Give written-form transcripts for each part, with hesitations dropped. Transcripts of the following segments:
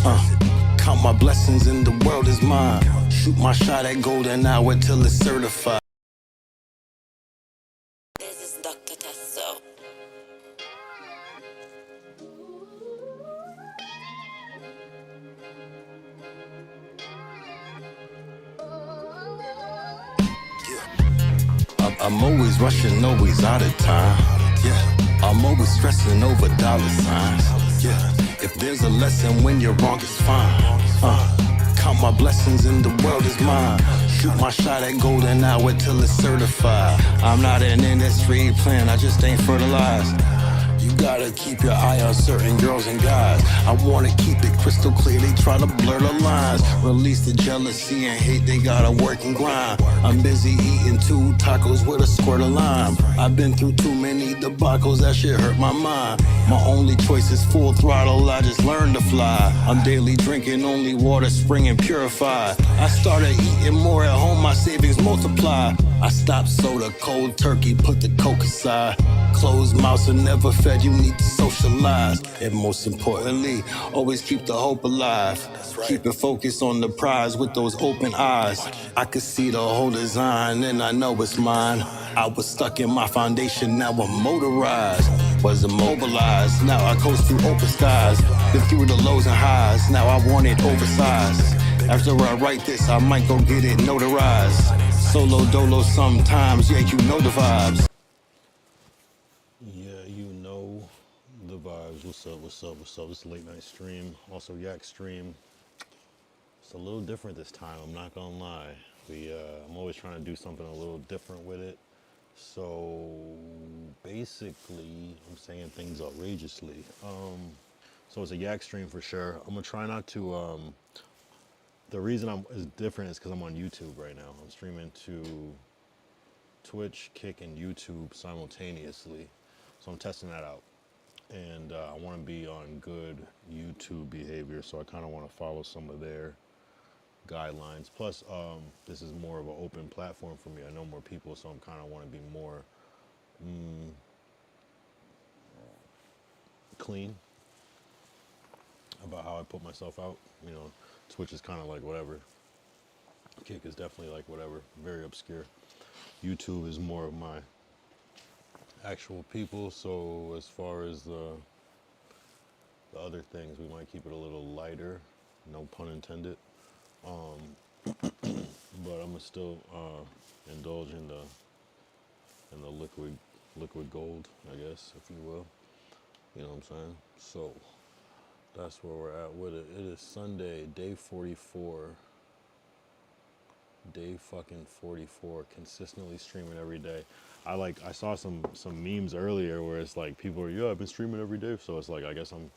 Count my blessings and the world is mine. Shoot my shot at golden hour till it's certified. This is Dr. Tesso. I'm always rushing, always out of time. Yeah, I'm always stressing over dollar signs. Yeah, if there's a lesson when you're wrong, it's fine. Count my blessings and the world is mine. Shoot my shot at golden hour till it's certified. I'm not an industry plan, I just ain't fertilized. You gotta keep your eye on certain girls and guys. I wanna keep it crystal clear, they try to blur the lines. Release the jealousy and hate, they gotta work and grind. I'm busy eating 2 tacos with a squirt of lime. I've been through too many debacles, that shit hurt my mind. My only choice is full throttle, I just learned to fly. I'm daily drinking only water, spring and purified. I started eating more at home, my savings multiply. I stopped soda, cold turkey, put the coke aside. Closed mouths are never fed, you need to socialize. And most importantly, always keep the hope alive. Keep it focused on the prize with those open eyes. I could see the whole design and I know it's mine. I was stuck in my foundation, now I'm motorized. Was immobilized, now I coast through open skies. Been through the lows and highs, now I want it oversized. After I write this, I might go get it notarized. Solo dolo sometimes, yeah, you know the vibes. Yeah, you know the vibes. What's up, what's up, what's up? This is late night stream, also Yak stream. It's a little different this time, I'm not gonna lie. I'm always trying to do something a little different with it. So basically, I'm saying things outrageously. So it's a Yak stream for sure. I'm gonna try not to, the reason is different is because I'm on YouTube right now. I'm streaming to Twitch, Kick, and YouTube simultaneously. So I'm testing that out. And I want to be on good YouTube behavior, so I kind of want to follow some of their guidelines. Plus, this is more of an open platform for me. I know more people, so I'm kind of want to be more clean about how I put myself out. You know, Twitch is kind of like whatever. Kick is definitely like whatever, very obscure. YouTube is more of my actual people, so as far as the other things, we might keep it a little lighter, no pun intended. But I'm gonna still indulge in the liquid gold, I guess, if you will. You know what I'm saying? So that's where we're at with it. It is Sunday, day 44. Day fucking 44, consistently streaming every day. I saw some memes earlier where it's like people are, yeah, I've been streaming every day, so it's like I guess I'm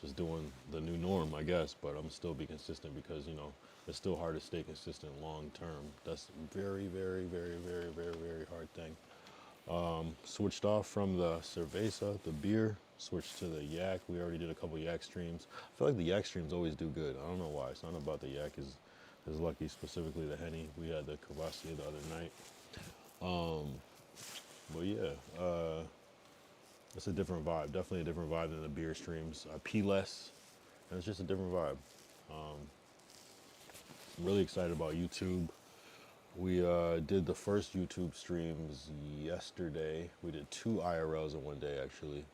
just doing the new norm, I guess, but I'm still be consistent because, you know, it's still hard to stay consistent long term. That's very, very, very, very, very, very hard thing. Switched off from the cerveza, the beer, switched to the yak. We already did a couple yak streams. I feel like the yak streams always do good. I don't know why. It's not about the yak is lucky, specifically the Henny. We had the Kvassier the other night. But yeah, it's a different vibe. Definitely a different vibe than the beer streams. I pee less, and it's just a different vibe. I'm really excited about YouTube. We did the first YouTube streams yesterday. We did 2 IRLs in one day, actually.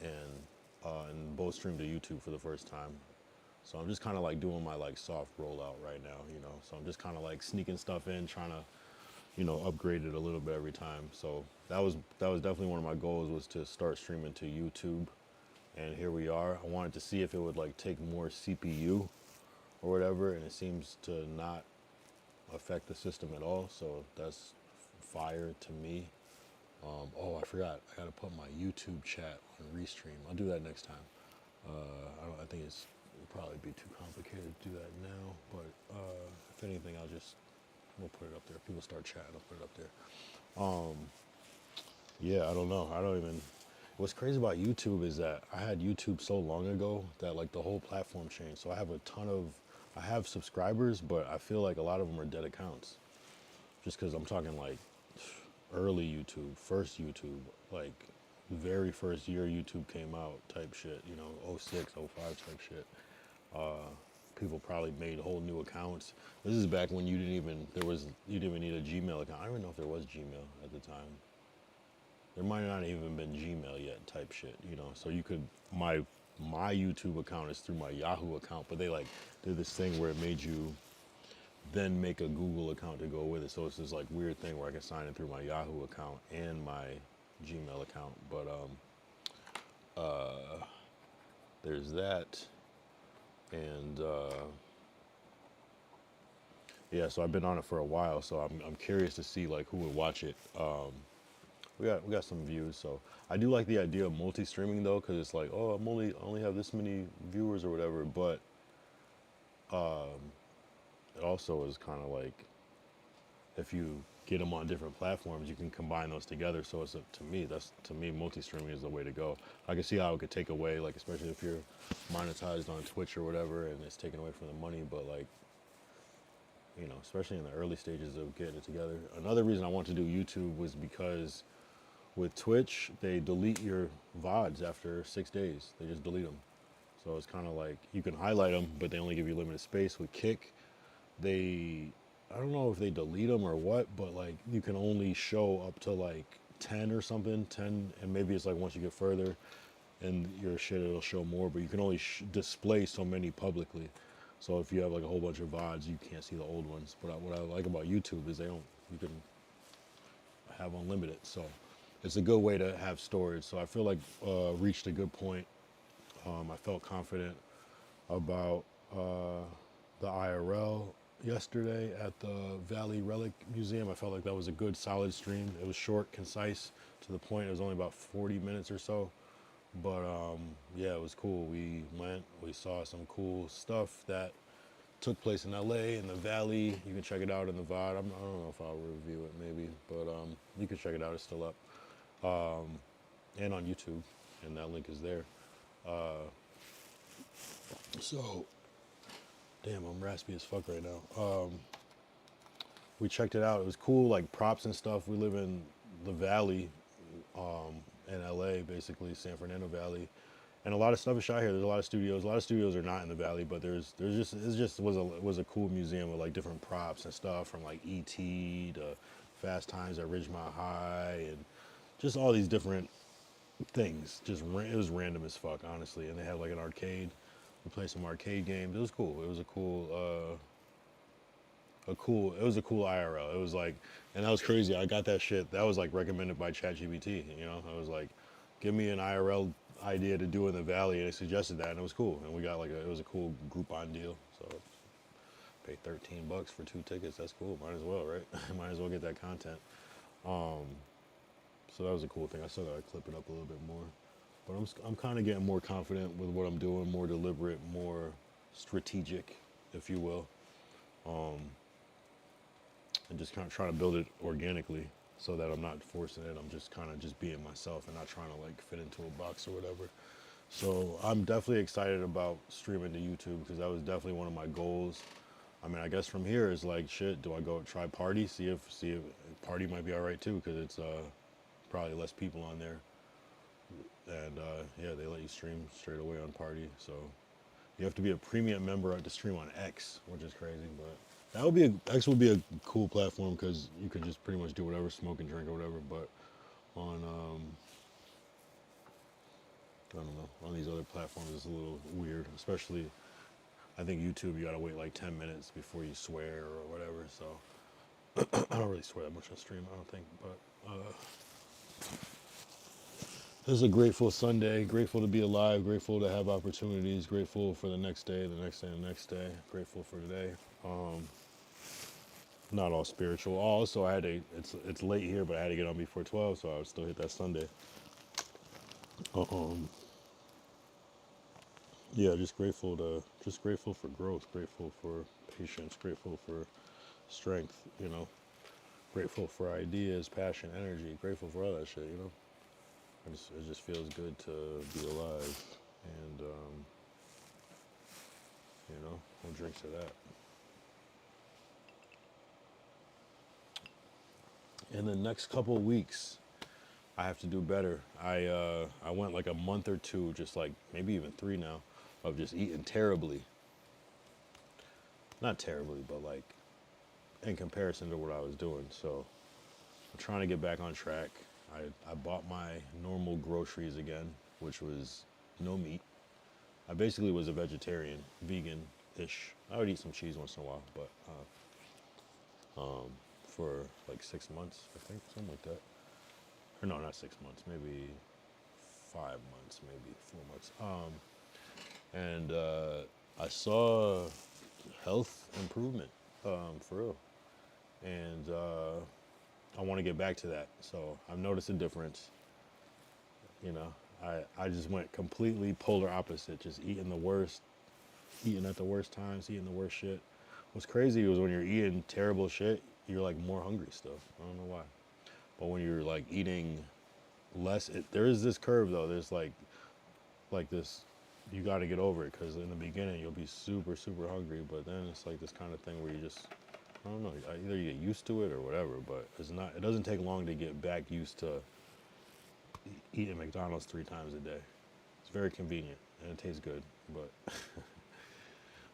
And both streamed to YouTube for the first time. So I'm just kind of like doing my like soft rollout right now, you know. So I'm just kind of like sneaking stuff in, trying to, you know, upgrade it a little bit every time. So that was definitely one of my goals, was to start streaming to YouTube. And here we are. I wanted to see if it would like take more CPU or whatever, and it seems to not affect the system at all. So that's fire to me. Oh, I forgot. I gotta put my YouTube chat on Restream. I'll do that next time. I think it'll probably be too complicated to do that now, but if anything, we'll put it up there. If people start chatting, I'll put it up there. Yeah, I don't know. What's crazy about YouTube is that I had YouTube so long ago that like the whole platform changed. So I have subscribers, but I feel like a lot of them are dead accounts. Just because I'm talking like early YouTube, first YouTube, like very first year YouTube came out type shit, you know, 06, 05 type shit. People probably made whole new accounts. This is back when you didn't even need a Gmail account. I don't even know if there was Gmail at the time. There might not even been Gmail yet, type shit, you know. So you could my YouTube account is through my Yahoo account, but they like did this thing where it made you then make a Google account to go with it. So it's this like weird thing where I can sign in through my Yahoo account and my Gmail account. But there's that, and yeah. So I've been on it for a while, so I'm curious to see like who would watch it. We got some views, so I do like the idea of multi-streaming though, because it's like, oh, I only have this many viewers or whatever, but it also is kind of like if you get them on different platforms, you can combine those together. So it's to me, multi-streaming is the way to go. I can see how it could take away, like especially if you're monetized on Twitch or whatever, and it's taken away from the money. But like, you know, especially in the early stages of getting it together. Another reason I want to do YouTube was because with Twitch, they delete your VODs after 6 days. They just delete them. So it's kind of like you can highlight them, but they only give you limited space. With Kick, I don't know if they delete them or what, but like you can only show up to like 10 or something, 10, and maybe it's like once you get further and your shit, it'll show more, but you can only display so many publicly. So if you have like a whole bunch of VODs, you can't see the old ones. But what I like about YouTube is you can have unlimited. So it's a good way to have storage. So I feel like reached a good point. I felt confident about the IRL yesterday at the Valley Relic Museum. I felt like that was a good, solid stream. It was short, concise, to the point. It was only about 40 minutes or so. But yeah, it was cool. We saw some cool stuff that took place in LA, in the Valley. You can check it out in the VOD. I don't know if I'll review it maybe, but you can check it out. It's still up. And on YouTube, and that link is there. So, damn, I'm raspy as fuck right now. We checked it out. It was cool, like props and stuff. We live in the Valley, in LA, basically San Fernando Valley, and a lot of stuff is shot here. There's a lot of studios. A lot of studios are not in the Valley, but there's just was a cool museum with like different props and stuff from like E.T. to Fast Times at Ridgemont High, and just all these different things. It was random as fuck, honestly. And they had like an arcade. We played some arcade games. It was cool. It was a cool IRL. It was like, and that was crazy. I got that shit. That was like recommended by ChatGPT. You know, I was like, give me an IRL idea to do in the Valley, and it suggested that, and it was cool. And we got like it was a cool Groupon deal. So paid $13 for 2 tickets. That's cool. Might as well, right? Might as well get that content. So that was a cool thing. I still gotta clip it up a little bit more, but I'm kind of getting more confident with what I'm doing, more deliberate, more strategic, if you will, and just kind of trying to build it organically so that I'm not forcing it. I'm just kind of just being myself and not trying to like fit into a box or whatever. So I'm definitely excited about streaming to YouTube because that was definitely one of my goals. I mean, I guess from here is like, shit, do I go try Party? See if Party might be all right too, because it's probably less people on there. And yeah, they let you stream straight away on Party. So you have to be a premium member to stream on X, which is crazy. But X would be a cool platform because you could just pretty much do whatever, smoke and drink or whatever. But on I don't know, on these other platforms it's a little weird, especially I think YouTube, you gotta wait like 10 minutes before you swear or whatever. So I don't really swear that much on stream, I don't think. But this is a grateful Sunday. Grateful to be alive. Grateful to have opportunities. Grateful for the next day, the next day, the next day. Grateful for today. Not all spiritual. Also, it's late here, but I had to get on before 12, so I would still hit that Sunday. Yeah, just grateful for growth. Grateful for patience. Grateful for strength. You know, grateful for ideas, passion, energy. Grateful for all that shit. You know. It just feels good to be alive, and you know, we'll drink to that. In the next couple of weeks, I have to do better. I went like a month or two, just like maybe even 3 now, of just eating terribly. not terribly, but like in comparison to what I was doing. So I'm trying to get back on track. I bought my normal groceries again, which was no meat. I basically was a vegetarian, vegan-ish. I would eat some cheese once in a while, but for like 6 months, I think, something like that. Or no, not 6 months, maybe 5 months, maybe 4 months. And I saw health improvement, for real. And I want to get back to that. So I've noticed a difference. You know, I just went completely polar opposite, just eating the worst, eating at the worst times, eating the worst shit. What's crazy was when you're eating terrible shit, you're like more hungry still. I don't know why. But when you're like eating less, there is this curve though. There's like this, you got to get over it, because in the beginning you'll be super, super hungry, but then it's like this kind of thing where you just, I don't know, either you get used to it or whatever, but it's not, it doesn't take long to get back used to eating McDonald's 3 times a day. It's very convenient and it tastes good, but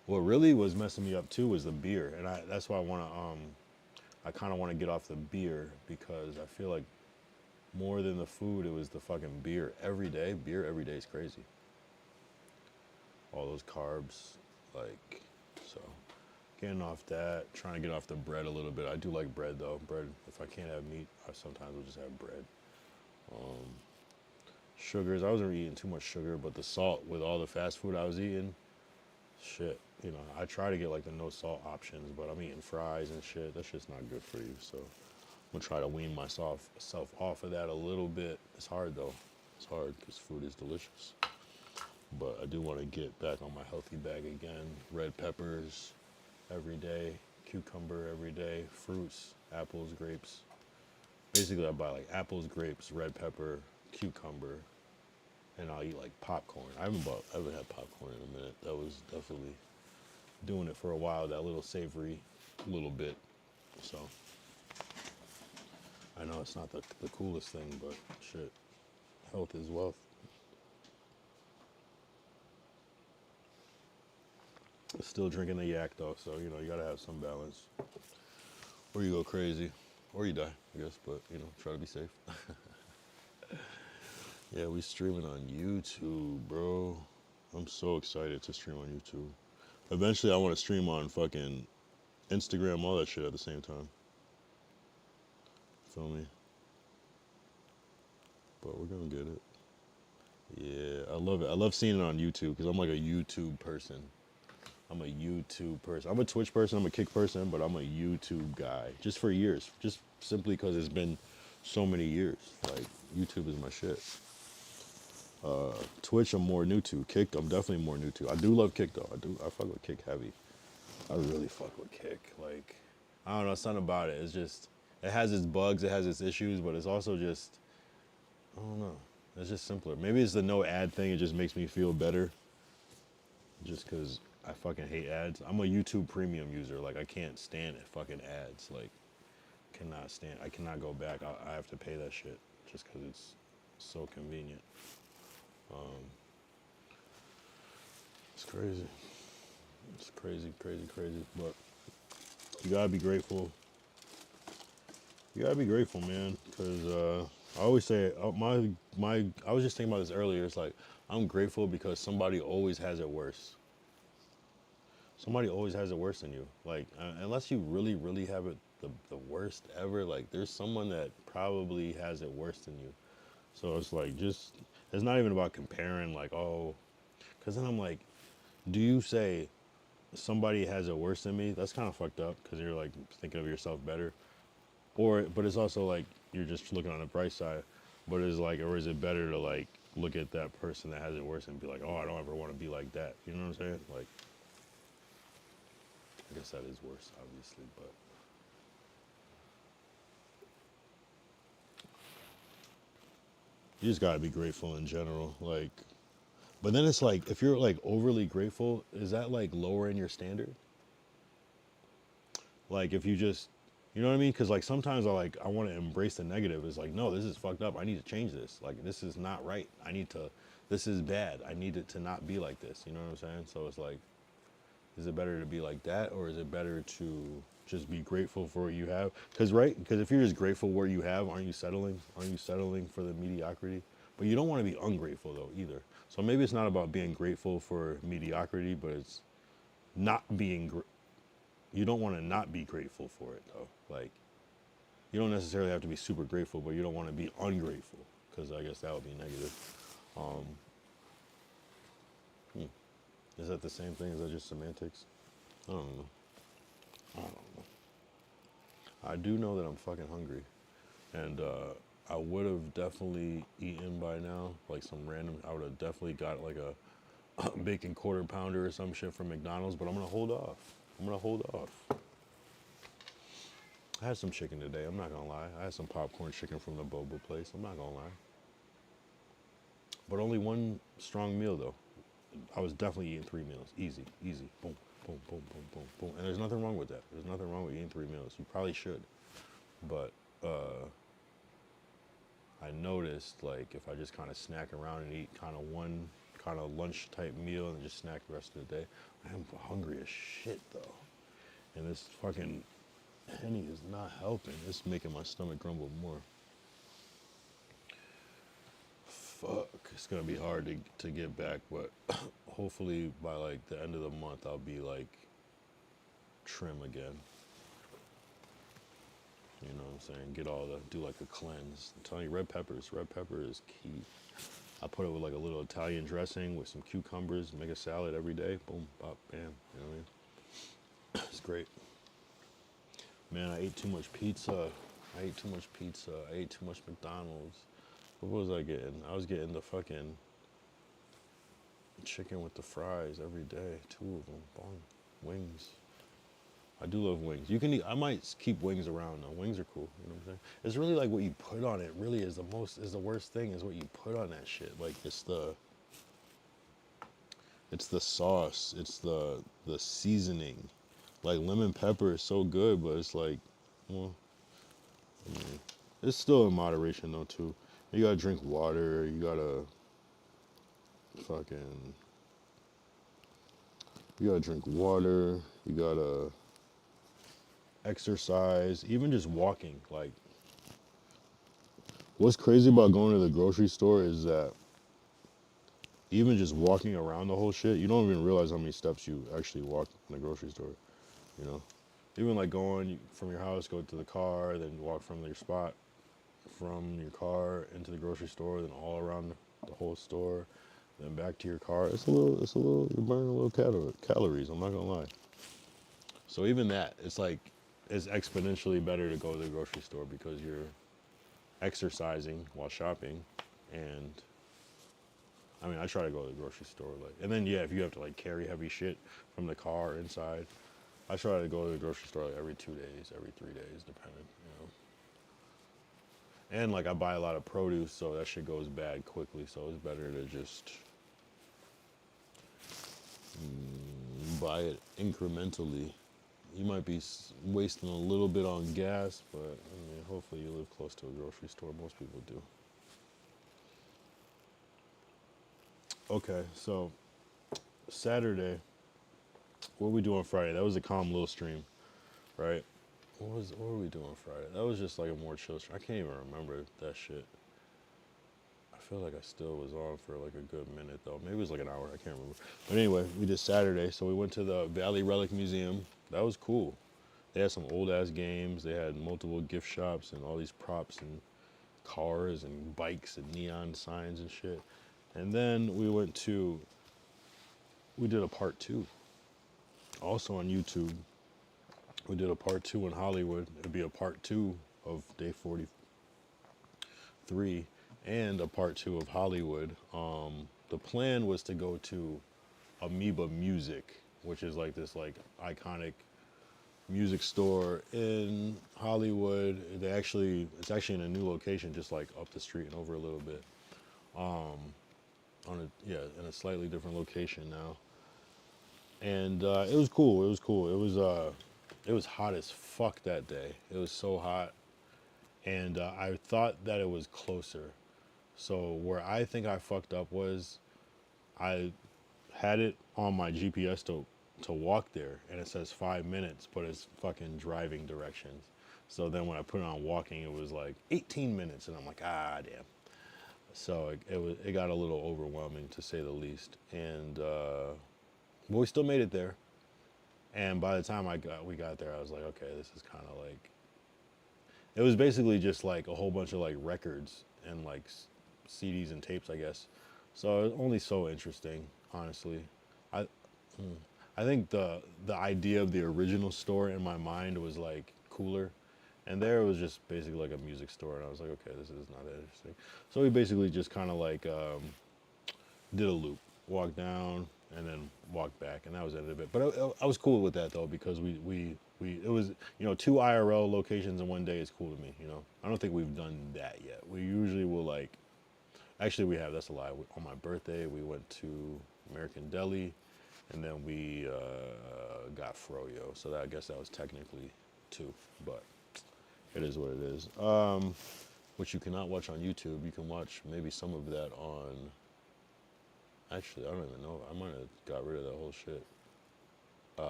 what really was messing me up too was the beer, and that's why I kind of want to get off the beer, because I feel like more than the food, it was the fucking beer every day. Beer every day is crazy. All those carbs, like, so getting off that, trying to get off the bread a little bit. I do like bread though. Bread, if I can't have meat, I sometimes will just have bread. Sugars, I wasn't eating too much sugar, but the salt with all the fast food I was eating, shit, you know, I try to get like the no salt options, but I'm eating fries and shit. That's just not good for you. So I'm gonna try to wean myself off of that a little bit. It's hard though. It's hard because food is delicious. But I do want to get back on my healthy bag again. Red peppers every day, cucumber every day, fruits, apples, grapes. Basically, I buy like apples, grapes, red pepper, cucumber, and I'll eat like popcorn. I haven't had popcorn in a minute. That was definitely doing it for a while. That little savory, little bit. So I know it's not the coolest thing, but shit, health is wealth. Still drinking the yak though, so you know you gotta have some balance, or you go crazy, or you die, I guess. But you know, try to be safe. Yeah, we streaming on YouTube, bro. I'm so excited to stream on YouTube. Eventually, I want to stream on fucking Instagram, all that shit at the same time. Feel me? But we're gonna get it. Yeah, I love it. I love seeing it on YouTube because I'm like a YouTube person. I'm a YouTube person. I'm a Twitch person, I'm a Kick person, but I'm a YouTube guy. Just for years. Just simply because it's been so many years. Like, YouTube is my shit. Twitch, I'm more new to. Kick, I'm definitely more new to. I do love Kick, though. I fuck with Kick heavy. I really fuck with Kick. Like, I don't know, something about it. It's just, it has its bugs, it has its issues, but it's also just, I don't know. It's just simpler. Maybe it's the no ad thing. It just makes me feel better. Just because I fucking hate ads. I'm a YouTube premium user. Like, I can't stand it. Fucking ads. Like, cannot stand. I cannot go back. I have to pay that shit just because it's so convenient. It's crazy. It's crazy, crazy, crazy. But you gotta be grateful. You gotta be grateful, man. Because I always say, I was just thinking about this earlier. It's like, I'm grateful because somebody always has it worse. Somebody always has it worse than you. Like, unless you really, really have it the worst ever, like, there's someone that probably has it worse than you. So it's like, just, it's not even about comparing, like, oh, because then I'm like, do you say somebody has it worse than me? That's kind of fucked up because you're like thinking of yourself better. But it's also like, you're just looking on the bright side. But it's like, or is it better to like look at that person that has it worse and be like, oh, I don't ever want to be like that. You know what I'm saying? Like, I guess that is worse, obviously, but you just gotta be grateful in general. Like, but then it's like, if you're like overly grateful, is that like lowering your standard? Like, if you just, you know what I mean? Because like sometimes I want to embrace the negative. It's like, no, this is fucked up. I need to change this. Like, this is not right. This is bad. I need it to not be like this. You know what I'm saying? So it's like, Is it better to be like that, or is it better to just be grateful for what you have? Because right, because if you're just grateful where you have, aren't you settling? Aren't you settling for the mediocrity? But you don't want to be ungrateful though either. So maybe it's not about being grateful for mediocrity, but it's not being. You don't want to not be grateful for it though. Like you don't necessarily have to be super grateful, but you don't want to be ungrateful because I guess that would be negative. Um, is that the same thing? Is that just semantics? I don't know. I don't know. I do know that I'm fucking hungry, and I would have definitely eaten by now, like some random. I would have definitely got like a bacon quarter pounder or some shit from McDonald's, but I'm gonna hold off. I'm gonna hold off. I had some chicken today. I'm not gonna lie. I had some popcorn chicken from the boba place. I'm not gonna lie. But only one strong meal though. I was definitely eating 3 meals. Easy, easy. Boom, boom, boom, boom, boom, boom. And there's nothing wrong with that. There's nothing wrong with eating 3 meals. You probably should. But I noticed like if I just kind of snack around and eat kind of one kind of lunch type meal and just snack the rest of the day, I am hungry as shit though. And this fucking Henny is not helping. It's making my stomach grumble more. Fuck, it's gonna be hard to get back, but hopefully by like the end of the month I'll be like trim again. You know what I'm saying? Get all the, do like a cleanse. I'm telling you, red pepper is key. I put it with like a little Italian dressing with some cucumbers, make a salad every day. Boom, pop, bam. You know what I mean? It's great. Man, I ate too much pizza. I ate too much McDonald's. What was I getting? I was getting the fucking chicken with the fries every day. 2 of them. Bong. Wings. I do love wings. You can eat, I might keep wings around though. Wings are cool. You know what I'm saying? It's really like what you put on it really is the worst thing is what you put on that shit. Like it's the sauce. It's the seasoning. Like lemon pepper is so good, but it's like, well, I mean, it's still in moderation though too. You gotta drink water. You gotta fucking. You gotta drink water. You gotta exercise. Even just walking. Like, what's crazy about going to the grocery store is that even just walking around the whole shit, you don't even realize how many steps you actually walk in the grocery store. You know, even like going from your house, go to the car, then walk from your spot, from your car into the grocery store, then all around the whole store, then back to your car. It's a little, you're burning a little calories. I'm not gonna lie. So even that, it's like, it's exponentially better to go to the grocery store because you're exercising while shopping. And I mean, I try to go to the grocery store, like, and then yeah, if you have to like carry heavy shit from the car inside, I try to go to the grocery store like every 2 days, every 3 days, depending, you know. And like I buy a lot of produce, so that shit goes bad quickly. So it's better to just buy it incrementally. You might be wasting a little bit on gas, but I mean, hopefully you live close to a grocery store. Most people do. Okay, so Saturday, what were we doing Friday? That was a calm little stream, right? What were we doing Friday? That was just like a more chill stream. I can't even remember that shit. I feel like I still was on for like a good minute though. Maybe it was like an hour. I can't remember. But anyway, we did Saturday. So we went to the Valley Relic Museum. That was cool. They had some old ass games. They had multiple gift shops and all these props and cars and bikes and neon signs and shit. And then we did a part 2. Also on YouTube. We did a part 2 in Hollywood. It'd be a part 2 of day 43 and a part 2 of Hollywood. The plan was to go to Amoeba Music, which is like this like iconic music store in Hollywood. It's actually in a new location, just like up the street and over a little bit. In a slightly different location now. And it was cool. It was hot as fuck that day. It was so hot, and I thought that it was closer. So where I think I fucked up was I had it on my GPS to to walk there, and it says 5 minutes, but it's fucking driving directions. So then when I put it on walking, it was like 18 minutes, and I'm like, ah, damn. So it got a little overwhelming, to say the least. And but we still made it there. And by the time we got there, I was like, okay, this is kind of like, it was basically just like a whole bunch of like records and like CDs and tapes, I guess. So it was only so interesting, honestly. I I think the idea of the original store in my mind was like cooler, and there it was just basically like a music store, and I was like, okay, this is not that interesting. So we basically just kind of like did a loop, walked down, and then walked back, and that was the end of it. But I was cool with that though, because we it was, you know, 2 IRL locations in one day is cool to me. You know, I don't think we've done that yet. We usually will like, actually we have, that's a lie. On my birthday we went to American Deli, and then we got Froyo. So that, I guess that was technically 2, but it is what it is. Which you cannot watch on YouTube. You can watch maybe some of that on, actually, I don't even know. I might have got rid of that whole shit.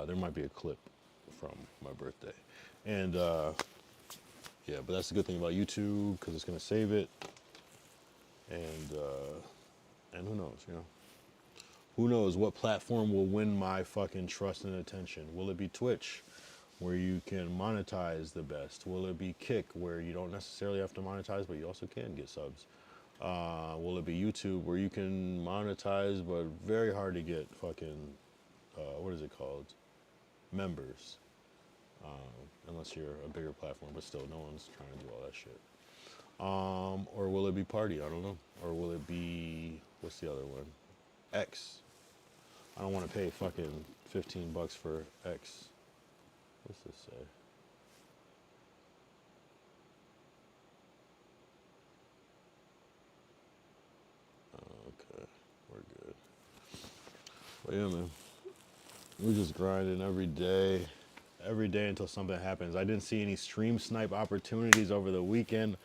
There might be a clip from my birthday. And yeah, but that's the good thing about YouTube, because it's going to save it. And who knows, you know? Who knows what platform will win my fucking trust and attention? Will it be Twitch, where you can monetize the best? Will it be Kick, where you don't necessarily have to monetize, but you also can get subs? Will it be YouTube, where you can monetize, but very hard to get fucking, what is it called? Members. Unless you're a bigger platform, but still, no one's trying to do all that shit. Or will it be Party? I don't know. Or will it be, what's the other one? X. I don't want to pay fucking $15 for X. What's this say? Okay, we're good. But yeah, man, we're just grinding every day until something happens. I didn't see any stream snipe opportunities over the weekend.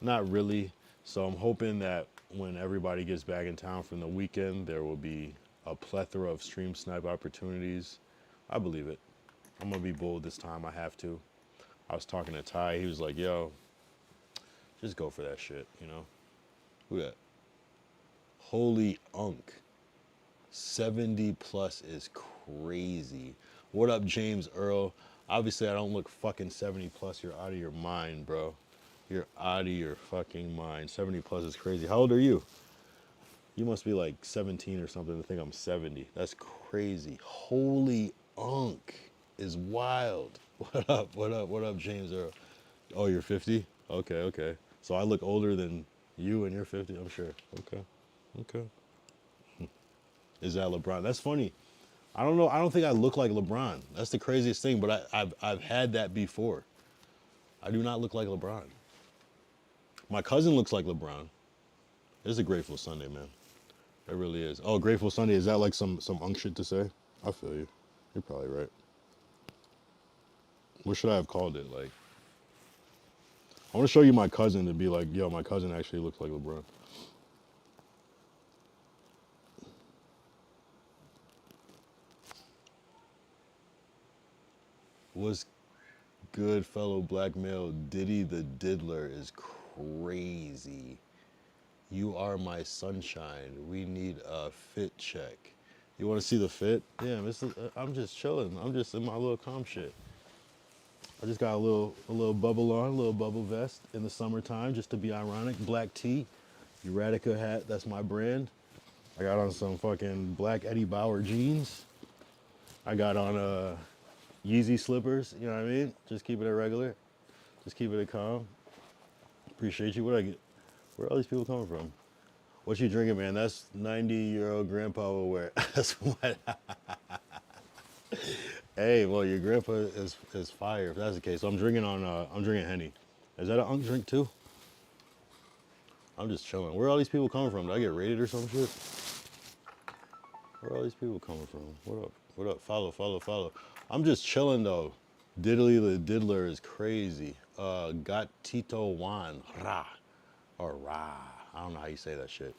Not really. So I'm hoping that when everybody gets back in town from the weekend, there will be a plethora of stream snipe opportunities. I believe it. I'm gonna be bold this time. I have to. I was talking to Ty. He was like, yo, just go for that shit, you know? Who that? Holy unk. 70 plus is crazy. What up, James Earl? Obviously, I don't look fucking 70 plus. You're out of your mind, bro. You're out of your fucking mind. 70 plus is crazy. How old are you? You must be like 17 or something to think I'm 70. That's crazy. Holy unk is wild. What up? What up? What up, James Earl? Oh, you're 50? Okay, okay. So I look older than you and you're 50? I'm sure. Okay. Okay. Is that LeBron? That's funny. I don't know. I don't think I look like LeBron. That's the craziest thing, but I've had that before. I do not look like LeBron. My cousin looks like LeBron. It's a Grateful Sunday, man. It really is. Oh, Grateful Sunday. Is that like some unk shit to say? I feel you. You're probably right. What should I have called it? Like, I want to show you my cousin to be like, yo, my cousin actually looks like LeBron. What's good, fellow black male? Diddy the Diddler is crazy. You are my sunshine. We need a fit check. You want to see the fit? Yeah, I'm just chilling. I'm just in my little calm shit. I just got a little bubble on, a little bubble vest in the summertime, just to be ironic. Black tee, Erotica hat. That's my brand. I got on some fucking black Eddie Bauer jeans. I got on Yeezy slippers. You know what I mean? Just keep it regular. Just keep it calm. Appreciate you. What I get? Where are all these people coming from? What you drinking, man? That's 90-year-old grandpa will wear. That's what. Hey, well, your grandpa is fire if that's the case. So I'm drinking Henny. Is that an unk drink too? I'm just chilling. Where are all these people coming from? Did I get raided or some shit? Where are all these people coming from? What up? What up? Follow. I'm just chilling though. Diddly the Diddler is crazy. Got Tito Juan. Ra. Or Ra. I don't know how you say that shit.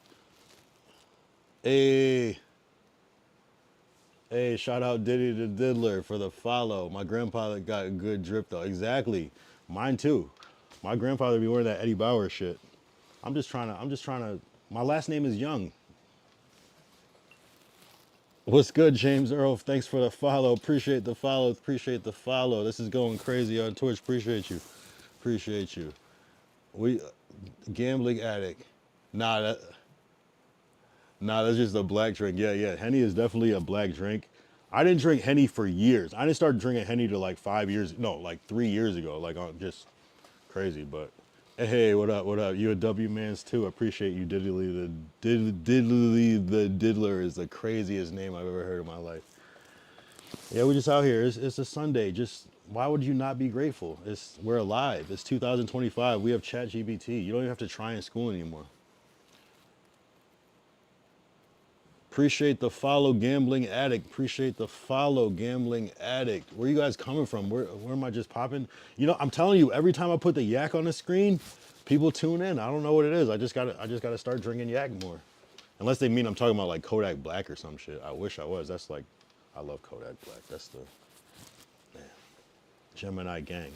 Hey. Hey, shout out Diddy the Diddler for the follow. My grandfather got a good drip though. Exactly. Mine too. My grandfather be wearing that Eddie Bauer shit. I'm just trying to my last name is Young. What's good, James Earl? Thanks for the follow. Appreciate the follow. Appreciate the follow. This is going crazy on Twitch. Appreciate you. Appreciate you. We gambling addict. Nah, that's just a black drink. Yeah, yeah. Henny is definitely a black drink. I didn't drink Henny for years. I didn't start drinking Henny to like 5 years. No, like 3 years ago. Like just crazy. But hey, what up? What up? You a W man's too. I appreciate you. Diddly the Diddler is the craziest name I've ever heard in my life. Yeah, we're just out here. It's a Sunday. Just why would you not be grateful? We're alive. It's 2025. We have Chat GBT. You don't even have to try in school anymore. Appreciate the follow, Gambling Addict. Appreciate the follow, Gambling Addict. Where you guys coming from? Where am I just popping? You know, I'm telling you, every time I put the yak on the screen, people tune in. I don't know what it is. I just gotta start drinking yak more. Unless they mean I'm talking about like Kodak Black or some shit. I wish I was. That's like, I love Kodak Black. That's the man. Gemini gang.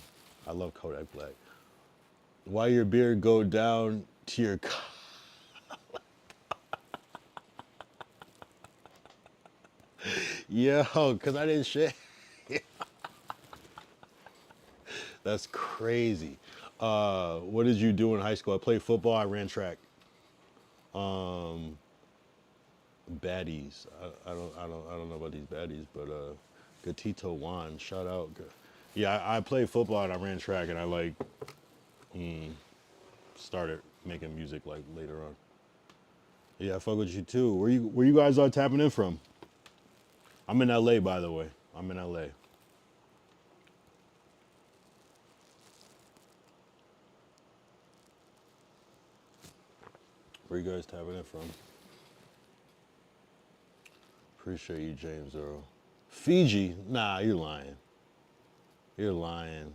I love Kodak Black. Why your beard go down to your yo, cause I didn't shave. That's crazy. What did you do in high school? I played football. I ran track. Baddies. I don't know about these baddies, but Gatito Juan, shout out. Yeah, I played football and I ran track and I like started making music like later on. Yeah, I fuck with you too. Where you guys are tapping in from? I'm in LA, by the way. I'm in LA. Where you guys tapping in from? Appreciate you, James Earl. Fiji? Nah, you're lying. You're lying.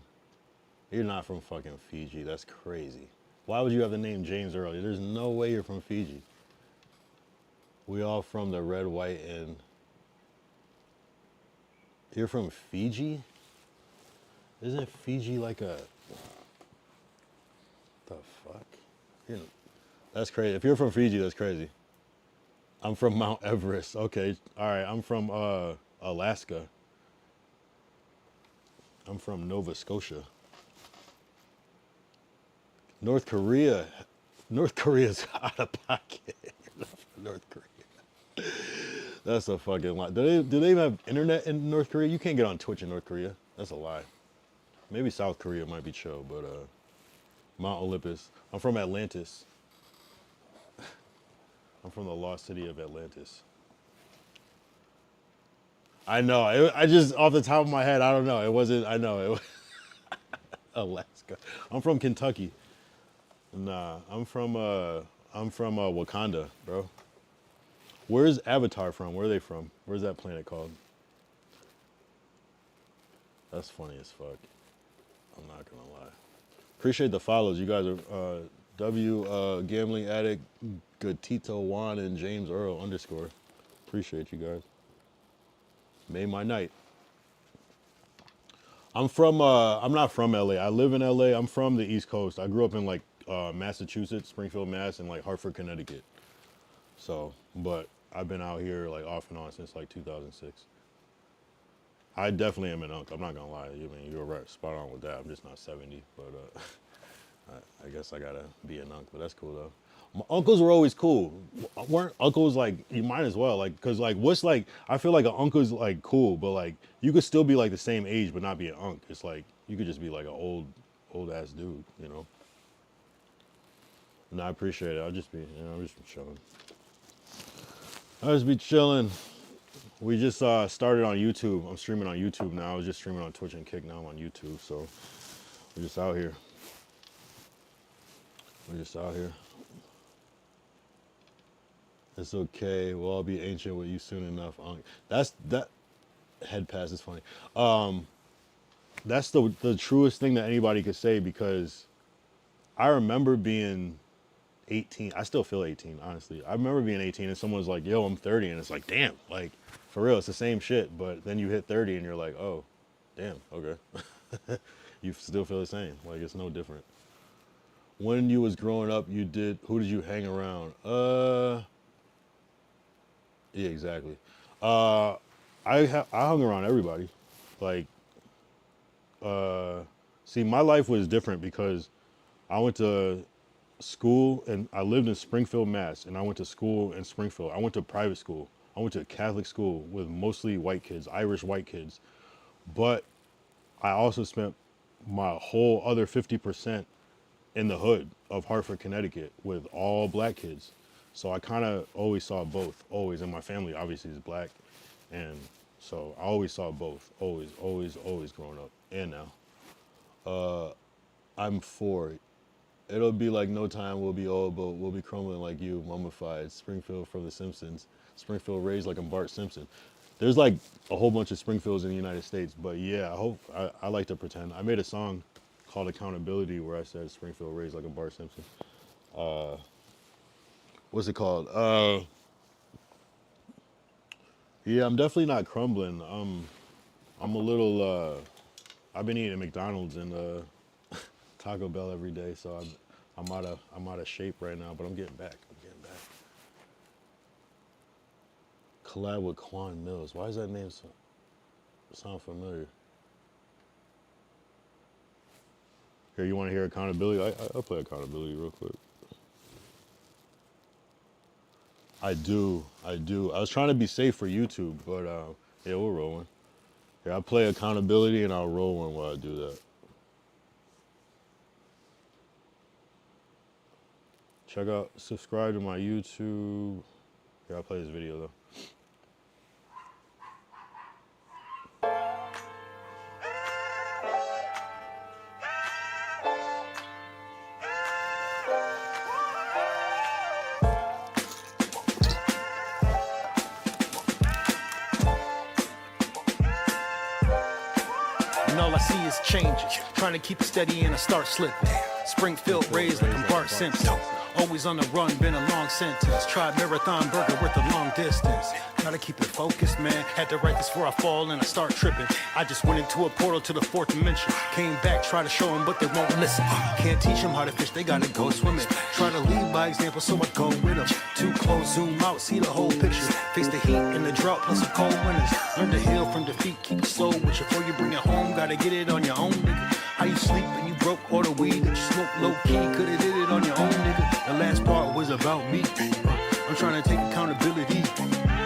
You're not from fucking Fiji. That's crazy. Why would you have the name James Earl? There's no way you're from Fiji. We all from the red, white, and... You're from Fiji? Isn't Fiji like a... The fuck? That's crazy. If you're from Fiji, that's crazy. I'm from Mount Everest. Okay, all right. I'm from Alaska. I'm from Nova Scotia. North Korea. North Korea's out of pocket. North Korea. That's a fucking lie. Do they even have internet in North Korea? You can't get on Twitch in North Korea. That's a lie. Maybe South Korea might be chill, but Mount Olympus. I'm from Atlantis. I'm from the lost city of Atlantis. I know. I just off the top of my head, I don't know. It wasn't. I know it was Alaska. I'm from Kentucky. Nah, I'm from Wakanda, bro. Where's Avatar from? Where are they from? Where's that planet called? That's funny as fuck. I'm not gonna lie. Appreciate the follows. You guys are Gambling Addict, Gatito Juan, and James Earl _ Appreciate you guys. Made my night. I'm not from LA. I live in LA. I'm from the East Coast. I grew up in like Massachusetts, Springfield, Mass, and like Hartford, Connecticut. So, but I've been out here like off and on since like 2006. I definitely am an unk. I'm not gonna lie. I mean, you're right, spot on with that. I'm just not 70, but I guess I gotta be an unk. But that's cool though. My uncles were always cool. Weren't uncles like, you might as well, like, cause like what's like, I feel like an uncle's like cool, but like you could still be like the same age but not be an unk. It's like you could just be like an old ass dude, you know. No, I appreciate it. I'll just be, I'll just be chilling. I'll just be chilling. We just started on YouTube. I'm streaming on YouTube now. I was just streaming on Twitch and Kick. Now I'm on YouTube, so we're just out here. We're just out here. It's okay. We'll all be ancient with you soon enough. That head pass is funny. That's the truest thing that anybody could say, because I remember being 18. I still feel 18, honestly. I remember being 18 and someone was like, yo, I'm 30. And it's like, damn, like, for real, it's the same shit. But then you hit 30 and you're like, oh, damn, okay. You still feel the same. Like, it's no different. When you was growing up, who did you hang around? Yeah, exactly. I hung around everybody. Like, see, my life was different because I went to school and I lived in Springfield, Mass. And I went to school in Springfield. I went to private school. I went to a Catholic school with mostly white kids, Irish white kids. But I also spent my whole other 50% in the hood of Hartford, Connecticut with all black kids. So I kind of always saw both, always. And my family obviously is black. And so I always saw both, always growing up and now. I'm 4. It'll be like no time we'll be old, but we'll be crumbling like you, mummified. Springfield from The Simpsons. Springfield raised like I'm Bart Simpson. There's like a whole bunch of Springfields in the United States, but yeah, I like to pretend. I made a song called Accountability where I said Springfield raised like a Bart Simpson. What's it called? Yeah, I'm definitely not crumbling. I'm a little, I've been eating McDonald's and Taco Bell every day, so I'm out of shape right now, but I'm getting back. Collab with Quan Mills. Why does that name sound familiar? Here, you want to hear Accountability? I'll play Accountability real quick. I do. I was trying to be safe for YouTube, but yeah, we're rolling. Here, I'll play Accountability and I'll roll one while I do that. Check out, subscribe to my YouTube. Here, I'll play this video though. And all I see is changes. Trying to keep it steady and I start slipping. Springfield raised like I'm Bart Simpson. Always on the run, been a long sentence. Tried marathon burger worth a long distance. Gotta keep it focused, man. Had to write this before I fall and I start tripping. I just went into a portal to the 4th dimension. Came back, try to show them, but they won't listen. Can't teach them how to fish, they gotta go swimming. Try to lead by example, so I go with them. Too close, zoom out, see the whole picture. Face the heat and the drought, plus some cold winters. Learn to heal from defeat, keep it slow with you. Before you bring it home, gotta get it on your own, nigga. How you sleep and you broke all the weed that you smoke low-key. Could've did it on your own, nigga. The last part was about me. I'm trying to take accountability.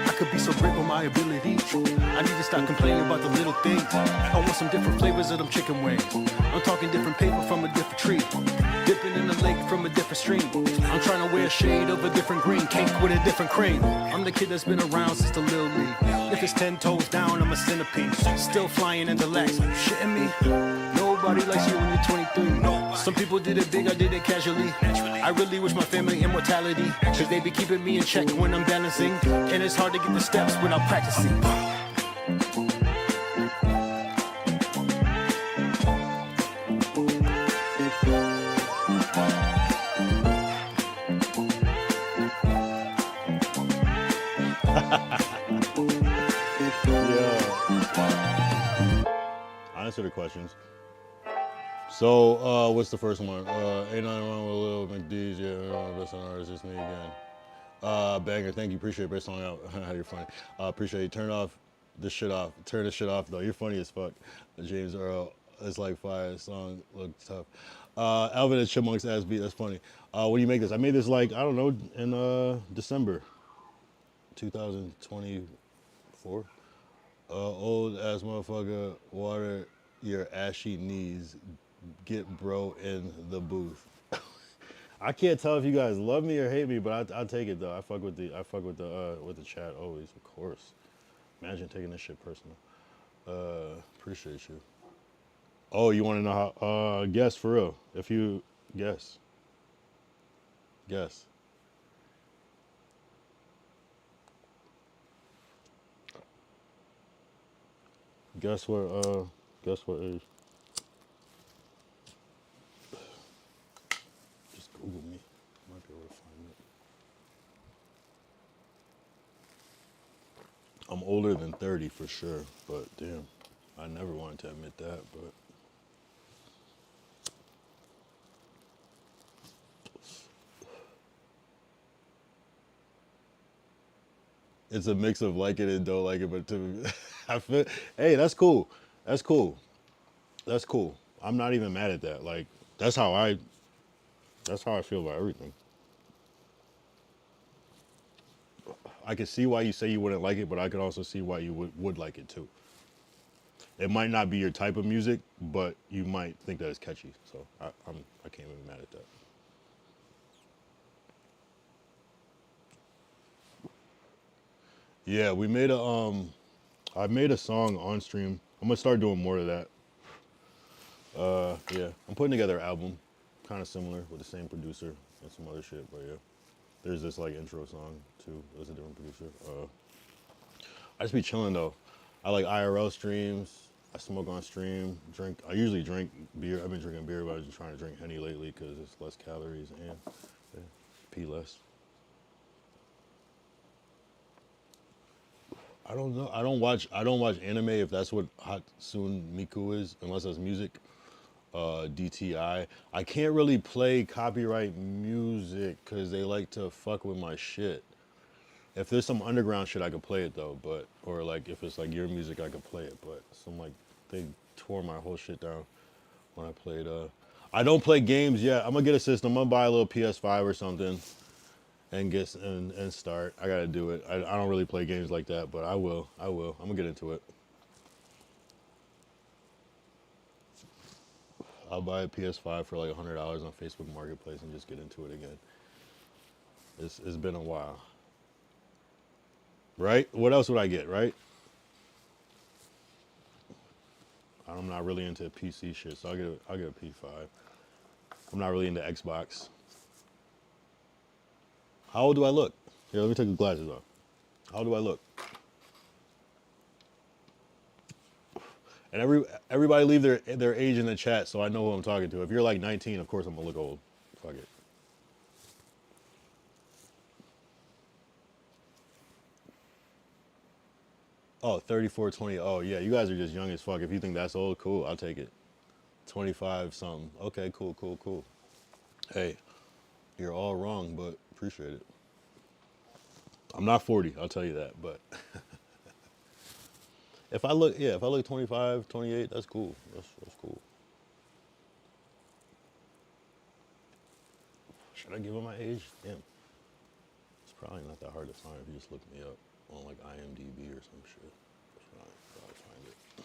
I could be so great with my ability. I need to stop complaining about the little things. I want some different flavors of them chicken wings. I'm talking different paper from a different tree. Dipping in the lake from a different stream. I'm trying to wear a shade of a different green. Cake with a different cream. I'm the kid that's been around since the little league. If it's 10 toes down, I'm a centipede. Still flying in the lax. You shitting me? Nobody likes you when you're 23. Some people did it big, I did it casually. I really wish my family immortality, cause they be keeping me in check when I'm balancing. And it's hard to get the steps without practicing. Answer the questions. So, what's the first one? Ain't nothing wrong with Lil McDee's. Yeah, best on artist. It's me again. Banger. Thank you. Appreciate it. Best song out. You're funny. Appreciate it. Turn this shit off though. You're funny as fuck. James Earl. It's like fire. Song looks tough. Alvin and Chipmunks ass beat. That's funny. When do you make this? I made this like, I don't know, in December 2024. Old ass motherfucker, water your ashy knees. Get bro in the booth. I can't tell if you guys love me or hate me, but I'll take it though. I fuck with the chat always, of course. Imagine taking this shit personal. Appreciate you. Oh, you want to know how? Guess for real. If you guess. Guess what age? Just Google me. Might be able to for sure. But damn, I never wanted to admit that. But it's a mix of like it and don't like it. But to I feel, hey, that's cool. That's cool. That's cool. I'm not even mad at that. Like that's how I feel about everything. I can see why you say you wouldn't like it, but I could also see why you would like it too. It might not be your type of music, but you might think that it's catchy. So I can't even be mad at that. Yeah, we made I made a song on stream. I'm gonna start doing more of that. Yeah, I'm putting together an album, kind of similar with the same producer and some other shit. But yeah, there's this like intro song too. There's a different producer. I just be chilling though. I like IRL streams. I smoke on stream. Drink. I usually drink beer. I've been drinking beer, but I've been trying to drink Henny lately because it's less calories and yeah, pee less. I don't know. I don't watch. I don't watch anime if that's what Hatsune Miku is, unless that's music. DTI. I can't really play copyright music because they like to fuck with my shit. If there's some underground shit, I could play it though. But or like if it's like your music, I could play it. But some like they tore my whole shit down when I played. I don't play games yet. I'm gonna get a system. I'm gonna buy a little PS5 or something and get and start. I gotta do it. I don't really play games like that, but I will. I will. I'm gonna get into it. I'll buy a PS5 for like $100 on Facebook Marketplace and just get into it again. It's been a while. Right? What else would I get, right? I'm not really into PC shit, so I'll get a P5. I'm not really into Xbox. How old do I look? Here, let me take the glasses off. How old do I look? And everybody leave their age in the chat so I know who I'm talking to. If you're like 19, of course I'm gonna look old. Fuck it. Oh, 34, 20. Oh, yeah, you guys are just young as fuck. If you think that's old, cool, I'll take it. 25 something. Okay, cool, cool, cool. Hey, you're all wrong, but appreciate it. I'm not 40, I'll tell you that, but if I look 25, 28, that's cool. That's cool. Should I give him my age? Damn. It's probably not that hard to find if you just look me up on like IMDb or some shit. Probably find it.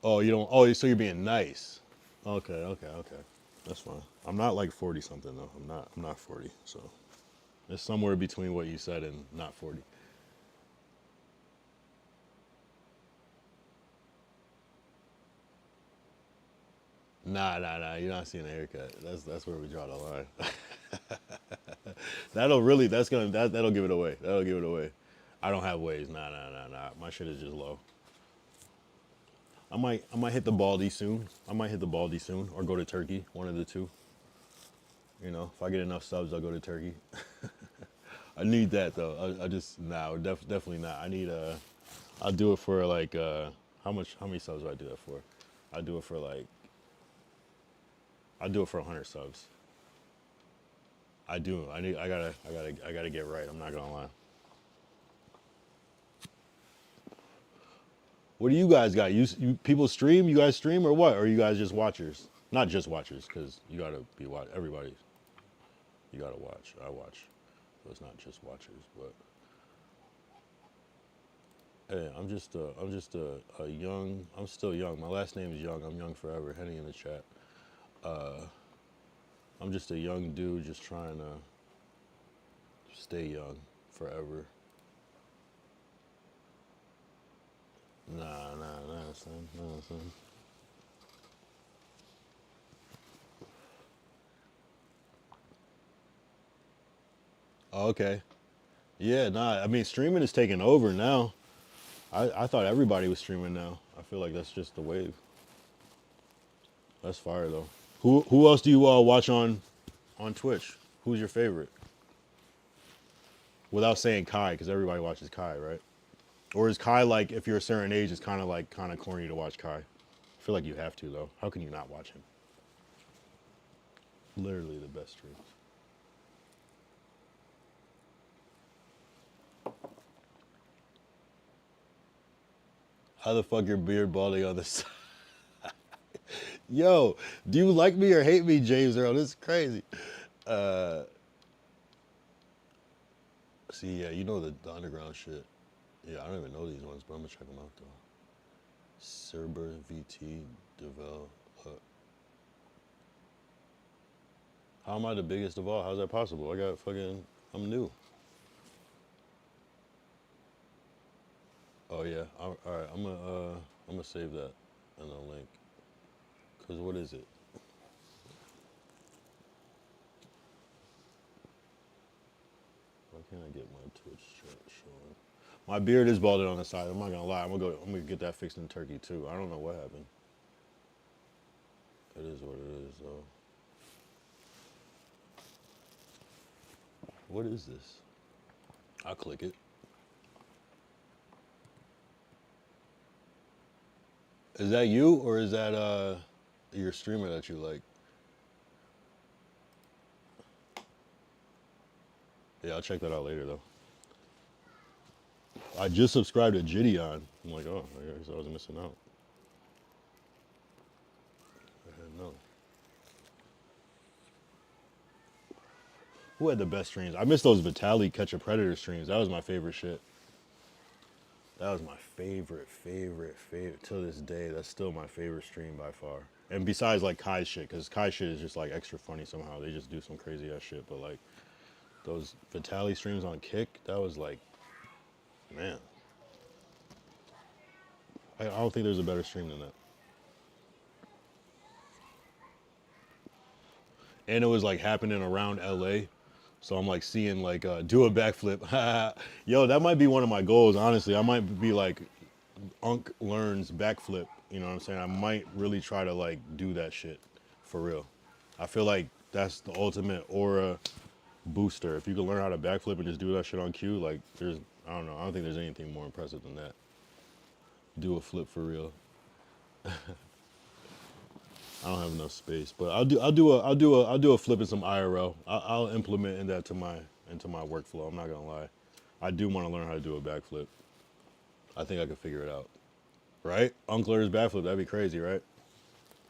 Oh, you don't. Oh, so you're being nice. Okay, okay, okay. That's fine. I'm not like 40 something though. I'm not 40. So it's somewhere between what you said and not 40. Nah. You're not seeing a haircut. That's where we draw the line. That'll give it away. That'll give it away. I don't have waves. Nah. My shit is just low. I might hit the baldy soon. Or go to Turkey. One of the two. You know, if I get enough subs, I'll go to Turkey. I need that though. Definitely not. I need I'll do it for like how many subs do I do that for? I'll do it for 100 subs. I do. I gotta get right. I'm not gonna lie. What do you guys got? You people stream? You guys stream or what? Or are you guys just watchers? Not just watchers, because you gotta be everybody. You gotta watch. I watch, so it's not just watchers. But hey, I'm still young. My last name is Young. I'm young forever. Henny in the chat. I'm just a young dude, just trying to stay young forever. Nah, son. Oh, okay. Yeah, nah. I mean, streaming is taking over now. I thought everybody was streaming now. I feel like that's just the wave. That's fire though. Who else do you watch on Twitch? Who's your favorite? Without saying Kai, because everybody watches Kai, right? Or is Kai like, if you're a certain age, it's kind of corny to watch Kai? I feel like you have to though. How can you not watch him? Literally the best streams. How the fuck your beard balding on the side? Yo, do you like me or hate me, James Earl? This is crazy. See, yeah, you know the underground shit. Yeah, I don't even know these ones, but I'm gonna check them out though. Cerber, VT, Devel. How am I the biggest of all? How's that possible? I'm new. Oh yeah, all right. I'm gonna save that in a link. Cause what is it? Why can't I get my Twitch chat showing? My beard is balded on the side. I'm not gonna lie. I'm gonna get that fixed in Turkey too. I don't know what happened. It is what it is though. What is this? I'll click it. Is that you or is that your streamer that you like? Yeah, I'll check that out later though. I just subscribed to Gideon. I'm like, oh, I guess I was missing out. I didn't know. Who had the best streams? I miss those Vitaly Catch a Predator streams. That was my favorite shit. That was my favorite. Till this day, that's still my favorite stream by far. And besides like Kai's shit, because Kai's shit is just like extra funny somehow. They just do some crazy ass shit. But like those Vitaly streams on Kick, that was like, man. I don't think there's a better stream than that. And it was like happening around LA. So I'm like seeing like do a backflip. Yo, that might be one of my goals, honestly. I might be like Unc learns backflip. You know what I'm saying? I might really try to like do that shit for real. I feel like that's the ultimate aura booster. If you can learn how to backflip and just do that shit on cue, like I don't know. I don't think there's anything more impressive than that. Do a flip for real. I don't have enough space, but I'll do a flip in some IRL. I'll implement into my workflow. I'm not gonna lie. I do want to learn how to do a backflip. I think I could figure it out. Right? Unc learns backflip. That'd be crazy, right?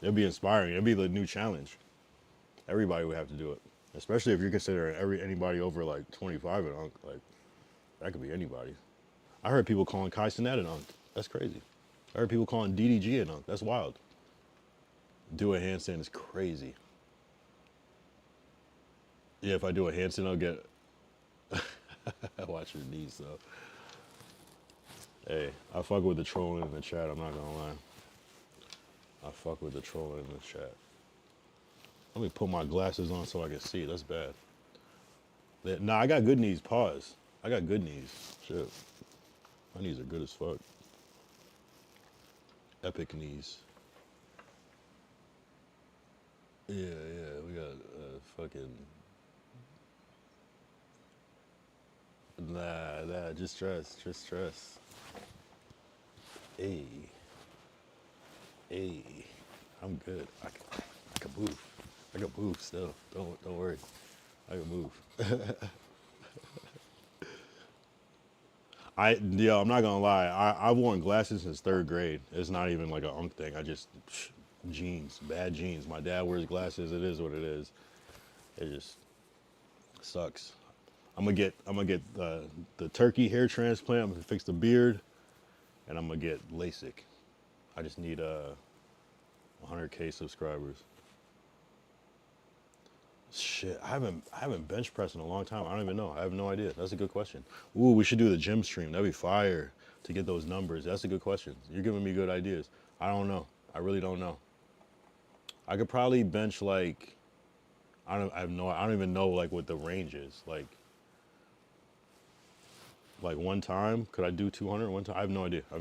It'd be inspiring. It'd be the new challenge. Everybody would have to do it, especially if you're considering anybody over like 25 at Unc. Like that could be anybody. I heard people calling Kai Cenat an Unc. That's crazy. I heard people calling DDG an Unc. That's wild. Do a handstand is crazy. Yeah, if I do a handstand, I'll get. Watch your knees though. Hey, I fuck with the trolling in the chat. I'm not gonna lie. I fuck with the trolling in the chat. Let me put my glasses on so I can see. That's bad. Nah, I got good knees. Pause. I got good knees. Shit. My knees are good as fuck. Epic knees. Yeah, we got fucking. Nah, just stress. Hey, I'm good. I can move. I can move still. Don't worry. I can move. I'm not gonna lie. I've worn glasses since 3rd grade. It's not even like an Unc thing. Jeans, bad jeans. My dad wears glasses. It is what it is. It just sucks. I'm gonna get the turkey hair transplant. I'm gonna fix the beard, and I'm gonna get LASIK. I just need 100K subscribers. Shit, I haven't bench pressed in a long time. I don't even know. I have no idea. That's a good question. Ooh, we should do the gym stream. That'd be fire to get those numbers. That's a good question. You're giving me good ideas. I don't know. I really don't know. I could probably bench like I don't even know like what the range is. Like one time, could I do 200 one time? I have no idea. I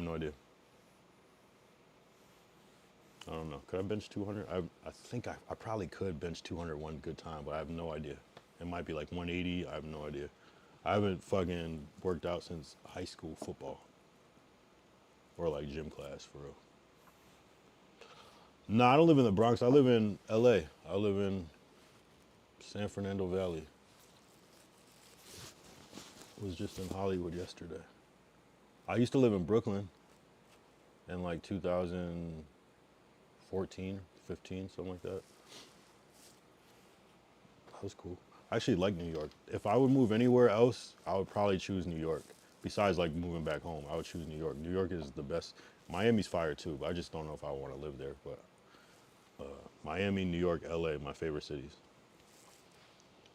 don't know. Could I bench 200? I think I probably could bench 200 one good time, but I have no idea. It might be like 180. I have no idea. I haven't fucking worked out since high school football. Or like gym class, for real. Nah, I don't live in the Bronx. I live in LA. I live in San Fernando Valley. Was just in Hollywood yesterday. I used to live in Brooklyn in like 2014, 15, something like that. That was cool. I actually like New York. If I would move anywhere else, I would probably choose New York. Besides like moving back home, I would choose New York. New York is the best. Miami's fire too, but I just don't know if I want to live there. But Miami, New York, LA, my favorite cities.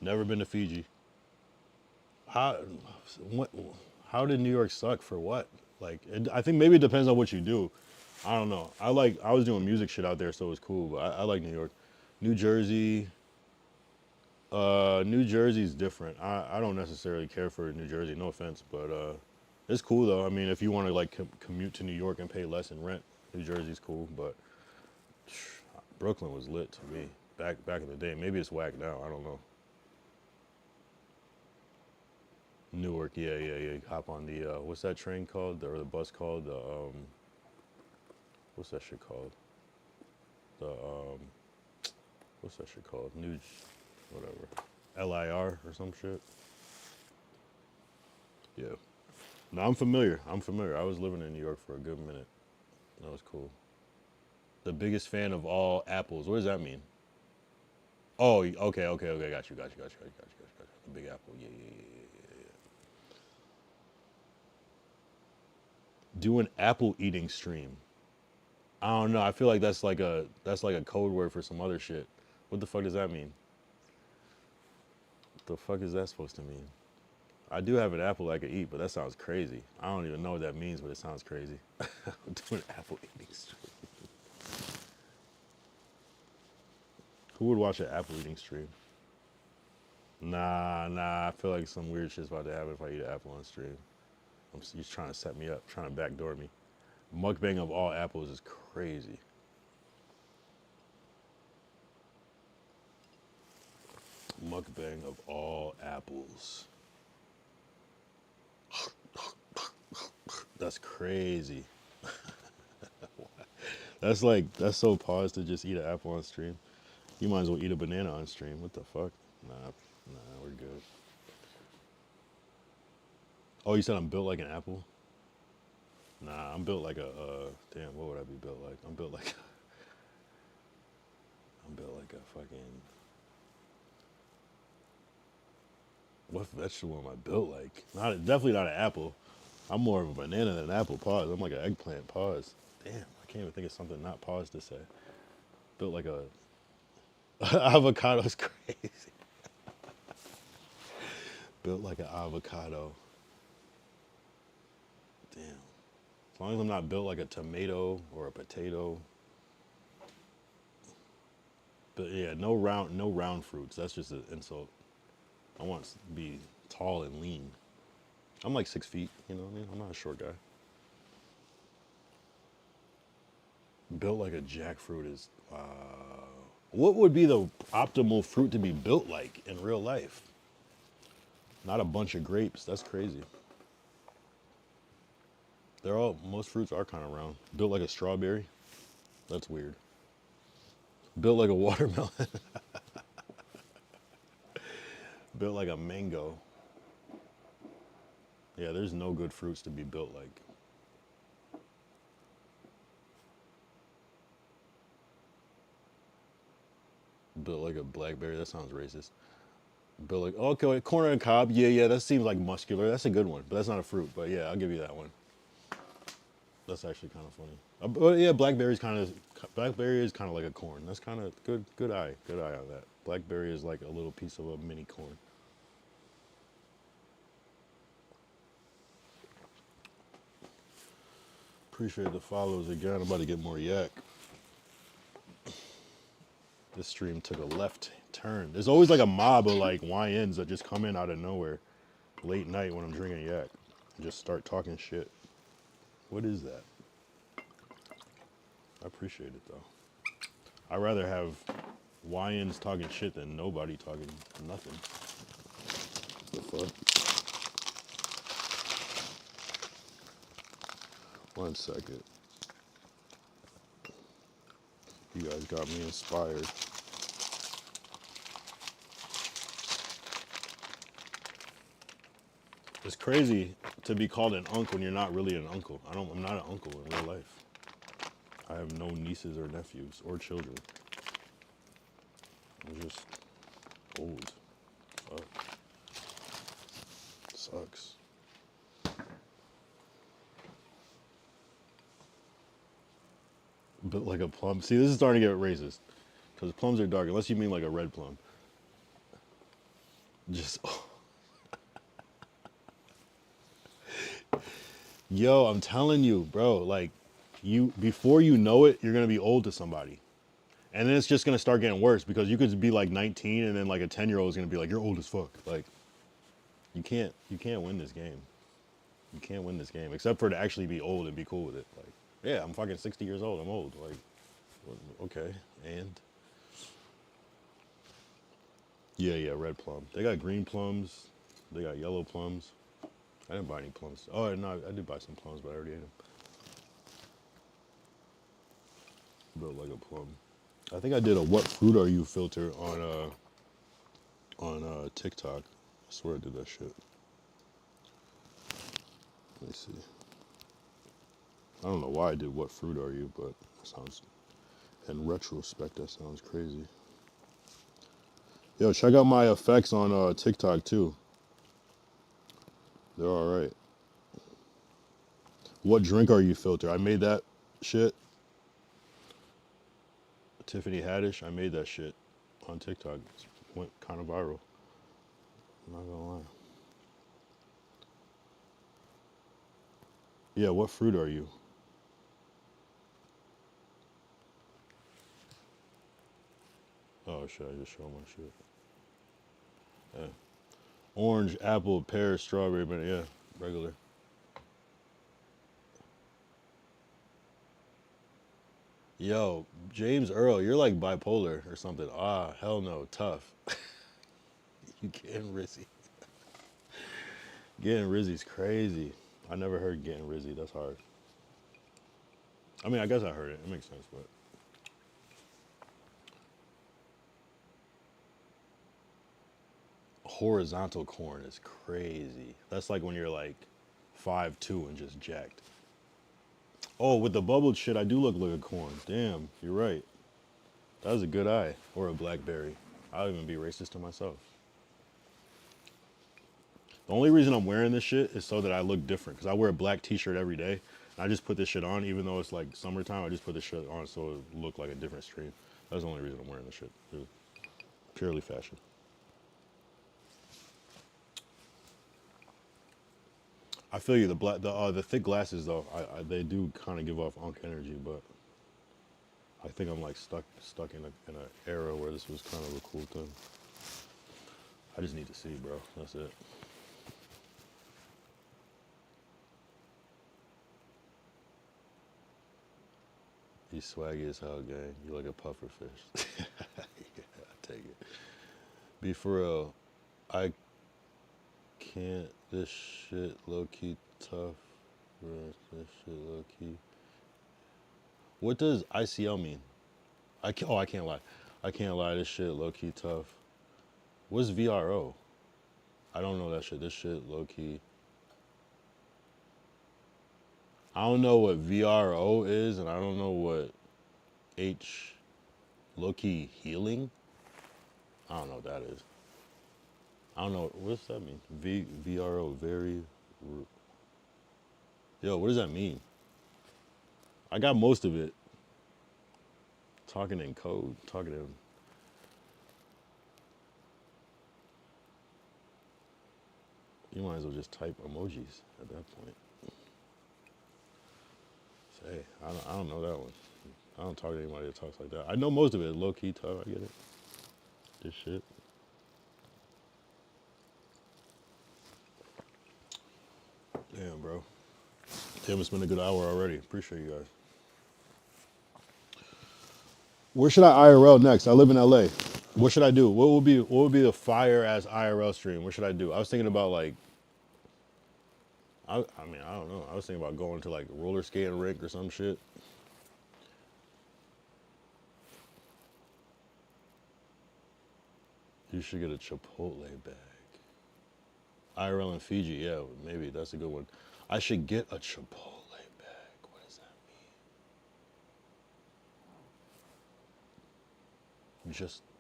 Never been to Fiji. How, what, how did New York suck for what? Like, I think maybe it depends on what you do. I don't know. I was doing music shit out there, so it was cool, but I like New York. New Jersey, New Jersey's different. I don't necessarily care for New Jersey, no offense, but it's cool though. I mean, if you want to like commute to New York and pay less in rent, New Jersey's cool, but Brooklyn was lit to me back in the day. Maybe it's whack now, I don't know. Newark, yeah. Hop on the what's that train called? Or the bus called? The what's that shit called? The what's that shit called? Whatever. LIR or some shit. Yeah. No, I'm familiar. I was living in New York for a good minute. That was cool. The biggest fan of all apples. What does that mean? Oh, okay. Got you. The Big Apple. Yeah. Do an apple eating stream. I don't know. I feel like that's like a code word for some other shit. What the fuck does that mean? What the fuck is that supposed to mean? I do have an apple I could eat, but that sounds crazy. I don't even know what that means, but it sounds crazy. Do an apple eating stream. Who would watch an apple eating stream? Nah. I feel like some weird shit's about to happen if I eat an apple on stream. He's trying to set me up, trying to backdoor me. Mukbang of all apples is crazy. Mukbang of all apples. That's crazy. That's so paused to just eat an apple on stream. You might as well eat a banana on stream. What the fuck? Nah, we're good. Oh, you said I'm built like an apple? Nah, I'm built like a, damn, what would I be built like? I'm built like a fucking, what vegetable am I built like? Definitely not an apple. I'm more of a banana than an apple, pause. I'm like an eggplant, pause. Damn, I can't even think of something not pause to say. Built like a, avocado's crazy. Built like an avocado. Damn. As long as I'm not built like a tomato or a potato. But yeah, no round fruits. That's just an insult. I want to be tall and lean. I'm like 6 feet, you know what I mean? I'm not a short guy. Built like a jackfruit is, wow. What would be the optimal fruit to be built like in real life? Not a bunch of grapes, that's crazy. Most fruits are kind of round. Built like a strawberry, that's weird. Built like a watermelon. Built like a mango. Yeah, there's no good fruits to be built like. Built like a blackberry, that sounds racist. Built like, okay, corn on the cob, yeah, that seems like muscular. That's a good one, but that's not a fruit. But yeah, I'll give you that one. That's actually kind of funny. But yeah, blackberry is kind of like a corn. That's kind of good eye on that. Blackberry is like a little piece of a mini corn. Appreciate the follows again. I'm about to get more yak. This stream took a left turn. There's always like a mob of like YNs that just come in out of nowhere late night when I'm drinking yak and just start talking shit. What is that? I appreciate it though. I'd rather have YNs talking shit than nobody talking nothing. What the fuck? 1 second. You guys got me inspired. It's crazy to be called an uncle when you're not really an uncle. I'm not an uncle in real life. I have no nieces or nephews or children. I'm just old. Fuck. Sucks. But like a plum. See, this is starting to get racist. Because plums are dark, unless you mean like a red plum. Just. Yo, I'm telling you, bro, like, before you know it, you're gonna be old to somebody. And then it's just gonna start getting worse because you could be like 19 and then like a 10-year-old is gonna be like, you're old as fuck. Like, you can't win this game. You can't win this game, except for to actually be old and be cool with it. Like, yeah, I'm fucking 60 years old, I'm old. Like, okay, and? Yeah, red plum. They got green plums, they got yellow plums. I didn't buy any plums. Oh, no, I did buy some plums, but I already ate them. Built like a plum. I think I did a "What fruit are you" filter on TikTok. I swear I did that shit. Let me see. I don't know why I did "What fruit are you," but that sounds, in retrospect, that sounds crazy. Yo, check out my effects on TikTok too. They're all right. "What drink are you" filter. I made that shit. Tiffany Haddish. I made that shit on TikTok. It went kind of viral. I'm not gonna lie. Yeah, what fruit are you? Oh, should I just show my shit? Yeah. Orange, apple, pear, strawberry, banana. Yeah, regular. Yo, James Earl, you're like bipolar or something. Ah, hell no, tough. You getting rizzy. Getting rizzy's crazy. I never heard getting rizzy. That's hard. I mean, I guess I heard it. It makes sense, but. Horizontal corn is crazy. That's like when you're like 5'2" and just jacked. Oh, with the bubbled shit, I do look like a corn. Damn, you're right. That was a good eye. Or a blackberry. I'll even be racist to myself. The only reason I'm wearing this shit is so that I look different. Because I wear a black t-shirt every day. And I just put this shit on, even though it's like summertime, I just put this shit on so it look like a different stream. That's the only reason I'm wearing this shit. It's purely fashion. I feel you. The thick glasses though, they do kind of give off unk energy, but I think I'm like stuck in an era where this was kind of a cool thing. I just need to see, bro. That's it. You swaggy as hell, gang. You like a puffer fish. Yeah, I take it. Be for real. I can't. This shit low key tough. This shit low key. What does ICL mean? I can't lie. I can't lie. This shit low key tough. What's VRO? I don't know that shit. This shit low key. I don't know what VRO is, and I don't know what low key healing. I don't know what that is. I don't know. What does that mean? VRO, very. Yo, what does that mean? I got most of it. Talking in code, talking in. You might as well just type emojis at that point. Say, I don't know that one. I don't talk to anybody that talks like that. I know most of it. Low key tough. I get it. This shit. Damn, bro. Damn, it's been a good hour already. Appreciate you guys. Where should I IRL next? I live in LA. What should I do? What would be the fire ass IRL stream? What should I do? I was thinking about like, I mean, I don't know. I was thinking about going to like roller skating rink or some shit. You should get a Chipotle bag. IRL in Fiji, yeah, maybe that's a good one. I should get a Chipotle bag. What does that mean?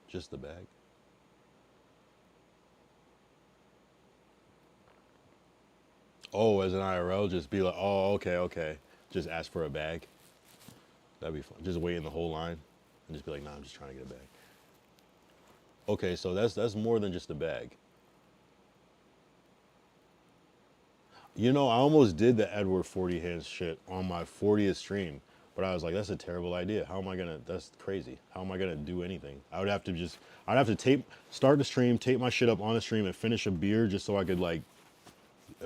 Just the bag? Oh, as an IRL, just be like, oh, okay. Just ask for a bag. That'd be fun. Just wait in the whole line and just be like, nah, I'm just trying to get a bag. Okay, so that's more than just a bag. You know, I almost did the Edward 40 hands shit on my 40th stream, but I was like, that's a terrible idea. How am I gonna, that's crazy. How am I gonna do anything? I'd have to start the stream, tape my shit up on the stream and finish a beer just so I could like,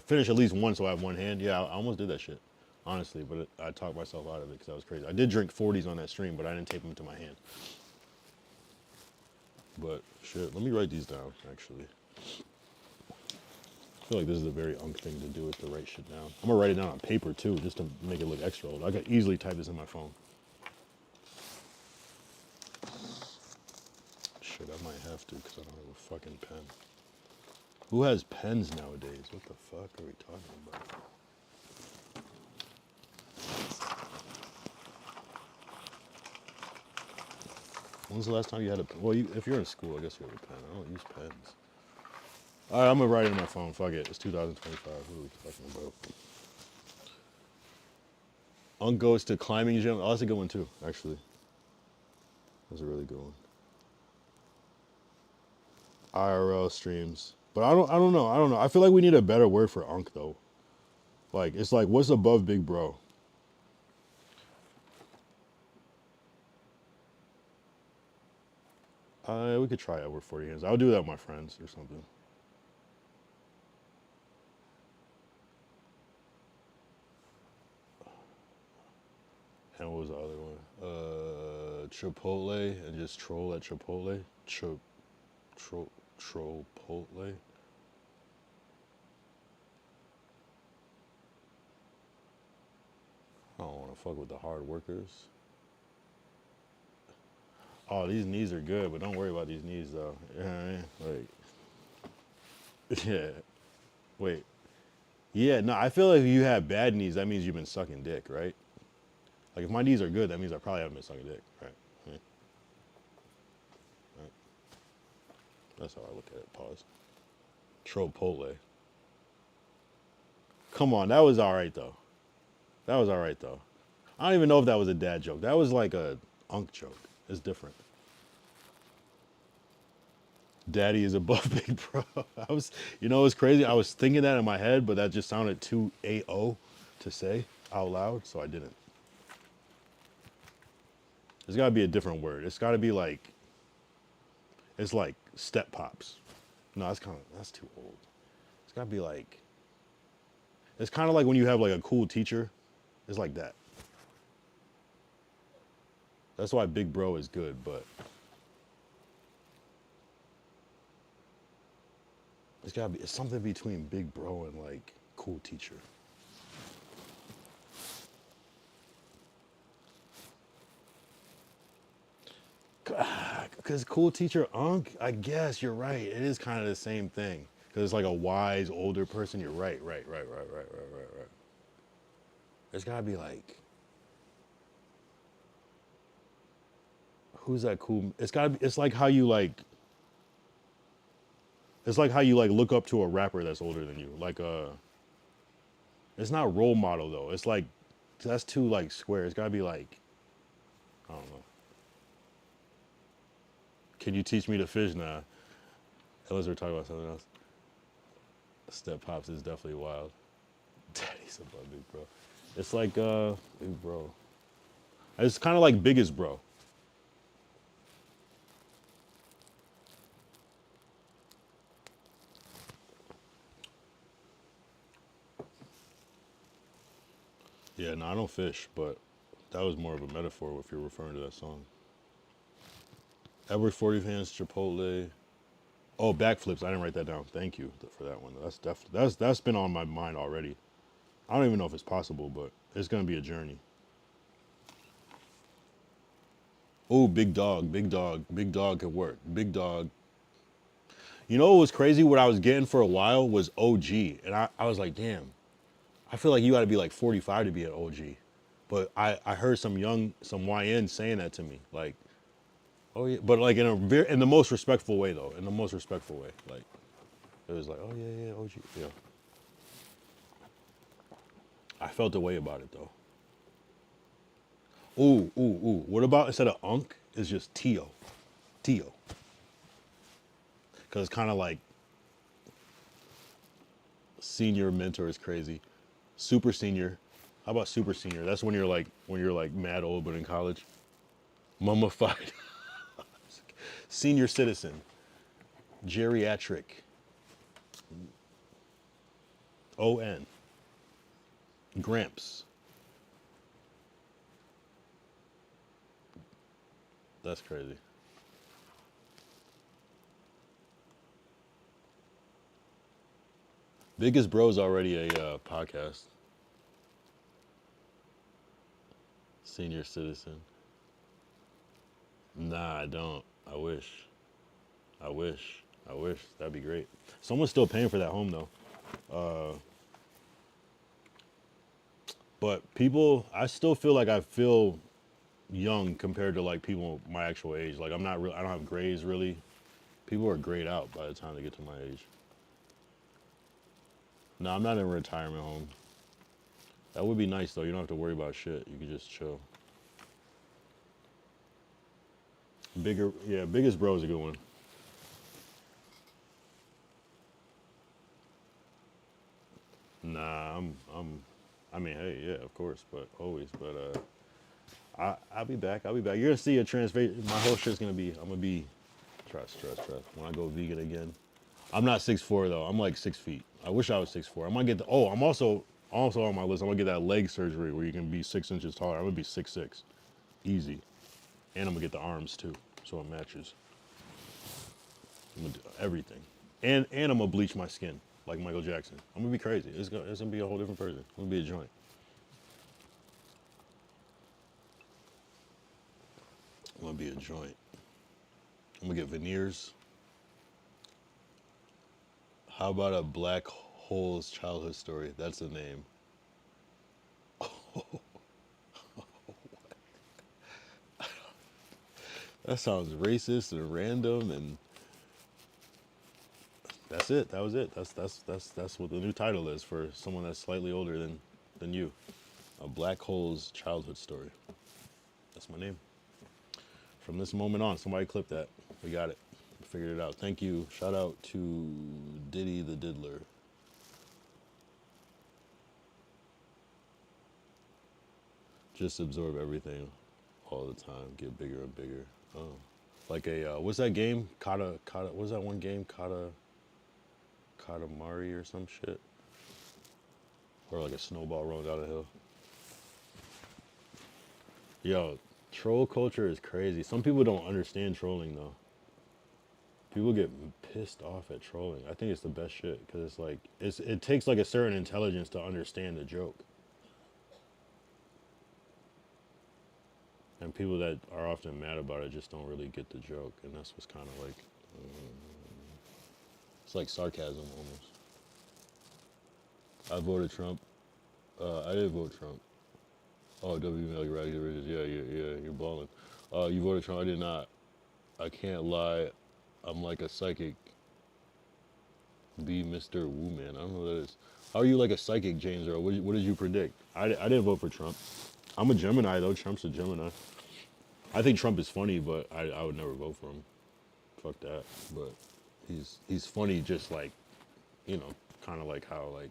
finish at least one so I have one hand. Yeah, I almost did that shit, honestly, but I talked myself out of it because that was crazy. I did drink 40s on that stream, but I didn't tape them to my hand. But shit, let me write these down, actually. I feel like this is a very unk thing to do, is to write shit down. I'm gonna write it down on paper too, just to make it look extra old. I could easily type this in my phone. Shit, I might have to because I don't have a fucking pen. Who has pens nowadays? What the fuck are we talking about? When's the last time you had a pen? Well, if you're in school, I guess you have a pen. I don't use pens. All right, I'm gonna write it in my phone. Fuck it. It's 2025. What are we talking about? Unk goes to climbing gym. Oh, that's a good one too, actually. That's a really good one. IRL streams, but I don't know. I feel like we need a better word for unk though. Like it's like, what's above big bro? We could try Edward 40 hands. I'll do that with my friends or something. And what was the other one? Chipotle, and just troll at Chipotle. Trollpotle. I don't want to fuck with the hard workers. Oh, these knees are good, but don't worry about these knees though. You know what I mean? Like, yeah. Wait. Yeah, no, I feel like if you have bad knees, that means you've been sucking dick, right? Like if my knees are good, that means I probably haven't been sucking dick, right? Right. That's how I look at it. Pause. Trollpotle. Come on, that was all right though. That was all right though. I don't even know if that was a dad joke. That was like a unk joke. It's different. Daddy is above big bro. You know, it's crazy. I was thinking that in my head, but that just sounded too AO to say out loud, so I didn't. There's got to be a different word. It's got to be like, it's like step pops. No, that's too old. It's got to be like, it's kind of like when you have like a cool teacher. It's like that. That's why big bro is good, but it's something between big bro and like cool teacher. Because cool teacher unk, I guess you're right. It is kind of the same thing. Because it's like a wise older person. You're right. There's gotta be like, who's that cool? It's like how you like look up to a rapper that's older than you. Like it's not role model though. It's like, that's too like square. It's gotta be like, I don't know. Can you teach me to fish now? Unless we're talking about something else. Step pops is definitely wild. Daddy's above big bro. It's like big bro. It's kind of like biggest bro. Yeah, no, I don't fish, but that was more of a metaphor if you're referring to that song. Edward 40 fans, Chipotle. Oh, backflips. I didn't write that down. Thank you for that one. That's been on my mind already. I don't even know if it's possible, but it's gonna be a journey. Oh, big dog, big dog, big dog could work. Big dog. You know what was crazy? What I was getting for a while was OG. And I was like, damn, I feel like you gotta be like 45 to be an OG. But I heard some YN saying that to me. Like, oh yeah, but like in the most respectful way though. In the most respectful way. Like, it was like, oh yeah, OG. Yeah. I felt the way about it though. Ooh. What about instead of Unk, it's just Tio. Tio. Because it's kind of like senior mentor is crazy. Super senior. How about super senior? That's when you're like mad old but in college. Mummified. Senior citizen. Geriatric. ON. Gramps. That's crazy. Biggest Bro's already a podcast. Senior citizen. Nah, I don't. I wish. I wish. I wish. That'd be great. Someone's still paying for that home though. But people, I still feel like I feel young compared to like people my actual age. Like I'm not real. I don't have grays really. People are grayed out by the time they get to my age. No, I'm not in a retirement home. That would be nice though. You don't have to worry about shit. You can just chill. Biggest Bro is a good one. Nah, I mean, hey, yeah, of course, but always. But I'll be back. You're gonna see a transformation. My whole shit's gonna be. I'm gonna be. Trust. When I go vegan again, I'm not 6'4" though. I'm like 6 feet. I wish I was 6'4". I'm gonna get the. Oh, I'm also on my list. I'm gonna get that leg surgery where you can be 6 inches taller. I'm gonna be 6'6", easy, and I'm gonna get the arms too, so it matches. I'm gonna do everything, and I'm gonna bleach my skin like Michael Jackson. I'm gonna be crazy. It's gonna be a whole different person. I'm gonna be a joint. I'm gonna be a joint. I'm gonna get veneers. How about a black hole's childhood story? That's the name. That sounds racist and random, and that's it. That was it. That's what the new title is for someone that's slightly older than you. A black hole's childhood story. That's my name. From this moment on, somebody clip that. We got it. We figured it out. Thank you. Shout out to Diddy the Diddler. Just absorb everything all the time. Get bigger and bigger. Oh, like a what's that game? Kata. What's that one game? Katamari or some shit. Or like a snowball rolling down a hill. Yo, troll culture is crazy. Some people don't understand trolling though. People get pissed off at trolling. I think it's the best shit because it's like it takes like a certain intelligence to understand the joke. And people that are often mad about it just don't really get the joke, and that's what's kind of like it's like sarcasm almost. I voted Trump. I did vote Trump. Oh, WML, you're right. Yeah, you're balling. You voted Trump. I did not. I can't lie. I'm like a psychic. Be Mr. Woo Man. I don't know what that is. How are you like a psychic, James Earl? What did you predict? I didn't vote for Trump. I'm a Gemini, though. Trump's a Gemini. I think Trump is funny, but I would never vote for him. Fuck that. But he's funny just like, you know, kind of like how, like,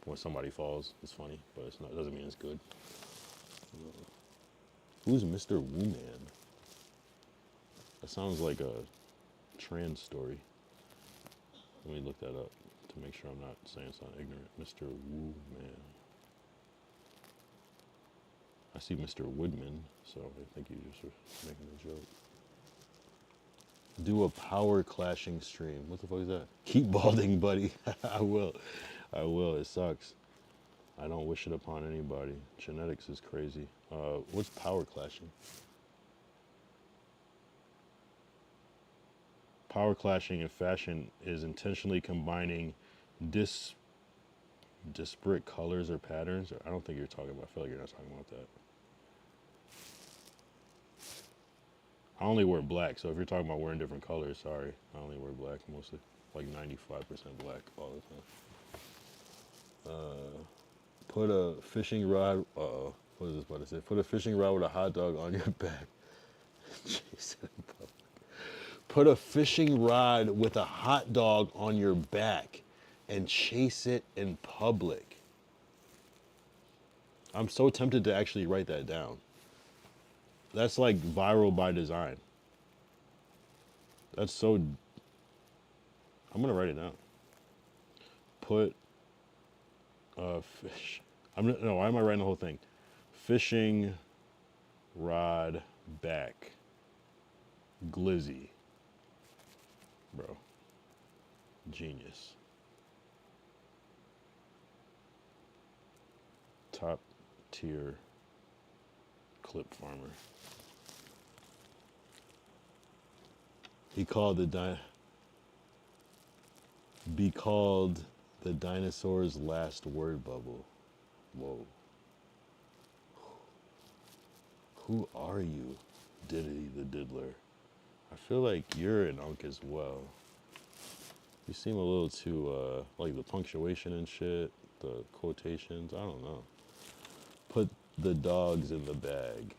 when somebody falls, it's funny, but it's not. Doesn't mean it's good. Who's Mr. Woo Man? That sounds like a trans story. Let me look that up to make sure I'm not saying something ignorant. Mr. Woo Man. I see Mr. Woodman, so I think you just were making a joke. Do a power clashing stream. What the fuck is that? Keep balding, buddy. I will. It sucks. I don't wish it upon anybody. Genetics is crazy. What's power clashing? Power clashing in fashion is intentionally combining disparate colors or patterns. I don't think you're talking about, I feel like you're not talking about that. I only wear black, so if you're talking about wearing different colors, sorry. I only wear black mostly. Like 95% black all the time. Put a fishing rod, what is this about to say? Put a fishing rod with a hot dog on your back. Jeez. Put a fishing rod with a hot dog on your back and chase it in public. I'm so tempted to actually write that down. That's like viral by design. That's so... I'm gonna write it down. Put a fish... no, why am I writing the whole thing? Fishing rod back. Glizzy. Bro. Genius. Top tier clip farmer. Be called the dinosaur's last word bubble. Whoa. Who are you, Diddy the Diddler? I feel like you're an unk as well. You seem a little too, like the punctuation and shit, the quotations, I don't know. Put the dogs in the bag.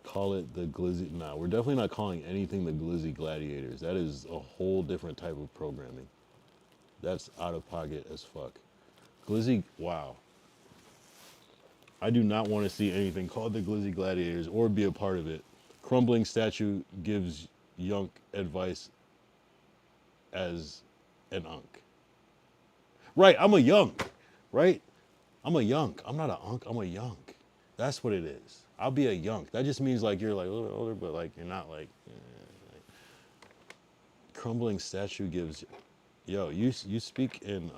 Call it the Glizzy. Nah, we're definitely not calling anything the Glizzy Gladiators. That is a whole different type of programming. That's out of pocket as fuck. Glizzy, wow. I do not want to see anything called the Glizzy Gladiators or be a part of it. Crumbling statue gives Yunk advice as an unk. Right, I'm a Yunk, right? I'm a Yunk. I'm not an unk, I'm a Yunk. That's what it is. I'll be a Yunk. That just means like you're like a little bit older, but like you're not like... Crumbling statue gives... Yo, you speak in...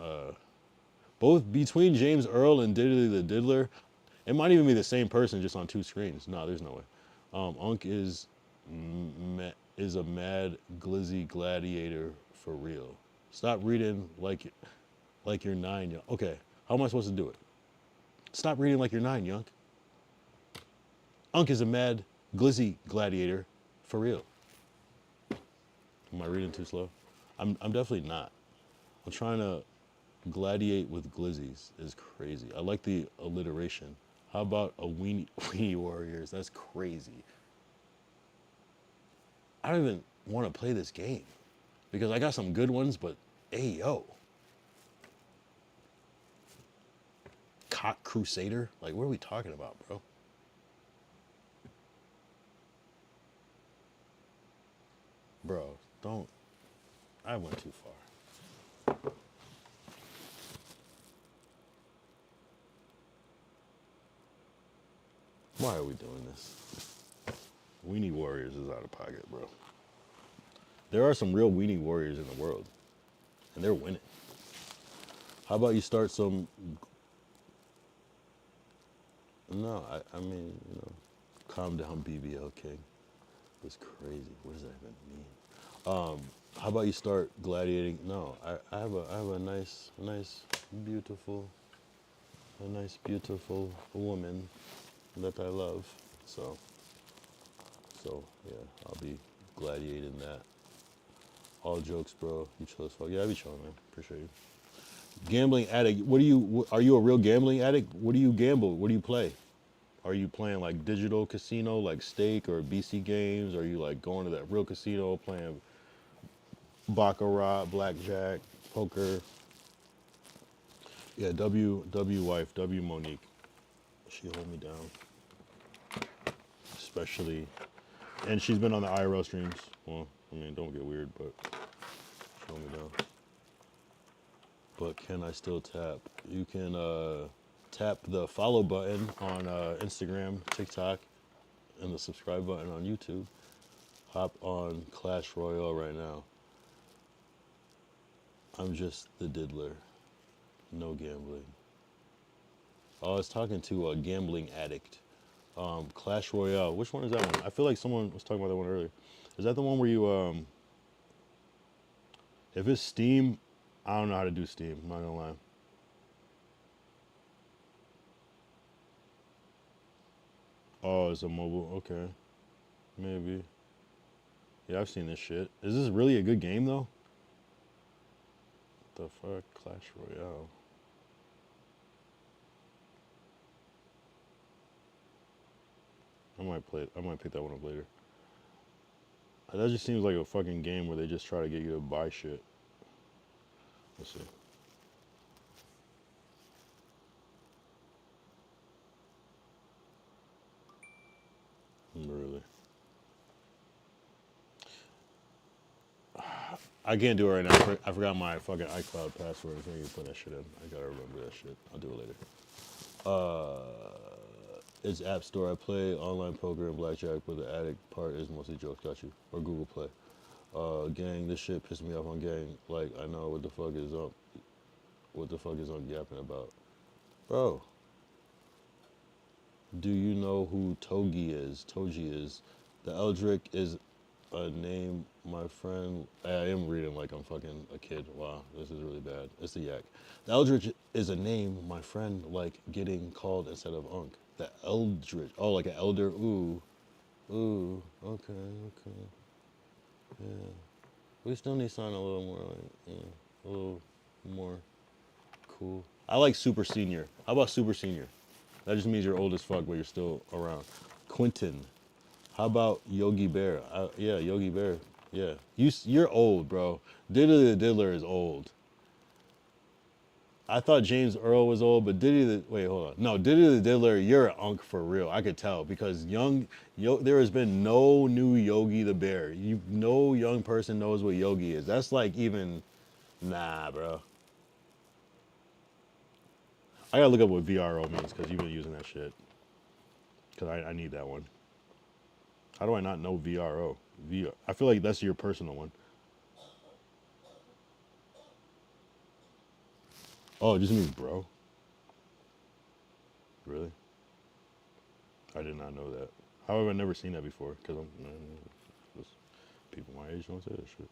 both between James Earl and Diddy the Diddler, it might even be the same person just on two screens. No, there's no way. Unk is a mad glizzy gladiator for real. Stop reading like you're 9, Yunk. Okay, how am I supposed to do it? Stop reading like you're 9, Yunk. Unk is a mad glizzy gladiator for real. Am I reading too slow? I'm definitely not. I'm trying to gladiate with glizzies is crazy. I like the alliteration. How about a weenie warriors? That's crazy. I don't even want to play this game because I got some good ones, but hey, yo. Cock Crusader? Like, what are we talking about, bro? Bro, don't. I went too far. Why are we doing this? Weenie Warriors is out of pocket, bro. There are some real Weenie Warriors in the world, and they're winning. How about you start some... No, I mean, you know, calm down, BBL King. That's crazy. What does that even mean? How about you start gladiating? No, I have a nice beautiful woman that I love. So yeah, I'll be gladiating that. All jokes, bro. You chill as fuck. Yeah, I be chilling, man. Appreciate you. Gambling addict. Are you a real gambling addict? What do you gamble? What do you play? Are you playing like digital casino, like stake or BC games? Are you like going to that real casino playing baccarat, blackjack, poker? Yeah, W wife, W Monique. She hold me down. Especially, and she's been on the IRL streams. Well, I mean, don't get weird, but she hold me down. But can I still tap? You can tap the follow button on Instagram, TikTok, and the subscribe button on YouTube. Hop on Clash Royale right now. I'm just the diddler. No gambling. Oh, I was talking to a gambling addict. Clash Royale. Which one is that one? I feel like someone was talking about that one earlier. Is that the one where you if it's Steam, I don't know how to do Steam, I'm not gonna lie. Oh, it's a mobile, okay. Maybe. Yeah, I've seen this shit. Is this really a good game though? What the fuck? Clash Royale. I might play it. I might pick that one up later. That just seems like a fucking game where they just try to get you to buy shit. Let's see. Really? I can't do it right now. I forgot my fucking iCloud password. I can't even put that shit in. I gotta remember that shit. I'll do it later. It's App Store. I play online poker and blackjack, but the addict part is mostly jokes. Got you. Or Google Play. Gang, this shit pissed me off on gang. Like, I know what the fuck is up. What the fuck is on yapping about? Bro, do you know who Togi is? Toji is. The Eldrick is a name, my friend. I am reading like I'm fucking a kid. Wow, this is really bad. It's the yak. The Eldritch is a name, my friend, like getting called instead of Unk. The Eldritch. Oh, like an elder. Ooh. Ooh. Okay, okay. Yeah. We still need something a little more like, yeah, a little more cool. I like Super Senior. How about Super Senior? That just means you're old as fuck, but you're still around. Quentin. How about Yogi Bear? Yeah, Yogi Bear. Yeah, you're old, bro. Diddy the Diddler is old. I thought James Earl was old, but wait, hold on. No, Diddy the Diddler, you're an unk for real. I could tell because there has been no new Yogi the Bear. No young person knows what Yogi is. That's like even, nah, bro. I gotta look up what VRO means because you've been using that shit. Because I need that one. How do I not know VRO? I feel like that's your personal one. Oh, it just means bro. Really? I did not know that. How have I never seen that before? Because people my age don't say that shit.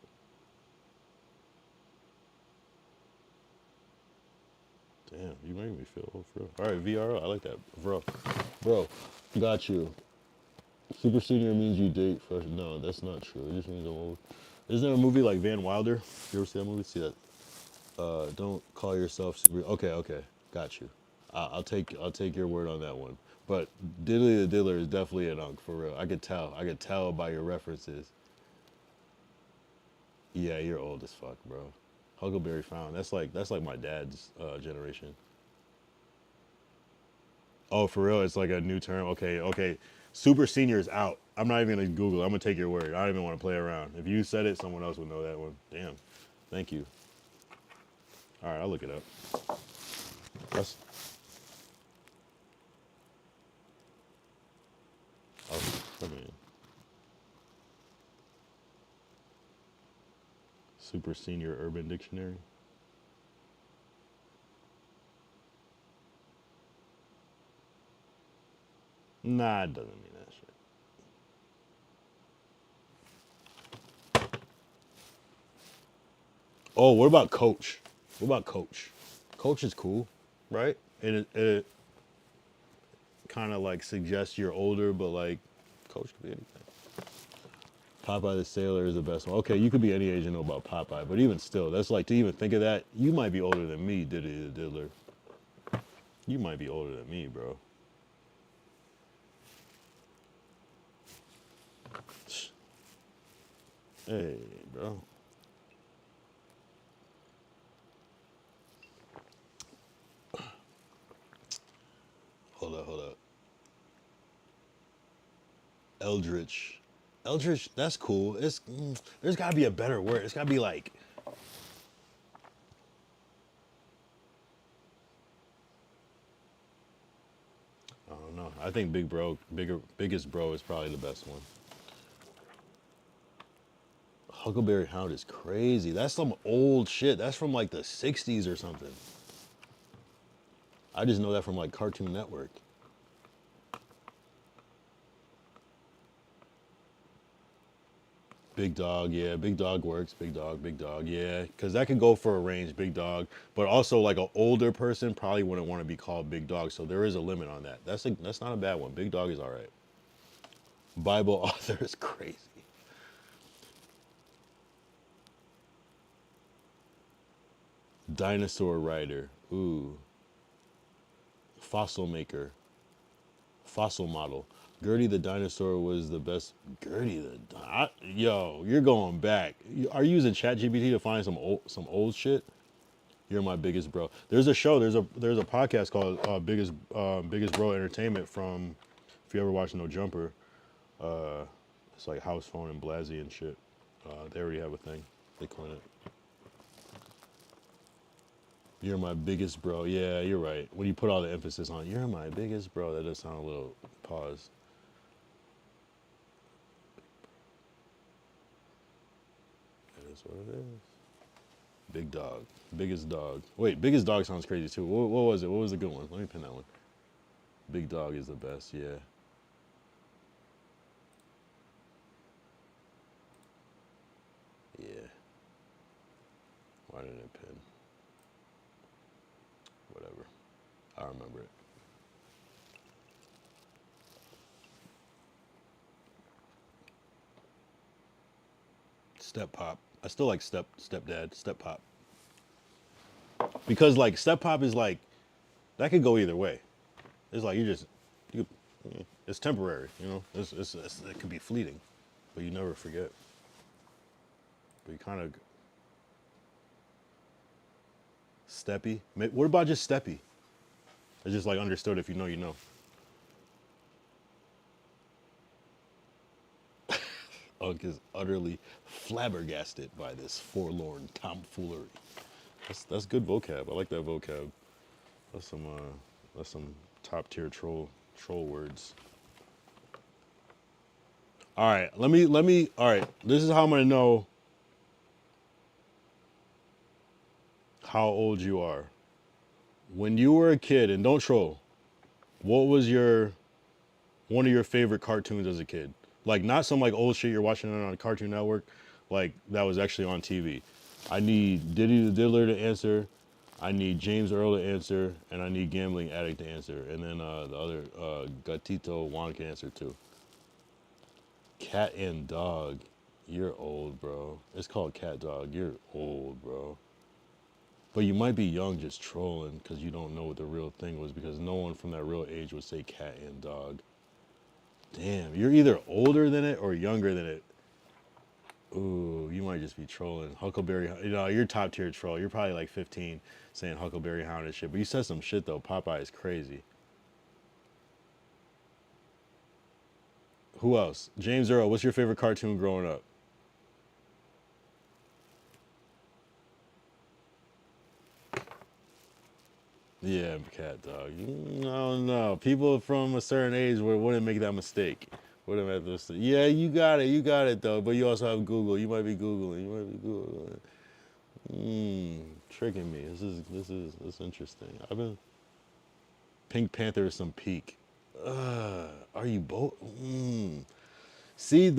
Damn, you make me feel old for real. All right, VRO, I like that. Bro, got you. Super Senior means you date fresh. No, that's not true. It just means I'm old. Isn't there a movie like Van Wilder? You ever see that movie? See that? Don't call yourself super. Okay, got you. I'll take your word on that one. But Diddley the Diddler is definitely an unk for real. I could tell by your references. Yeah, you're old as fuck, bro. Huckleberry Found. That's like my dad's generation. Oh, for real? It's like a new term. Okay. Super Senior is out. I'm not even gonna Google. I'm gonna take your word. I don't even want to play around. If you said it, someone else would know that one. Damn. Thank you. All right, I'll look it up. That's. I mean, Super Senior Urban Dictionary. Nah, it doesn't mean that shit. Oh, what about Coach? What about Coach? Coach is cool, right? It kind of like suggests you're older, but like Coach could be anything. Popeye the Sailor is the best one. Okay, you could be any age and know about Popeye, but even still, that's like to even think of that. You might be older than me, Diddy the Diddler. You might be older than me, bro. Hey, bro. Hold up. Eldritch, that's cool. There's gotta be a better word. It's gotta be like. I don't know. I think biggest bro is probably the best one. Huckleberry Hound is crazy. That's some old shit. That's from like the 60s or something. I just know that from like Cartoon Network. Big dog, yeah, big dog works. Big dog, yeah, because that could go for a range, big dog. But also, like an older person probably wouldn't want to be called big dog, so there is a limit on that. That's not a bad one. Big dog is all right. Bible author is crazy. Dinosaur rider, ooh. Fossil maker, fossil model. Gertie the dinosaur was the best. Gertie yo, you're going back. Are you using ChatGPT to find some old shit? You're my biggest bro. There's a show. There's a podcast called Biggest Bro Entertainment from. If you ever watch No Jumper, it's like House Phone and Blasey and shit. They already have a thing. They coin it. You're my biggest bro. Yeah, you're right. When you put all the emphasis on "you're my biggest bro," that does sound a little pause. That is what it is. Big dog. Biggest dog. Wait, biggest dog sounds crazy too. What was it? What was the good one? Let me pin that one. Big dog is the best, yeah. Yeah. Why didn't it pin? Whatever. I remember it. Step pop. I still like stepdad, step pop. Because like step pop is like that could go either way. It's like it's temporary, you know. It could be fleeting, but you never forget. But you kind of steppy. What about just steppy? It's just like understood. If you know, you know. Ugg is utterly flabbergasted by this forlorn tomfoolery. That's good vocab. I like that vocab. That's some top tier troll words. All right, let me. All right, this is how I'm gonna know how old you are. When you were a kid, and don't troll, what was one of your favorite cartoons as a kid? Like not some like old shit you're watching on Cartoon Network, like that was actually on TV. I need Diddy the Diddler to answer. I need James Earl to answer, and I need Gambling Addict to answer. And then the other Gatito Juan can answer too. Cat and Dog. You're old, bro. It's called Cat Dog. You're old, bro. But you might be young just trolling because you don't know what the real thing was, because no one from that real age would say Cat and Dog. Damn, you're either older than it or younger than it. Ooh, you might just be trolling. Huckleberry, you know, you're top tier troll. You're probably like 15 saying Huckleberry Hound and shit. But you said some shit though. Popeye is crazy. Who else? James Earl, what's your favorite cartoon growing up? Yeah, Cat Dog. No. People from a certain age wouldn't make that mistake. Wouldn't have this. Yeah, you got it though. But you also have Google. You might be Googling. Tricking me. This is interesting. Pink Panther is some peak. Are you both? See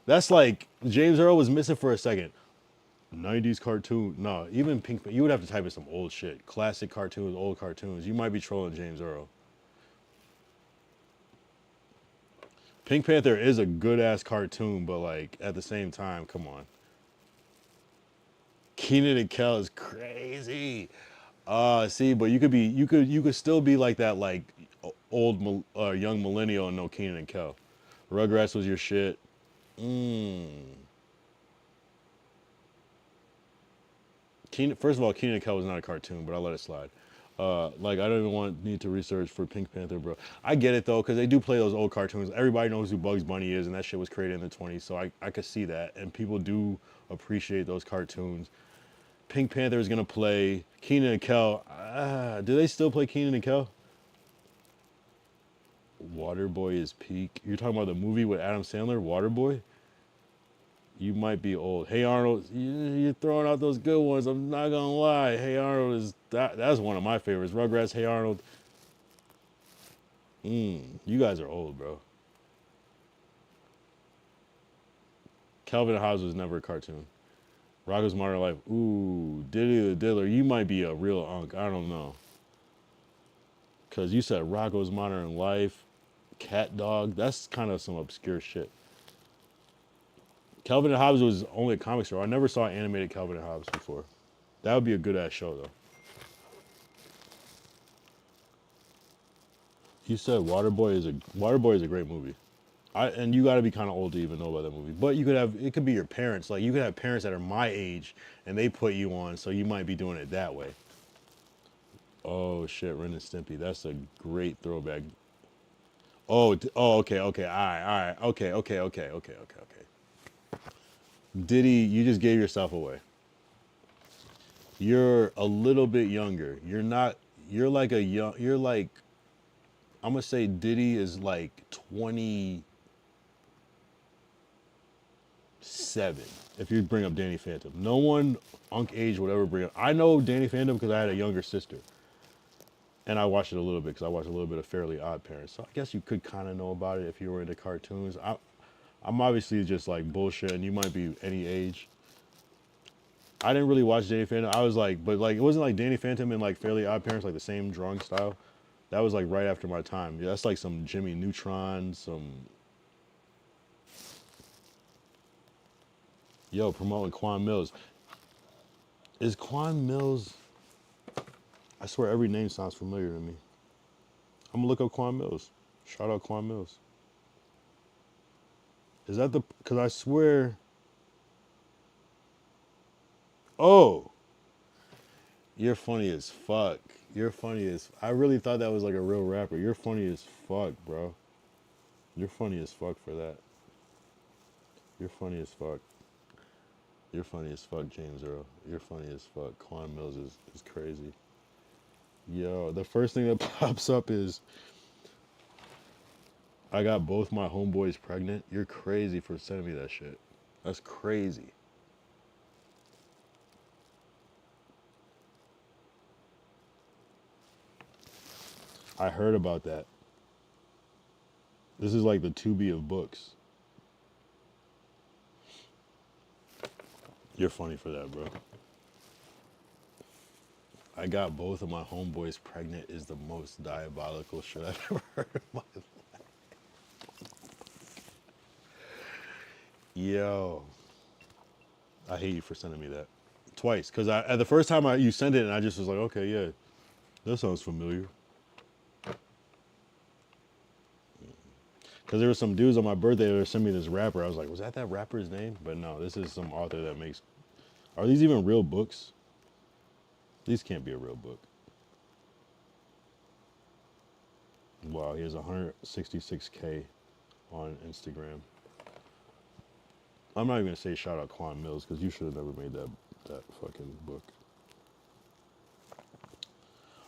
that's like James Earl was missing for a second. 90s cartoon. No, even Pink. You would have to type in some old shit. Classic cartoons, old cartoons. You might be trolling James Earl. Pink Panther is a good ass cartoon, but like at the same time, come on. Keenan and Kel is crazy. See, but you could still be like that, like old young millennial and know Keenan and Kel. Rugrats was your shit. First of all, Keenan and Kel was not a cartoon, but I'll let it slide. Like I don't even need to research for Pink Panther, bro. I get it though, because they do play those old cartoons. Everybody knows who Bugs Bunny is, and that shit was created in the 20s, so I could see that, and people do appreciate those cartoons. Pink Panther is gonna play Keenan and Kel. Do they still play Keenan and Kel? Waterboy is peak. You're talking about the movie with Adam Sandler, Waterboy? You might be old. Hey Arnold, you're throwing out those good ones. I'm not gonna lie. Hey Arnold is that's one of my favorites. Rugrats, Hey Arnold. You guys are old, bro. Calvin and Hobbes was never a cartoon. Rocko's Modern Life. Ooh, Diddy the Diddler. You might be a real unk. I don't know. Cause you said Rocko's Modern Life, Cat Dog. That's kind of some obscure shit. Calvin and Hobbes was only a comic show. I never saw animated Calvin and Hobbes before. That would be a good ass show though. You said Waterboy is a great movie. And you got to be kind of old to even know about that movie. But it could be your parents. Like you could have parents that are my age and they put you on, so you might be doing it that way. Oh shit, Ren and Stimpy. That's a great throwback. Okay, all right, okay. Diddy, you just gave yourself away. You're a little bit younger. You're not. You're like You're like. I'm gonna say Diddy is like 27. If you bring up Danny Phantom, no one unk age would ever bring up. I know Danny Phantom because I had a younger sister, and I watched it a little bit because I watched a little bit of Fairly Odd Parents. So I guess you could kind of know about it if you were into cartoons. I'm obviously just like bullshit, and you might be any age. I didn't really watch Danny Phantom. I was like, but like it wasn't like Danny Phantom and like Fairly Odd Parents like the same drawing style. That was like right after my time. Yeah, that's like some Jimmy Neutron, some. Yo, promoting Quan Mills. Is Quan Mills? I swear every name sounds familiar to me. I'm gonna look up Quan Mills. Shout out Quan Mills. Is that the? Cause I swear. Oh. You're funny as fuck. You're funny as. I really thought that was like a real rapper. You're funny as fuck, bro. You're funny as fuck for that. You're funny as fuck. You're funny as fuck, James Earl. You're funny as fuck. Quan Mills is crazy. Yo, the first thing that pops up is I got both my homeboys pregnant. You're crazy for sending me that shit. That's crazy. I heard about that. This is like the Tubi of books. You're funny for that, bro. I got both of my homeboys pregnant is the most diabolical shit I've ever heard in my life. Yo. I hate you for sending me that. Twice. Because at the first time you sent it, and I just was like, okay, yeah. That sounds familiar. Because there were some dudes on my birthday that were sending me this rapper. I was like, was that rapper's name? But no, this is some author that makes... Are these even real books? These can't be a real book. Wow, he has 166K on Instagram. I'm not even going to say shout out Quan Mills because you should have never made that fucking book.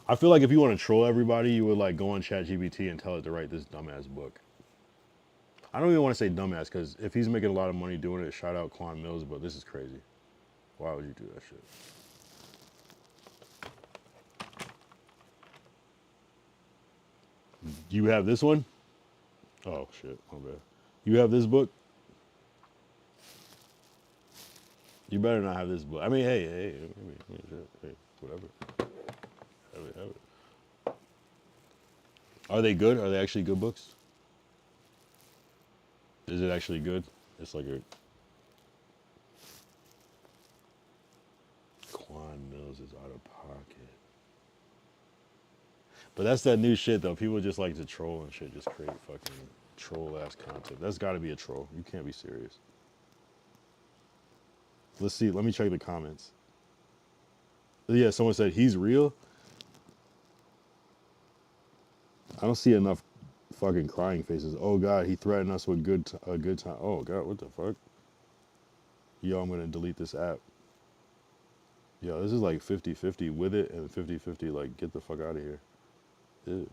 I feel like if you want to troll everybody, you would like go on ChatGPT and tell it to write this dumbass book. I don't even want to say dumbass because if he's making a lot of money doing it, shout out Quan Mills, but this is crazy. Why would you do that shit? You have this one? Oh shit, my bad. You have this book? You better not have this book. I mean, hey, whatever. Have it. Are they good? Are they actually good books? Is it actually good? It's like a... Quan Mills is out of pocket. But that's that new shit, though. People just like to troll and shit. Just create fucking troll-ass content. That's got to be a troll. You can't be serious. Let's see. Let me check the comments. Yeah, someone said, he's real? I don't see enough fucking crying faces. Oh, God, he threatened us with a good time. Oh, God, what the fuck? Yo, I'm going to delete this app. Yo, this is like 50-50 with it and 50-50 like, get the fuck out of here. Ew.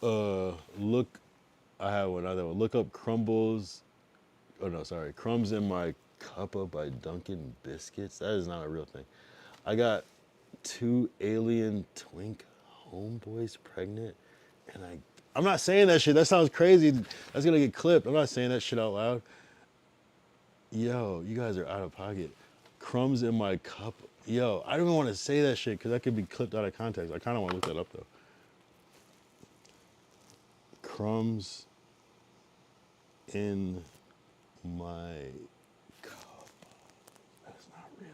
Anyway. Look I have one other one. Look up Crumbles. Oh no, sorry. Crumbs in My Cuppa by Dunkin' Biscuits. That is not a real thing. I got 2 alien twink homeboys pregnant, and I'm not saying that shit. That sounds crazy. That's gonna get clipped. I'm not saying that shit out loud. Yo, you guys are out of pocket. Crumbs in my cup. Yo, I don't even want to say that shit because that could be clipped out of context. I kind of want to look that up though. Crumbs in my cup. That's not real.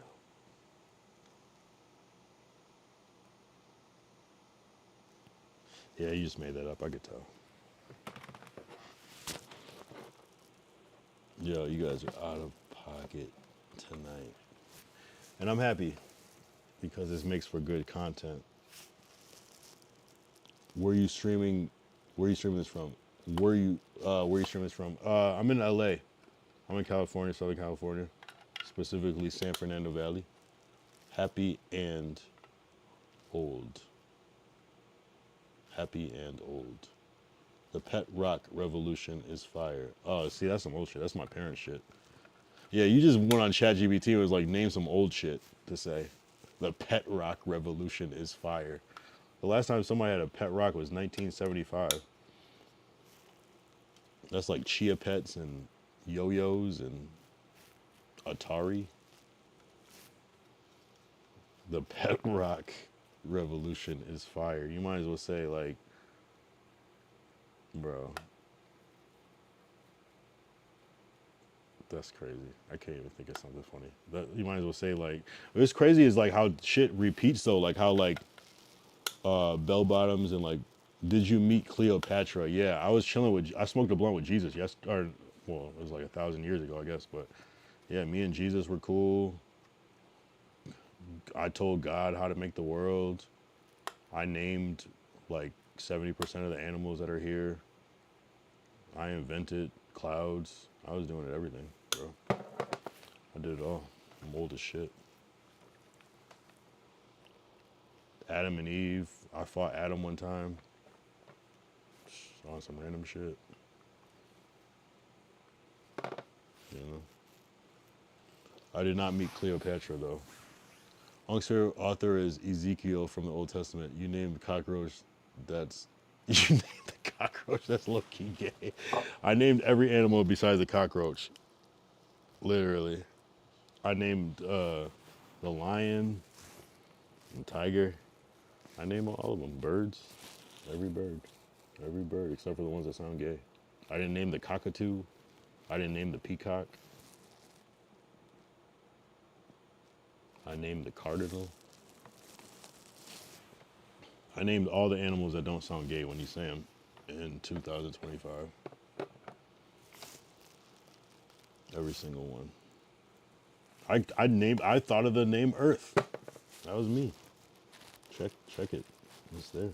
Yeah, you just made that up. I could tell. Yo, you guys are out of pocket tonight. And I'm happy because this makes for good content. Where you streaming this from? Where you streaming this from? I'm in LA. I'm in California, Southern California, specifically San Fernando Valley. Happy and old. Happy and old. The pet rock revolution is fire. Oh, see, that's some old shit. That's my parents' shit. Yeah, you just went on ChatGPT and was like, name some old shit to say. The pet rock revolution is fire. The last time somebody had a pet rock was 1975. That's like Chia Pets and Yo-Yos and Atari. The pet rock revolution is fire. You might as well say like, bro, that's crazy. I can't even think of something funny. You might as well say like, what's crazy is like how shit repeats though. Like how like bell bottoms and like, did you meet Cleopatra? Yeah, I was chilling with, I smoked a blunt with Jesus. Yes, or well, it was like 1,000 years ago, I guess. But yeah, me and Jesus were cool. I told God how to make the world. I named like 70% of the animals that are here. I invented clouds. I was doing everything, bro. I did it all. I'm old as shit. Adam and Eve. I fought Adam one time. On some random shit. You know. I did not meet Cleopatra though. Unkster author is Ezekiel from the Old Testament. You named the cockroach that's you named the cockroach that's low-key gay. I named every animal besides the cockroach. Literally. I named the lion and tiger. I named all of them. Birds. Every bird. Every bird except for the ones that sound gay. I didn't name the cockatoo. I didn't name the peacock. I named the cardinal. I named all the animals that don't sound gay when you say them in 2025. Every single one. I thought of the name Earth. That was me. Check it. It's there.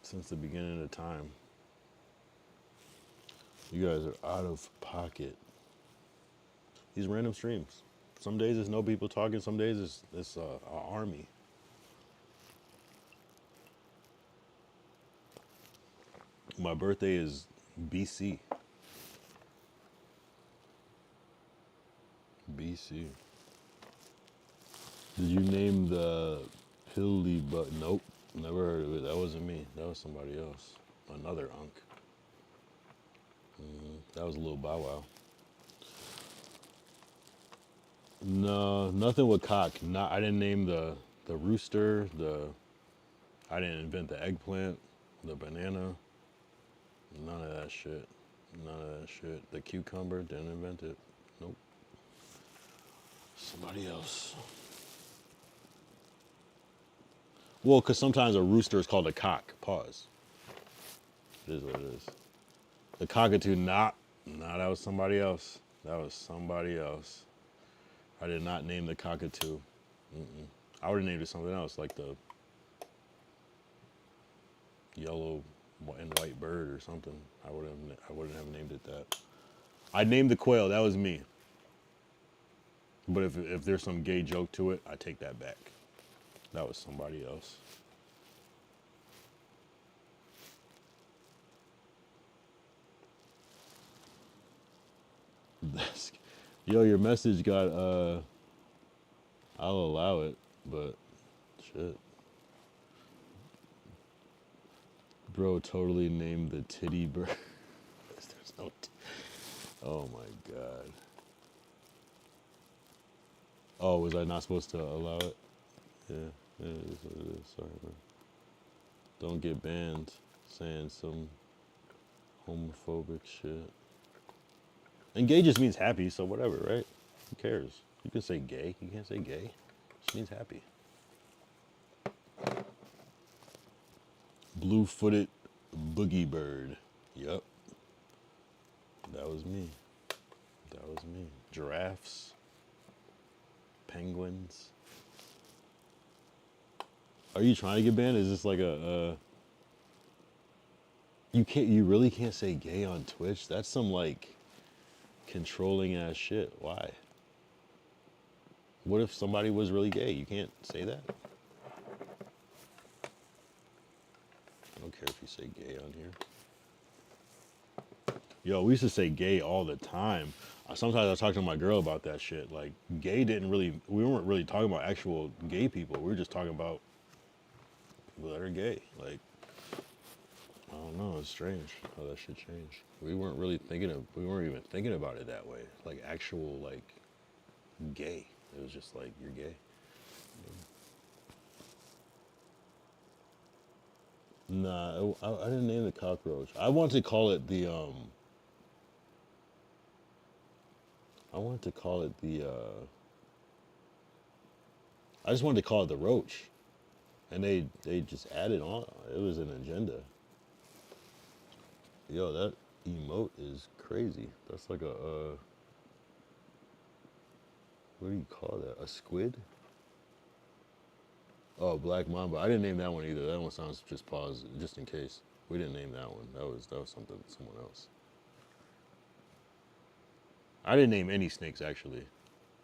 Since the beginning of time. You guys are out of pocket. These random streams. Some days there's no people talking. Some days it's an army. My birthday is BC. BC. Did you name the Pilly Butt? Nope. Never heard of it. That wasn't me. That was somebody else. Another unk. That was a little Bow Wow. No, nothing with cock. I didn't name the rooster. I didn't invent the eggplant, the banana. None of that shit. None of that shit. The cucumber, didn't invent it. Nope. Somebody else. Well, because sometimes a rooster is called a cock. Pause. It is what it is. The cockatoo, nah, that was somebody else. That was somebody else. I did not name the cockatoo. I would have named it something else, like the yellow and white bird or something. I wouldn't have named it that. I named the quail. That was me. But if there's some gay joke to it, I take that back. That was somebody else. Yo, your message got, I'll allow it, but shit. Bro totally named the titty bird. There's no oh my god. Oh, was I not supposed to allow it? Yeah, it is what it is. Sorry, man. Don't get banned saying some homophobic shit. And gay just means happy, so whatever, right? Who cares? You can say gay. You can't say gay. It just means happy. Blue-footed boogie bird. Yup. That was me. That was me. Giraffes. Penguins. Are you trying to get banned? Is this like you really can't say gay on Twitch? That's some like controlling ass shit. Why? What if somebody was really gay? You can't say that? I don't care if you say gay on here. Yo, we used to say gay all the time. Sometimes I talk to my girl about that shit. Like, gay we weren't really talking about actual gay people. We were just talking about people that are gay. Like, I don't know, it's strange how that shit changed. We weren't even thinking about it that way. Like, actual, like, gay. It was just like, you're gay. Nah, I didn't name the cockroach. I wanted to call it the, I just wanted to call it the roach. And they just added on. It was an agenda. Yo, that emote is crazy. That's like a, what do you call that? A squid? Oh, Black Mamba. I didn't name that one either. That one sounds just pause, just in case. We didn't name that one. That was someone else. I didn't name any snakes, actually.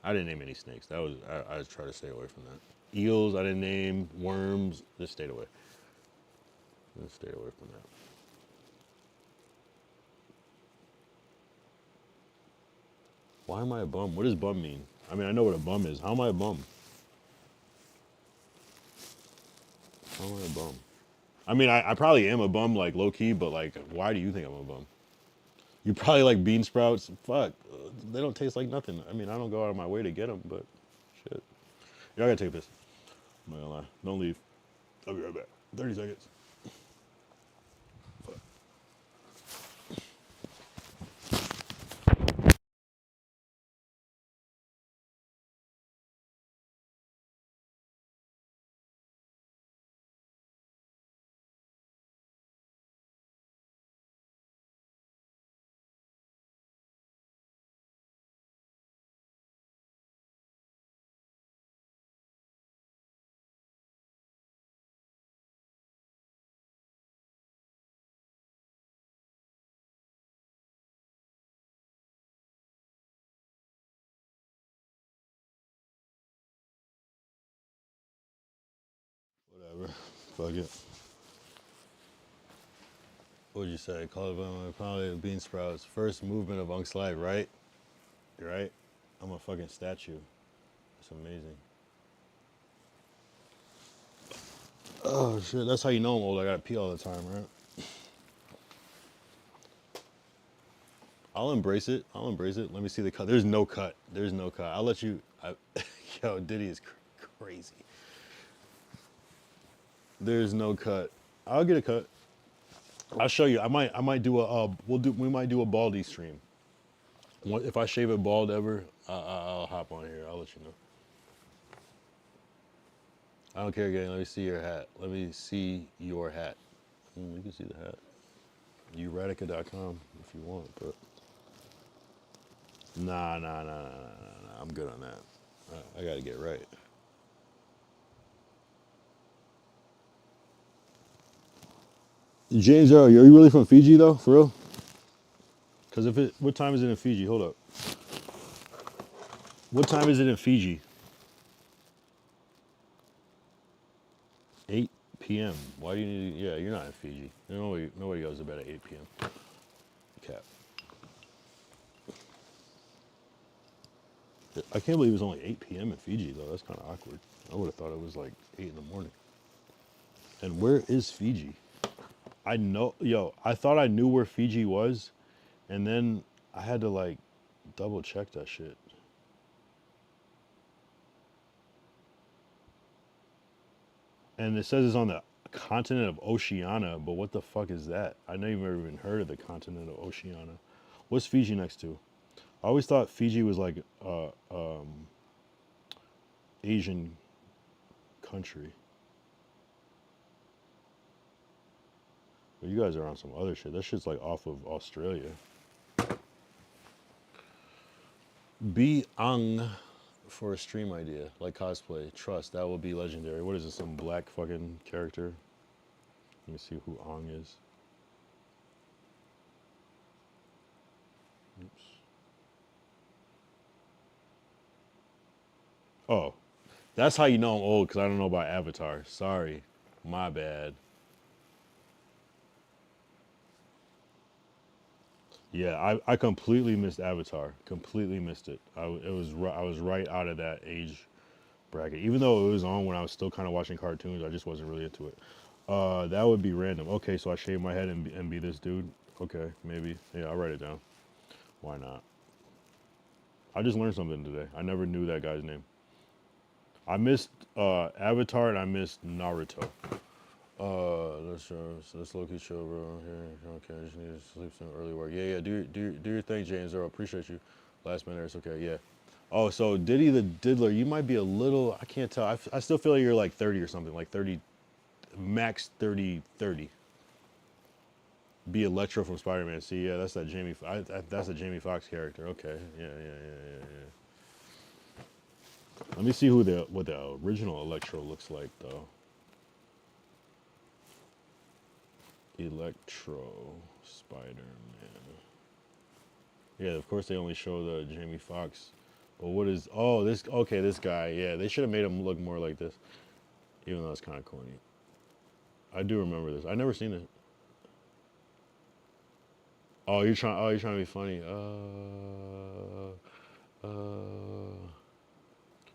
I didn't name any snakes. That was, I try to stay away from that. Eels, I didn't name. Worms, just stayed away. Just stay away from that. Why am I a bum? What does bum mean? I mean, I know what a bum is. How am I a bum? How am I a bum? I mean, I probably am a bum, like, low-key, but, like, why do you think I'm a bum? You probably like bean sprouts. Fuck, they don't taste like nothing. I mean, I don't go out of my way to get them, but shit. Yeah, I gotta take a piss. I'm not gonna lie. Don't leave. I'll be right back. 30 seconds. Fuck. Whatever. Fuck it. What'd you say? Call it probably bean sprouts. First movement of Unc's life, right? You're right. I'm a fucking statue. It's amazing. Oh shit, that's how you know I'm old. I gotta pee all the time, right? I'll embrace it. I'll embrace it. Let me see the cut. There's no cut. There's no cut. I'll let you. Yo, Diddy is crazy. There's no cut. I'll get a cut. I'll show you. I might do a. We might do a baldy stream. If I shave it bald ever, I'll hop on here. I'll let you know. I don't care, gang. Let me see your hat. Let me see your hat. You can see the hat. Uradica.com if you want, but nah. I'm good on that. I gotta get right. James Earl, are you really from Fiji though? For real? Because what time is it in Fiji? Hold up. What time is it in Fiji? 8 p.m. Why do you need to, yeah, you're not in Fiji. Nobody goes to bed at 8 p.m. Cap. I can't believe it's only 8 p.m. in Fiji though. That's kind of awkward. I would have thought it was like 8 in the morning. And where is Fiji? I know, yo, I thought I knew where Fiji was, and then I had to like double check that shit. And it says it's on the continent of Oceania, but what the fuck is that? I never even heard of the continent of Oceania. What's Fiji next to? I always thought Fiji was like Asian country. But you guys are on some other shit. That shit's like off of Australia. Be Ang for a stream idea, like cosplay. Trust, that will be legendary. What is this, some black fucking character? Let me see who Ang is. Oops. Oh, that's how you know I'm old, because I don't know about Avatar. Sorry, my bad. Yeah, I completely missed Avatar. Completely missed it. I was right out of that age bracket. Even though it was on when I was still kind of watching cartoons, I just wasn't really into it. That would be random. Okay, so I shave my head and be this dude. Okay, maybe. Yeah, I'll write it down. Why not? I just learned something today. I never knew that guy's name. I missed Avatar and I missed Naruto. Let's low-key chill, bro. Here, okay, I just need to sleep some early work. Yeah, do your thing, James. Zero, appreciate you. Last minute, it's okay, yeah. Oh, so Diddy the Diddler, you might be a little, I can't tell. I still feel like you're like 30 or something, like 30, max 30. Be Electro from Spider-Man. See, yeah, that's that Jamie, that's a Jamie Foxx character. Okay, yeah. Let me see what the original Electro looks like, though. Electro Spider-Man. Yeah, of course they only show the Jamie Foxx. But what is, oh, this, okay, this guy. Yeah, they should have made him look more like this. Even though it's kind of corny. I do remember this. I never seen it. Oh, you're trying to be funny.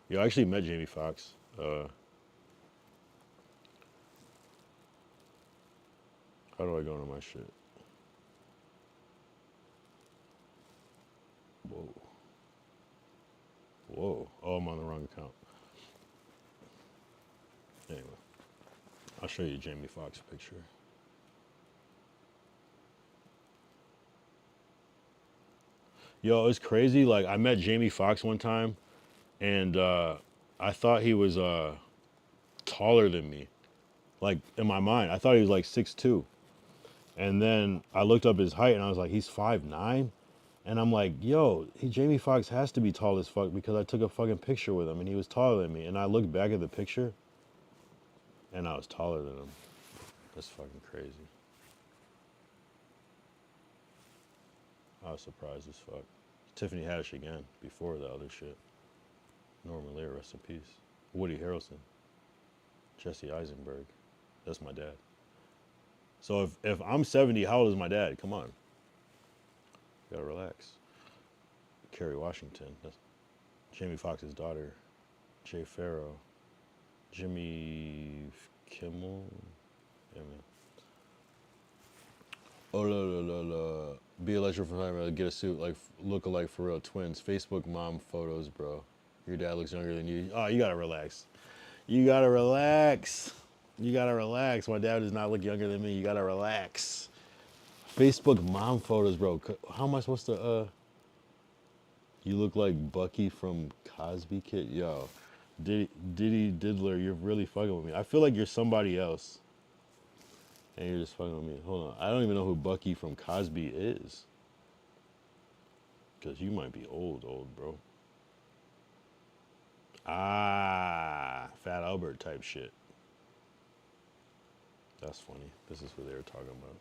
Yeah, I actually met Jamie Foxx. How do I go into my shit? Whoa. Oh, I'm on the wrong account. Anyway, I'll show you Jamie Foxx picture. Yo, it's crazy. Like, I met Jamie Foxx one time, and I thought he was taller than me. Like, in my mind, I thought he was like 6'2". And then I looked up his height, and I was like, he's 5'9". And I'm like, yo, Jamie Foxx has to be tall as fuck, because I took a fucking picture with him, and he was taller than me. And I looked back at the picture, and I was taller than him. That's fucking crazy. I was surprised as fuck. Tiffany Haddish again, before the other shit. Norman Lear, rest in peace. Woody Harrelson. Jesse Eisenberg. That's my dad. So if I'm 70, how old is my dad? Come on. You gotta relax. Kerry Washington. That's Jamie Foxx's daughter. Jay Farrow. Jimmy Kimmel. Yeah, man. Oh, la. Be Electro from time, get a suit, like, look alike for real, twins. Facebook mom photos, bro. Your dad looks younger than you. Oh, you gotta relax. You gotta relax. My dad does not look younger than me. You gotta relax. Facebook mom photos, bro. How am I supposed to, you look like Bucky from Cosby Kid? Yo, Diddy Diddler, you're really fucking with me. I feel like you're somebody else. And you're just fucking with me. Hold on. I don't even know who Bucky from Cosby is. Because you might be old, bro. Ah, Fat Albert type shit. That's funny. This is what they were talking about.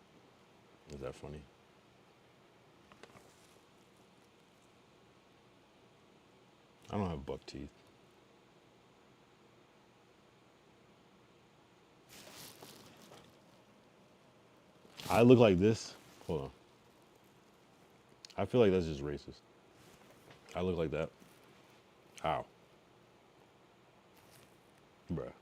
Is that funny? I don't have buck teeth. I look like this. Hold on. I feel like that's just racist. I look like that. How? Bruh.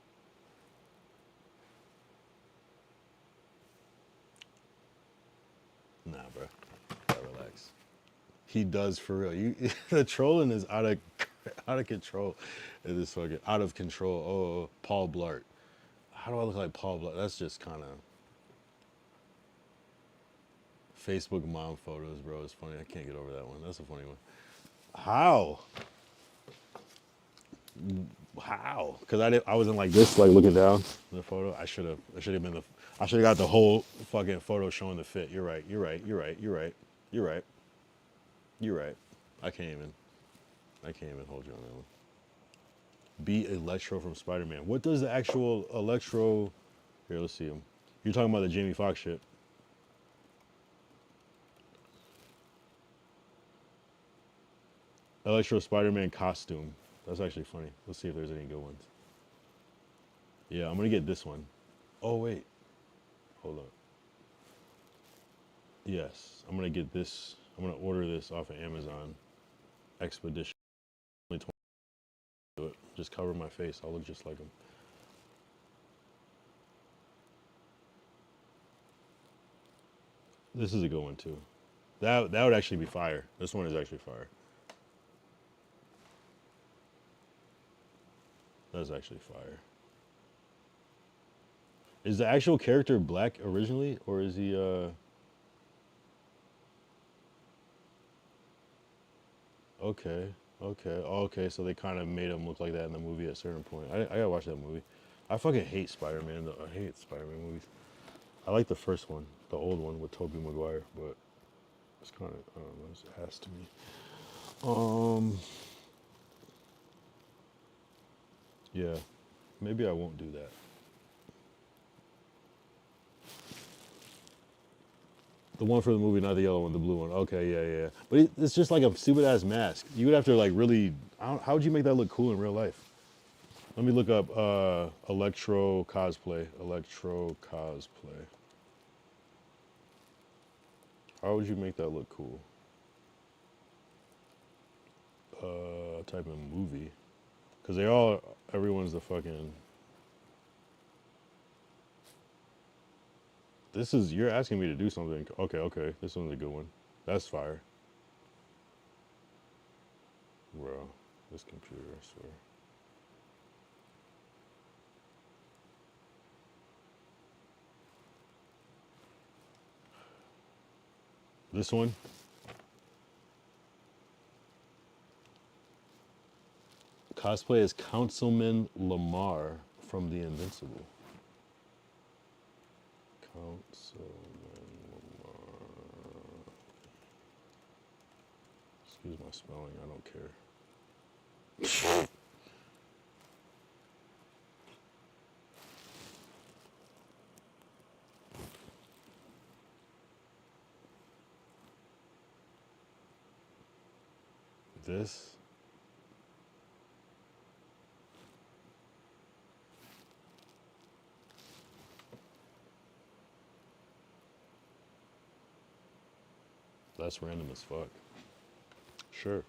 Nah, bruh. Gotta relax. He does for real. You, the trolling is out of control. It is fucking out of control. Oh, Paul Blart. How do I look like Paul Blart? That's just kind of Facebook mom photos, bro. It's funny. I can't get over that one. That's a funny one. How? How? Because I wasn't like this, like looking down in the photo. I should have been the. I should have got the whole fucking photo showing the fit. You're right. You're right. You're right. You're right. You're right. You're right. I can't even hold you on that one. Beat Electro from Spider-Man. What does the actual Electro? Here, let's see him. You're talking about the Jamie Foxx shit. Electro Spider-Man costume. That's actually funny. Let's see if there's any good ones. Yeah, I'm gonna get this one. Oh wait, hold up. Yes, I'm gonna get this. I'm gonna order this off of Amazon. Expedition. Only 20 do it. Just cover my face. I'll look just like him. This is a good one too. That would actually be fire. This one is actually fire. That's actually fire. Is the actual character black originally, or is he okay, okay, so they kind of made him look like that in the movie at a certain point. I gotta watch that movie. I fucking hate Spider-Man though. I hate Spider-Man movies. I like the first one, the old one with Tobey Maguire, but it's kind of, I don't know, it's ass to me. Yeah, maybe I won't do that. The one for the movie, not the yellow one, the blue one. Okay, yeah. But it's just like a stupid ass mask. You would have to like really, how would you make that look cool in real life? Let me look up Electro cosplay. Electro cosplay. How would you make that look cool? Type in movie. Because everyone's the fucking. You're asking me to do something. Okay, this one's a good one. That's fire. Bro, this computer, I swear. This one. Cosplay as Councilman Lamar from The Invincible. Councilman Lamar. Excuse my spelling, I don't care. This. That's random as fuck. Sure.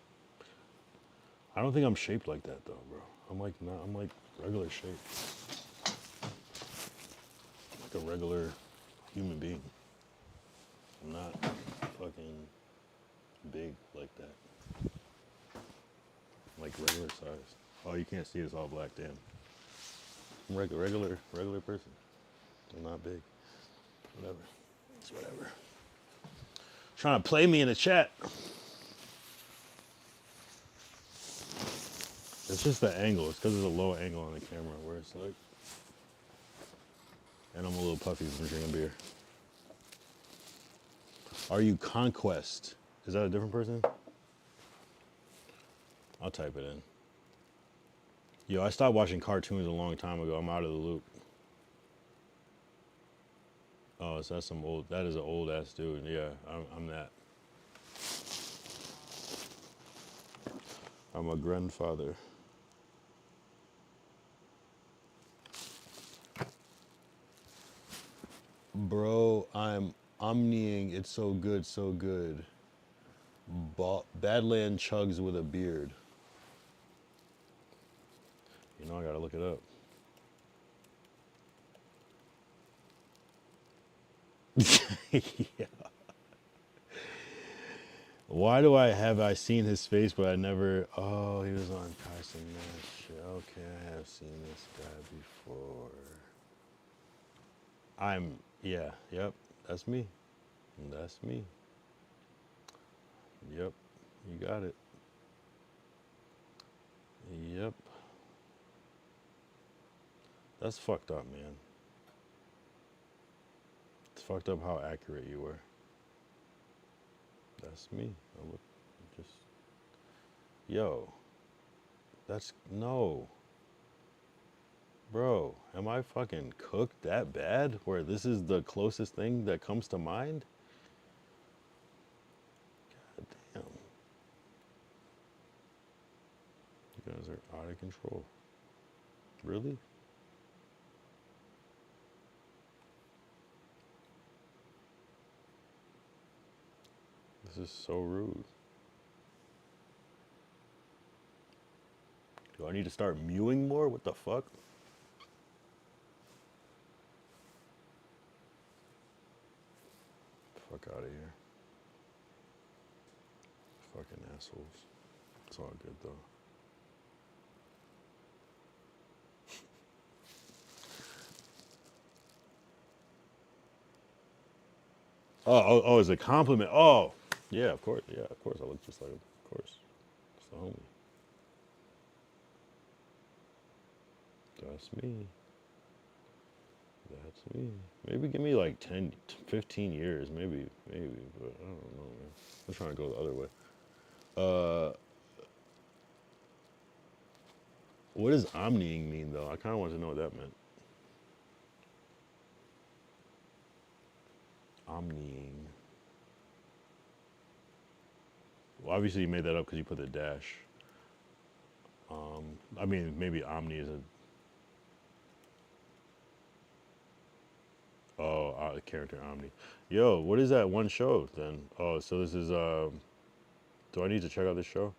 I don't think I'm shaped like that though, bro. I'm like regular shape. Like a regular human being. I'm not fucking big like that. I'm like regular size. Oh, you can't see it's all black, damn. I'm regular person. I'm not big. Whatever. It's whatever. Trying to play me in the chat. It's just the angle. It's because it's a low angle on the camera where it's like. And I'm a little puffy from drinking beer. Are you Conquest? Is that a different person? I'll type it in. Yo, I stopped watching cartoons a long time ago. I'm out of the loop. Oh, so that's that is an old ass dude. Yeah, I'm that. I'm a grandfather. Bro, I'm omniing. It's so good, so good. Badland chugs with a beard. Now I gotta look it up. Yeah. Why do I seen his face, but I never? Oh, he was on Carson Nash. Okay, I have seen this guy before. Yep, that's me. That's me. Yep, you got it. Yep. That's fucked up, man. It's fucked up how accurate you were. That's me. I look just. Yo. That's. No. Bro, am I fucking cooked that bad? Where this is the closest thing that comes to mind? God damn. You guys are out of control. Really? This is so rude. Do I need to start mewing more? What the fuck? Fuck out of here. Fucking assholes. It's all good though. Oh, it's a compliment. Oh, yeah, of course. Yeah, of course. I look just like him. Of course. It's the homie. That's me. That's me. Maybe give me like 10, 15 years. Maybe. But I don't know, man. I'm trying to go the other way. What does omniing mean, though? I kind of want to know what that meant. Omniing. Well, obviously you made that up because you put the dash. I mean, maybe omni is a... Oh, character omni. Yo, what is that one show, then? Oh, so this is... Do I need to check out this show?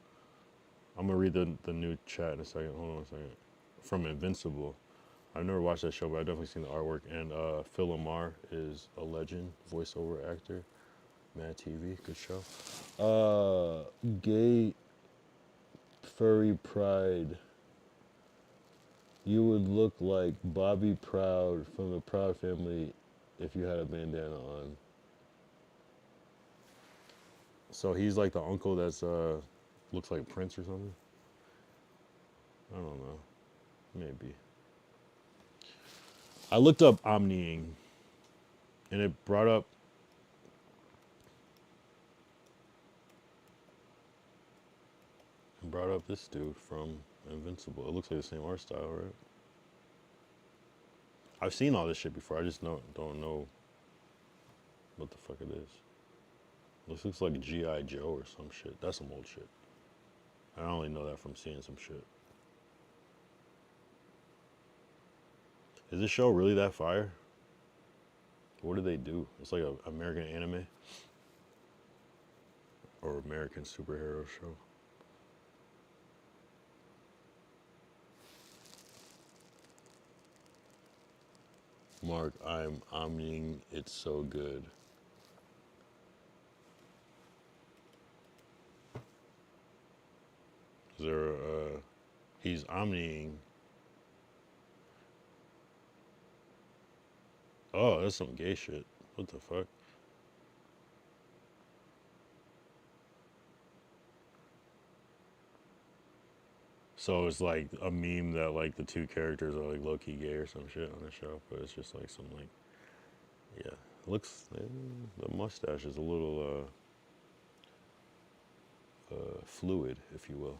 I'm going to read the new chat in a second. Hold on a second. From Invincible. I've never watched that show, but I've definitely seen the artwork. And Phil Lamar is a legend, voiceover actor. Mad TV, good show. Gay Furry Pride. You would look like Bobby Proud from the Proud Family if you had a bandana on. So he's like the uncle that's looks like Prince or something? I don't know. Maybe. I looked up omniing and it brought up this dude from Invincible. It looks like the same art style, right? I've seen all this shit before. I just don't know what the fuck it is. This looks like G.I. Joe or some shit. That's some old shit. I only know that from seeing some shit. Is this show really that fire? What do they do? It's like an American anime or American superhero show. Mark, I'm omniing. It's so good. Is there he's omniing. Oh, that's some gay shit. What the fuck? So it's like a meme that like the two characters are like low-key gay or some shit on the show, but it's just like some like, yeah, looks, the mustache is a little fluid, if you will.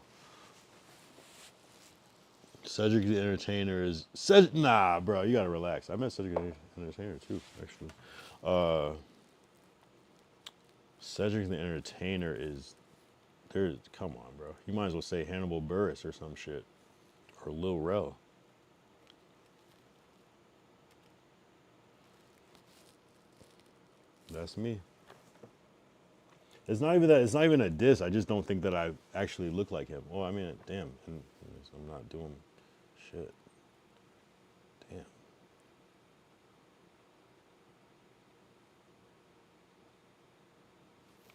Cedric the Entertainer is nah, bro, you gotta relax. I met Cedric the Entertainer too, actually. Cedric the Entertainer is come on, bro. You might as well say Hannibal Buress or some shit, or Lil Rel. That's me. It's not even that. It's not even a diss. I just don't think that I actually look like him. Well, I mean, damn, I'm not doing shit. Damn.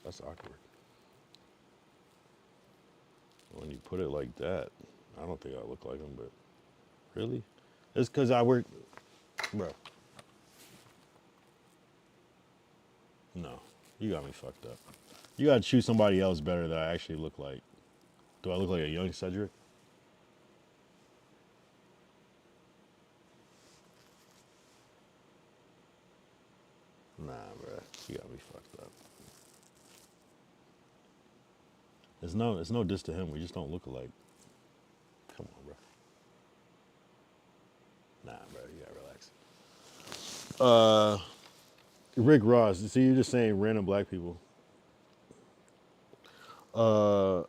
That's awkward. When you put it like that, I don't think I look like him, but really? It's because I work, bro. No, you got me fucked up. You gotta choose somebody else better that I actually look like. Do I look like a young Cedric? Nah, bro. You got me fucked up. It's no diss to him. We just don't look alike. Come on, bro. Nah, bro. You gotta relax. Rick Ross. See, you're just saying random black people. Yo,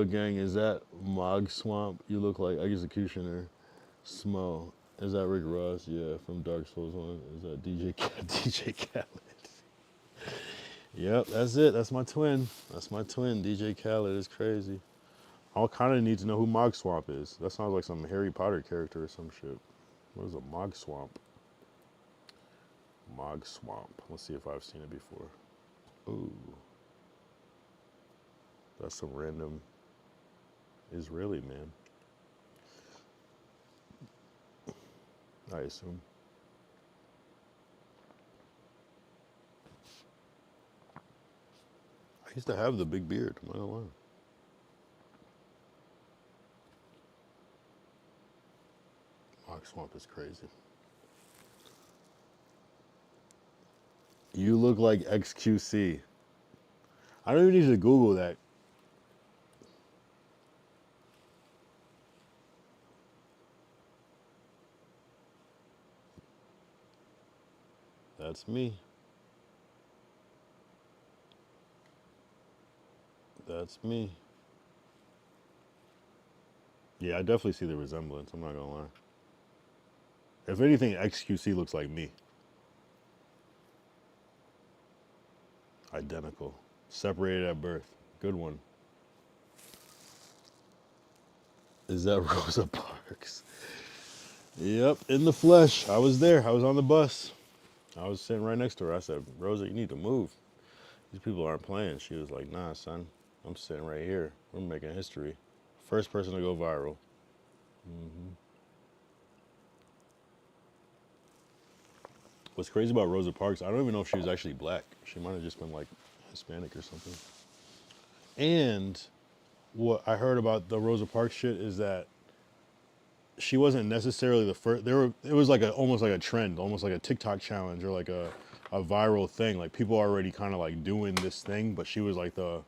gang, is that Mog Swamp? You look like Executioner. Smo. Is that Rick Ross? Yeah, from Dark Souls 1. Is that DJ Khaled? Yep, that's it. That's my twin. That's my twin. DJ Khaled is crazy. I kind of need to know who Mog Swamp is. That sounds like some Harry Potter character or some shit. What is a Mog Swamp? Mog Swamp. Let's see if I've seen it before. Ooh. That's some random Israeli man. I assume. I used to have the big beard. I'm not gonna lie. Mog Swamp is crazy. You look like XQC. I don't even need to Google that. That's me. That's me. Yeah, I definitely see the resemblance. I'm not gonna lie. If anything, XQC looks like me. Identical. Separated at birth. Good one. Is that Rosa Parks? Yep, in the flesh. I was there. I was on the bus. I was sitting right next to her. I said, Rosa, you need to move. These people aren't playing. She was like, nah, son. I'm sitting right here. We're making history. First person to go viral. What's crazy about Rosa Parks, I don't even know if she was actually black. She might have just been like Hispanic or something. And what I heard about the Rosa Parks shit is that she wasn't necessarily the first. It was like almost like a trend, almost like a TikTok challenge or like a viral thing. Like people are already kind of like doing this thing, but she was like the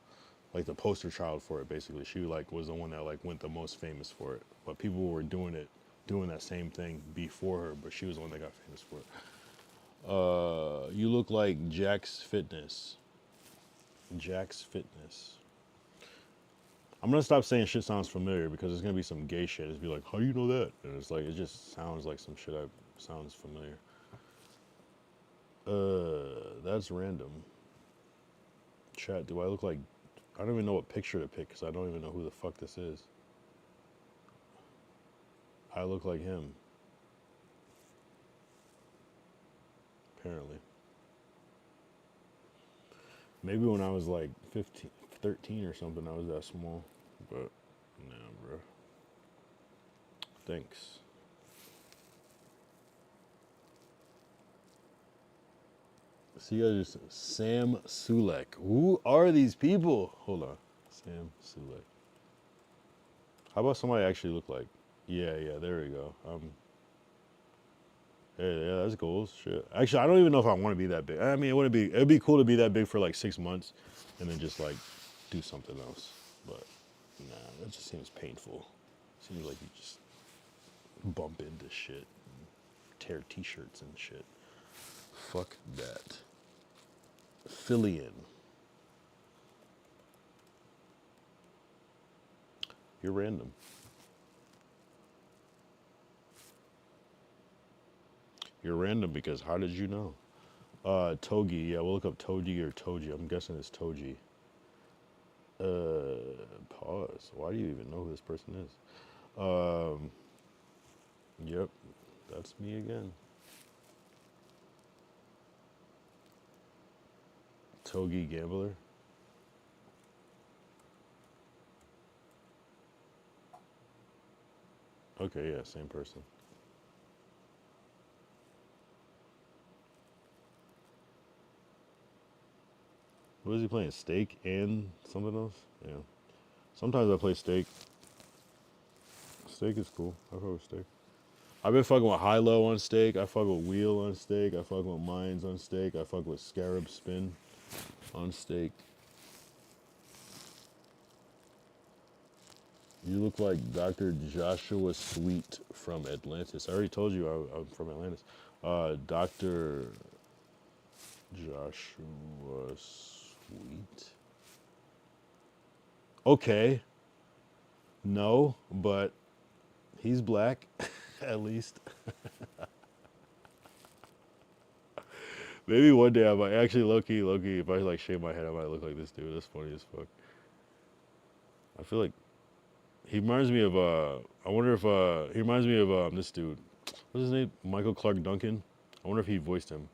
poster child for it. Basically, she like was the one that like went the most famous for it. But people were doing that same thing before her, but she was the one that got famous for it. You look like Jack's Fitness. Jack's Fitness. I'm gonna stop saying shit sounds familiar because it's gonna be some gay shit. It's be like, how do you know that? And it's like, it just sounds like some shit sounds familiar. That's random. Chat, do I look like, I don't even know what picture to pick because I don't even know who the fuck this is. I look like him. Apparently. Maybe when I was like 15, 13 or something, I was that small. But, nah, bro. Thanks. See, you guys just, Sam Sulek. Who are these people? Hold on. Sam Sulek. How about somebody I actually look like? Yeah, there we go. Yeah, that's goals. Shit. Actually, I don't even know if I want to be that big. I mean, it'd be cool to be that big for like 6 months and then just like do something else. But nah, that just seems painful. Seems like you just bump into shit and tear t-shirts and shit. Fuck that. Fillion. You're random. You're random because how did you know? Togi, yeah, we'll look up Togi or Toji. I'm guessing it's Toji. Pause. Why do you even know who this person is? Um, yep, that's me again. Togi Gambler. Okay, yeah, same person. What is he playing? Steak and something else? Yeah. Sometimes I play Steak. Steak is cool. I fuck with Steak. I've been fucking with High Low on Steak. I fuck with Wheel on Steak. I fuck with Mines on Steak. I fuck with Scarab Spin on Steak. You look like Dr. Joshua Sweet from Atlantis. I already told you I'm from Atlantis. Dr. Joshua Sweet. Okay. No, but he's black, at least. Maybe one day I might actually low key. If I like shave my head, I might look like this dude. That's funny as fuck. I feel like he reminds me of I wonder if he reminds me of this dude. What's his name? Michael Clark Duncan. I wonder if he voiced him.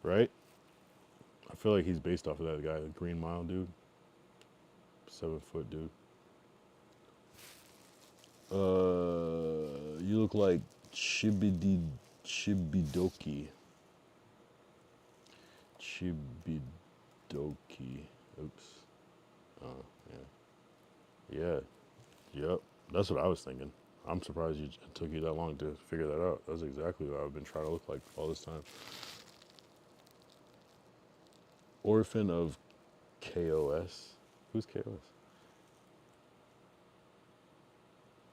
Right? I feel like he's based off of that guy, the Green Mile dude. 7-foot dude. You look like Chibidoki. Chibidoki. Oops. Oh, yeah. Yeah. Yep. That's what I was thinking. I'm surprised it took you that long to figure that out. That's exactly what I've been trying to look like all this time. Orphan of KOS. Who's KOS?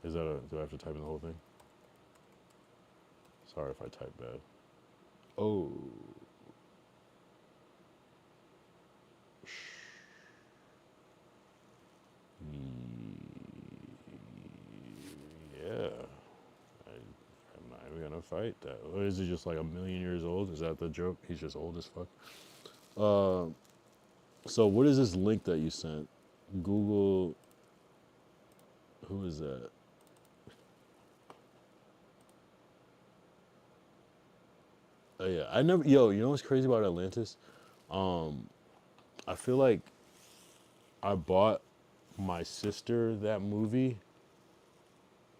Is that do I have to type in the whole thing? Sorry if I type bad. Oh. Yeah. I'm not even gonna fight that. Or is he just like a million years old? Is that the joke? He's just old as fuck. So what is this link that you sent? Google. Who is that? Oh yeah, I never. Yo, you know what's crazy about Atlantis? I feel like I bought my sister that movie,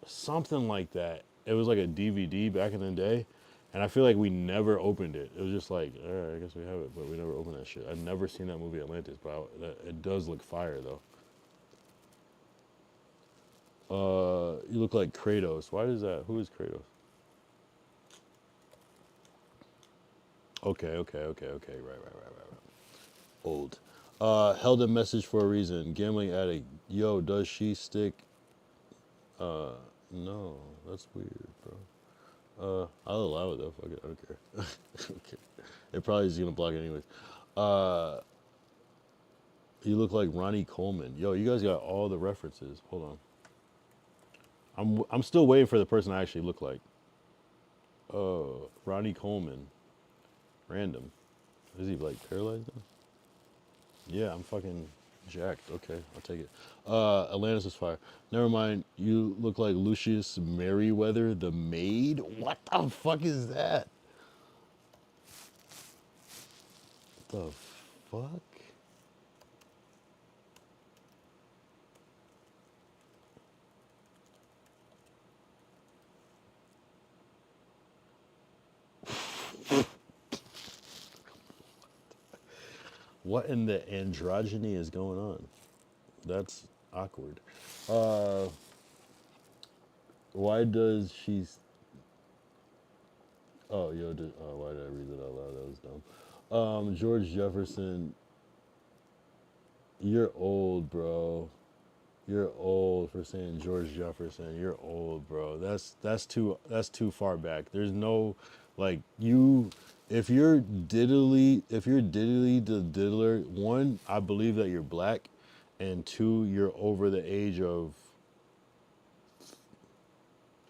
something like that. It was like a DVD back in the day, and I feel like we never opened it. It was just like, all right, I guess we have it, but we never opened that shit. I've never seen that movie Atlantis, but it does look fire though. You look like Kratos. Why does that? Who is Kratos? Okay. Right. Old. Held a message for a reason. Gambling addict. Yo, does she stick? No, that's weird, bro. I'll allow it though. Fuck it, I don't care. Okay. It probably is gonna block it anyways. You look like Ronnie Coleman. Yo, you guys got all the references. Hold on. I'm still waiting for the person I actually look like. Ronnie Coleman. Random. Is he like paralyzed now? Yeah, I'm fucking jacked. Okay, I'll take it. Atlantis is fire. Never mind. You look like Lucius Merriweather, the maid. What the fuck is that? The fuck? What in the androgyny is going on? That's awkward. Why does she? Oh, yo, why did I read that out loud? That was dumb. George Jefferson, you're old, bro. You're old for saying George Jefferson. You're old, bro. That's too far back. There's no, like, you. If you're diddly the diddler, one, I believe that you're black, and two, you're over the age of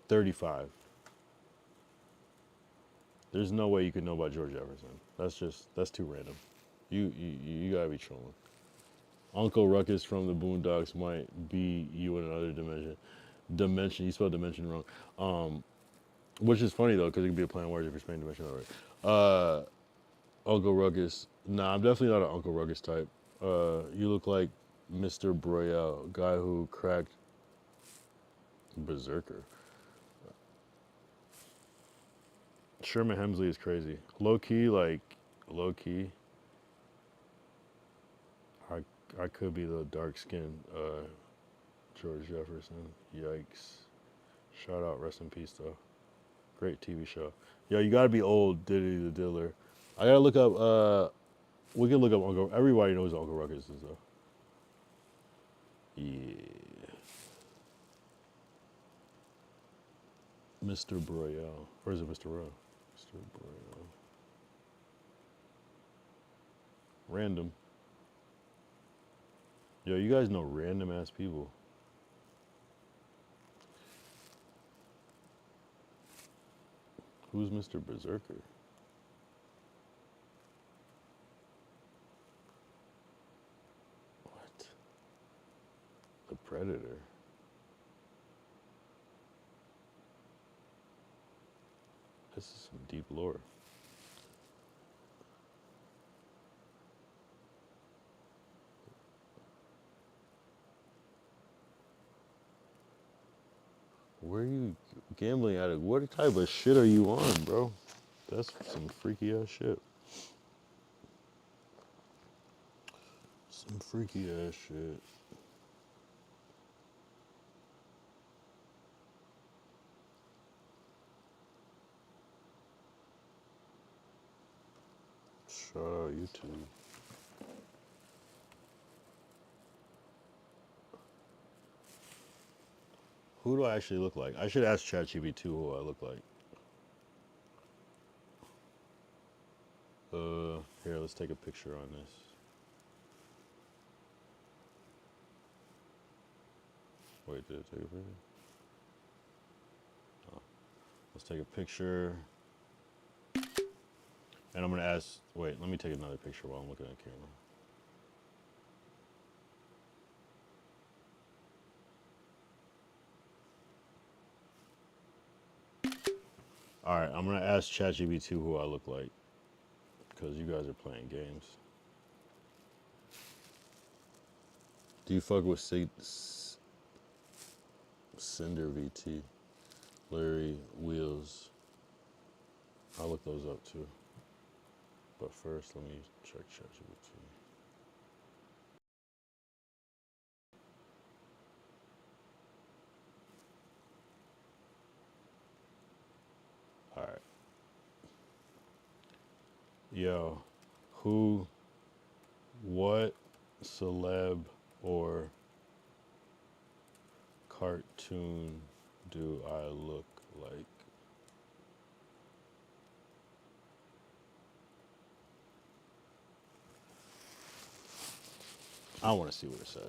35. There's no way you could know about George Jefferson. That's too random. You gotta be trolling. Uncle Ruckus from the Boondocks might be you in another dimension. Dimension, you spelled dimension wrong. Which is funny though, because it could be a play on words if you're spelling dimension already. Uncle Ruckus. Nah, I'm definitely not an Uncle Ruckus type. You look like Mr. Broyel, guy who cracked Berserker. Sherman Hemsley is crazy. Low key. I could be the dark skinned George Jefferson. Yikes. Shout out, rest in peace though. Great TV show. Yo, you gotta be old, Diddy the Diller. I gotta look up. We can look up Uncle. Everybody knows who Uncle Ruckus is though. Yeah. Mr. Broyel. Or is it Mr. Rowe? Mr. Broyel. Random. Yo, you guys know random ass people. Who's Mr. Berserker? What? The Predator. This is some deep lore. Where are you gambling at? What type of shit are you on, bro? That's some freaky ass shit. Some freaky ass shit. Shout out YouTube. Who do I actually look like? I should ask ChatGPT who I look like. Here, let's take a picture on this. Wait, did it take a picture? Oh. Let's take a picture. And I'm gonna ask, wait, let me take another picture while I'm looking at the camera. All right, I'm gonna ask ChatGPT who I look like, because you guys are playing games. Do you fuck with Cinder VT, Larry Wheels? I'll look those up too. But first, let me check ChatGPT. All right. Yo, what celeb or cartoon do I look like? I want to see what it says.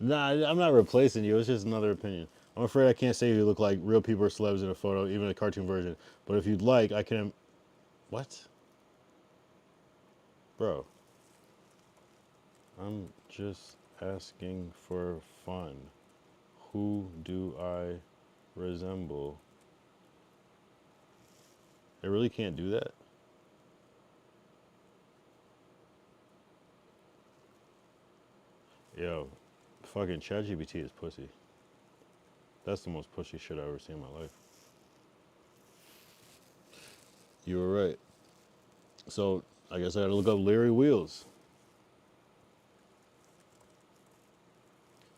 Nah, I'm not replacing you. It's just another opinion. I'm afraid I can't say you look like real people or celebs in a photo, even a cartoon version. But if you'd like, I can... What? Bro. I'm just asking for fun. Who do I resemble? I really can't do that? Yo, fucking ChatGPT is pussy. That's the most pushy shit I've ever seen in my life. You were right. So, I guess I gotta look up Larry Wheels.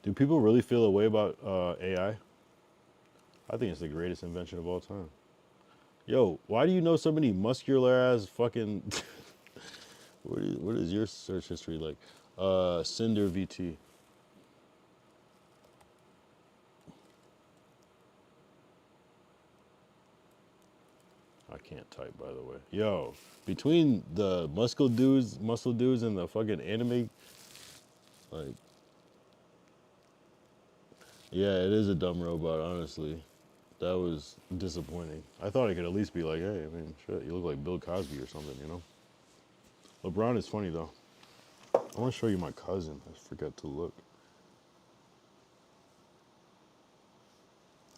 Do people really feel a way about AI? I think it's the greatest invention of all time. Yo, why do you know so many muscular ass fucking... what is your search history like? Cinder VT. I can't type, by the way. Yo, between the muscle dudes and the fucking anime, like, Yeah, it is a dumb robot, honestly. That was disappointing. I thought I could at least be like, hey, I mean, shit, you look like Bill Cosby or something, you know? LeBron is funny, though. I want to show you my cousin. I forgot to look.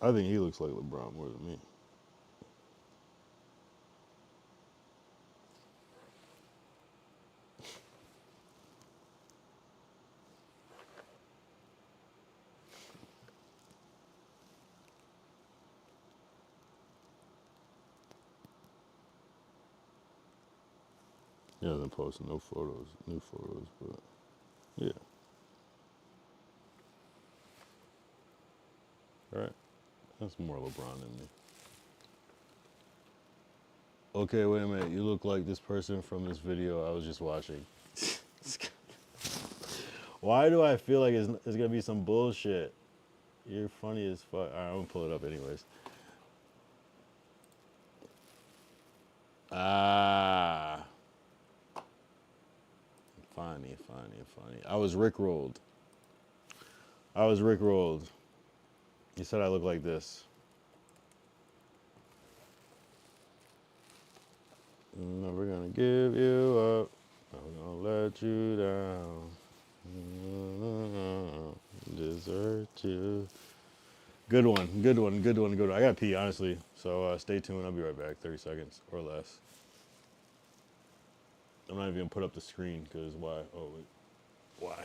I think he looks like LeBron more than me. He hasn't posted no photos, new photos, but yeah. All right. That's more LeBron than me. Okay, wait a minute. You look like this person from this video I was just watching. Why do I feel like it's gonna be some bullshit? You're funny as fuck. All right, I'm gonna pull it up anyways. Ah, funny. I was rickrolled. He said I look like this. I'm never gonna give you up. I'm gonna let you down. Desert you. Good one. I got pee, honestly. So stay tuned. I'll be right back. 30 seconds or less. I'm not even gonna put up the screen because why? Oh wait, why?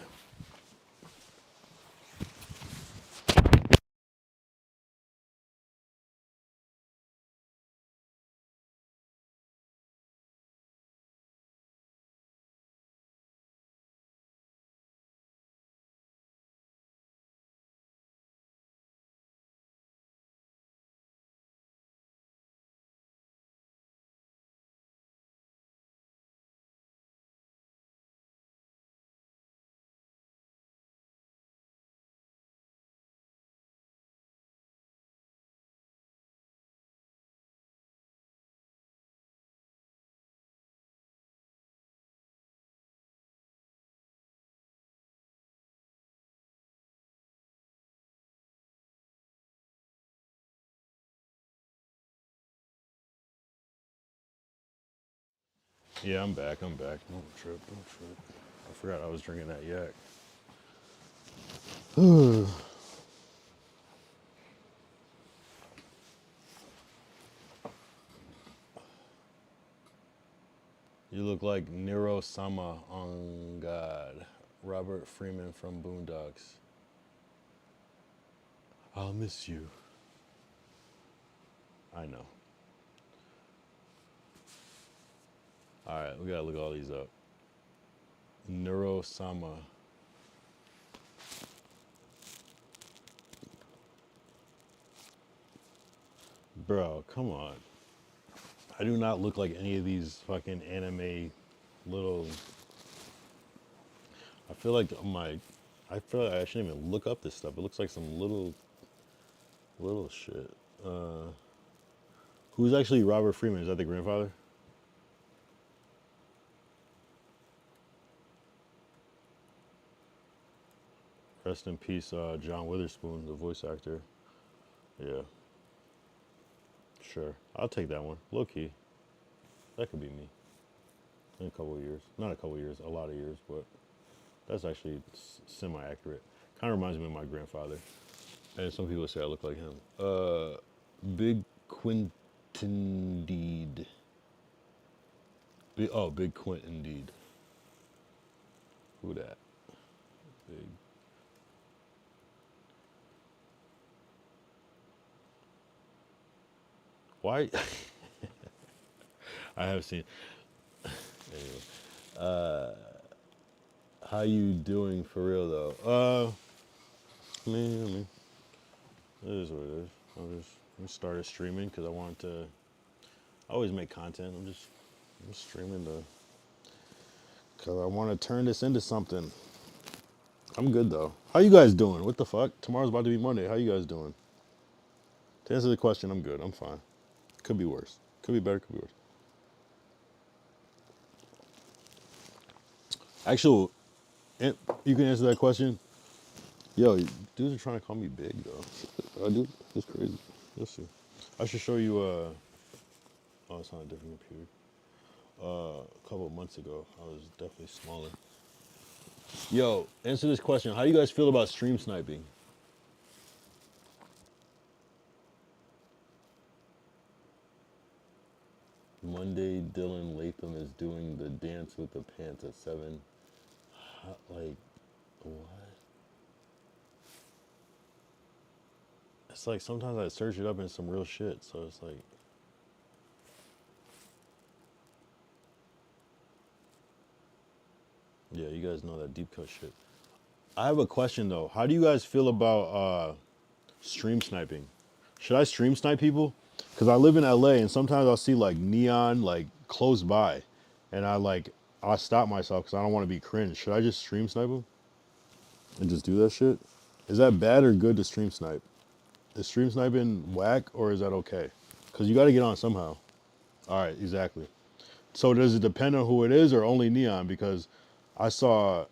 Yeah, I'm back. Don't trip. I forgot I was drinking that yak. You look like Nero Sama on God. Robert Freeman from Boondocks. I'll miss you. I know. All right, we gotta look all these up. Nero Sama. Bro, come on. I do not look like any of these fucking anime little. I feel like I shouldn't even look up this stuff. It looks like some little shit. Who's actually Robert Freeman? Is that the grandfather? Rest in peace, John Witherspoon, the voice actor. Yeah, sure. I'll take that one. Low key. That could be me. In a couple of years. Not a couple of years, a lot of years, but that's actually semi-accurate. Kind of reminds me of my grandfather. And some people say I look like him. Big Quint indeed. Big Quint indeed. Who that? Big. Why? I have seen. Anyway, how you doing for real though? I mean, it is what it is. I just started streaming because I wanted to. I always make content. I'm streaming because I want to turn this into something. I'm good though. How you guys doing? What the fuck? Tomorrow's about to be Monday. How you guys doing? To answer the question, I'm good. I'm fine. Could be worse. Could be better. Could be worse. Actual, you can answer that question. Yo, dudes are trying to call me big though. I do. It's crazy. Let's see. I should show you. Oh, it's on a different computer. A couple of months ago, I was definitely smaller. Yo, answer this question. How do you guys feel about stream sniping? Monday, Dylan Latham is doing the dance with the pants at 7. Like, what? It's like sometimes I search it up in some real shit, so it's like. Yeah, you guys know that deep cut shit. I have a question though. How do you guys feel about stream sniping? Should I stream snipe people? Because I live in LA and sometimes I'll see like neon like close by, and I stop myself because I don't want to be cringe. Should I just stream snipe them and just do that shit? Is that bad or good to stream snipe? Is stream sniping whack or is that okay? Because you got to get on somehow. All right, exactly. So does it depend on who it is or only neon? Because I saw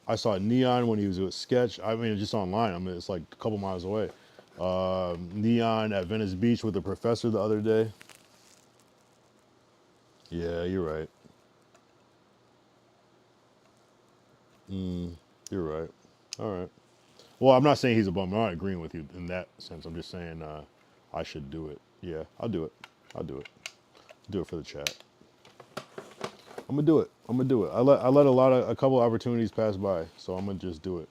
Neon when he was with Sketch. I mean, just online. I mean, it's like a couple miles away. Neon at Venice Beach with the professor the other day. Yeah, you're right. You're right. All right. Well, I'm not saying he's a bum. I'm not agreeing with you in that sense. I'm just saying I should do it. Yeah, I'll do it. I'll do it. Do it for the chat. I'm gonna do it. I'm gonna do it. I let a couple opportunities pass by, so I'm gonna just do it.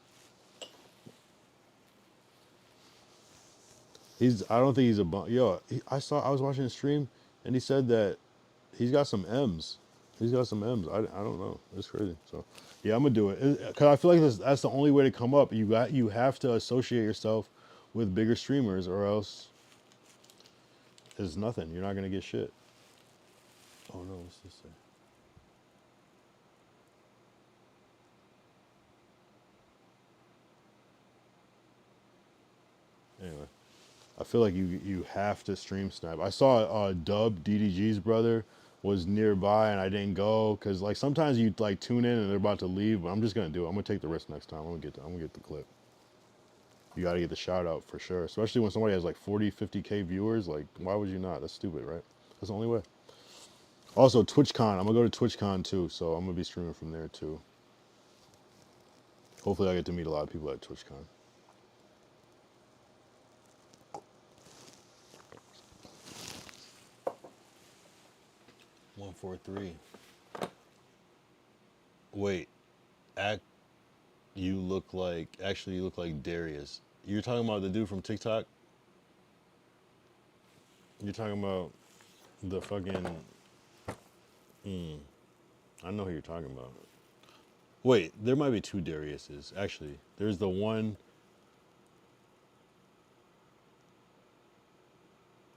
I don't think he's a bum. Yo, I was watching a stream, and he said that he's got some M's. He's got some M's. I don't know. It's crazy. So, yeah, I'm gonna do it because I feel like that's the only way to come up. You have to associate yourself with bigger streamers, or else it's nothing. You're not gonna get shit. Oh no, what's this say? Anyway, I feel like you have to stream snipe. I saw Dub DDG's brother was nearby and I didn't go because like sometimes you like tune in and they're about to leave, but I'm just gonna do it. I'm gonna take the risk next time. I'm gonna get the clip. You gotta get the shout out for sure, especially when somebody has like 40, 50K viewers. Like, why would you not? That's stupid, right? That's the only way. Also, TwitchCon. I'm gonna go to TwitchCon too, so I'm gonna be streaming from there too. Hopefully, I get to meet a lot of people at TwitchCon. 143. Wait, act. You look like Darius. You're talking about the dude from TikTok? You're talking about the fucking. I know who you're talking about. Wait, there might be two Dariuses. Actually, there's the one.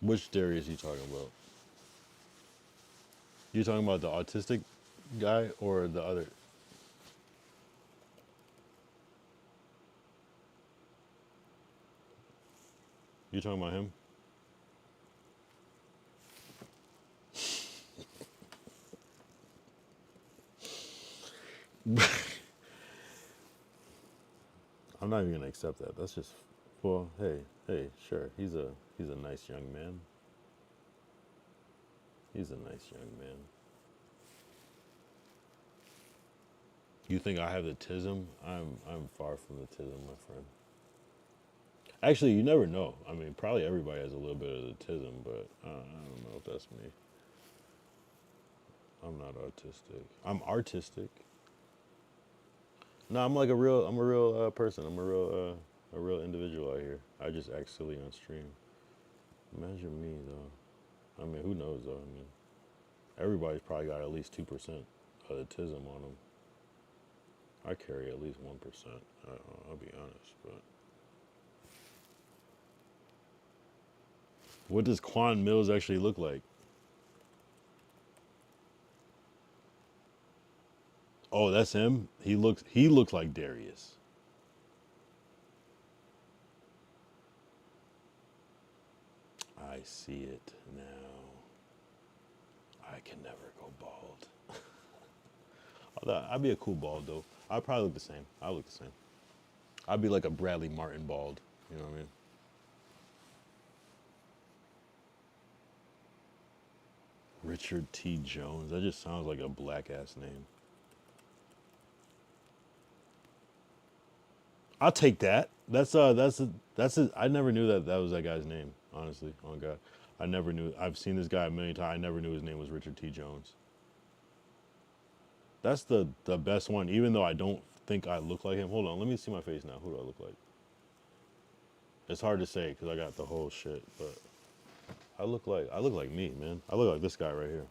Which Darius you talking about? You talking about the autistic guy or the other? You talking about him? I'm not even gonna accept that. That's just, well, hey, sure. He's a nice young man. He's a nice young man. You think I have the tism? I'm far from the tism, my friend. Actually, you never know. I mean, probably everybody has a little bit of the tism, but I don't know if that's me. I'm not autistic. I'm artistic. No, I'm a real person. I'm a real individual out here. I just act silly on stream. Imagine me though. I mean, who knows though? I mean, everybody's probably got at least 2% of the tism on them. I carry at least 1%. I'll be honest, but what does Quan Mills actually look like? Oh, that's him. He looks like Darius. I see it now. I can never go bald. I'd be a cool bald though. I'd probably look the same. I look the same. I'd be like a Bradley Martin bald. You know what I mean? Richard T. Jones. That just sounds like a black ass name. I'll take that. I never knew that was that guy's name. Honestly, oh God, I never knew. I've seen this guy a million times. I never knew his name was Richard T. Jones. That's the best one. Even though I don't think I look like him. Hold on, let me see my face now. Who do I look like? It's hard to say because I got the whole shit, but I look like me, man. I look like this guy right here.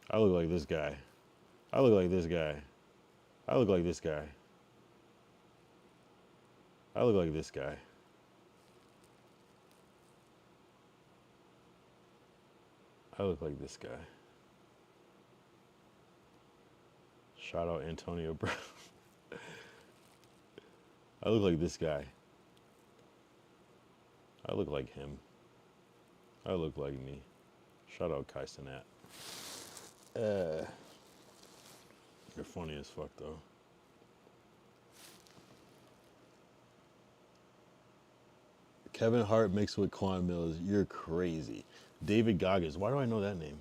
I look like this guy. I look like this guy. I look like this guy. I look like this guy. I look like this guy. Shout out Antonio Brown. I look like this guy. I look like him. I look like me. Shout out Kai Cenat. You're funny as fuck though. Kevin Hart mixed with Quan Mills. You're crazy. David Goggins. Why do I know that name?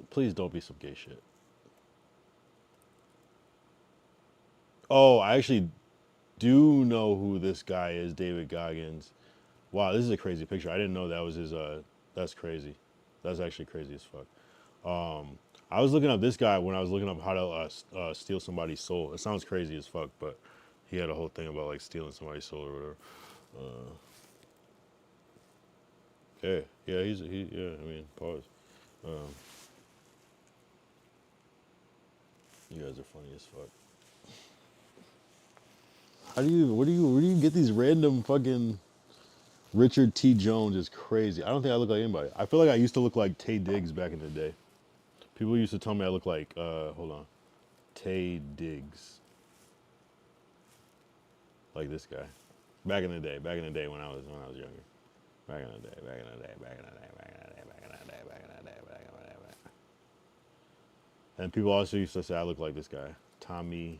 Please don't be some gay shit. Oh, I actually do know who this guy is, David Goggins. Wow, this is a crazy picture. I didn't know that was his, that's crazy. That's actually crazy as fuck. I was looking up this guy when I was looking up how to steal somebody's soul. It sounds crazy as fuck, but he had a whole thing about like stealing somebody's soul or whatever. Yeah, I mean, pause. You guys are funny as fuck. Where do you get these random fucking Richard T. Jones is crazy. I don't think I look like anybody. I feel like I used to look like Tay Diggs back in the day. People used to tell me I look like, hold on, Tay Diggs. Like this guy. Back in the day when I was younger. Back in the day. And people also used to say I look like this guy, Tommy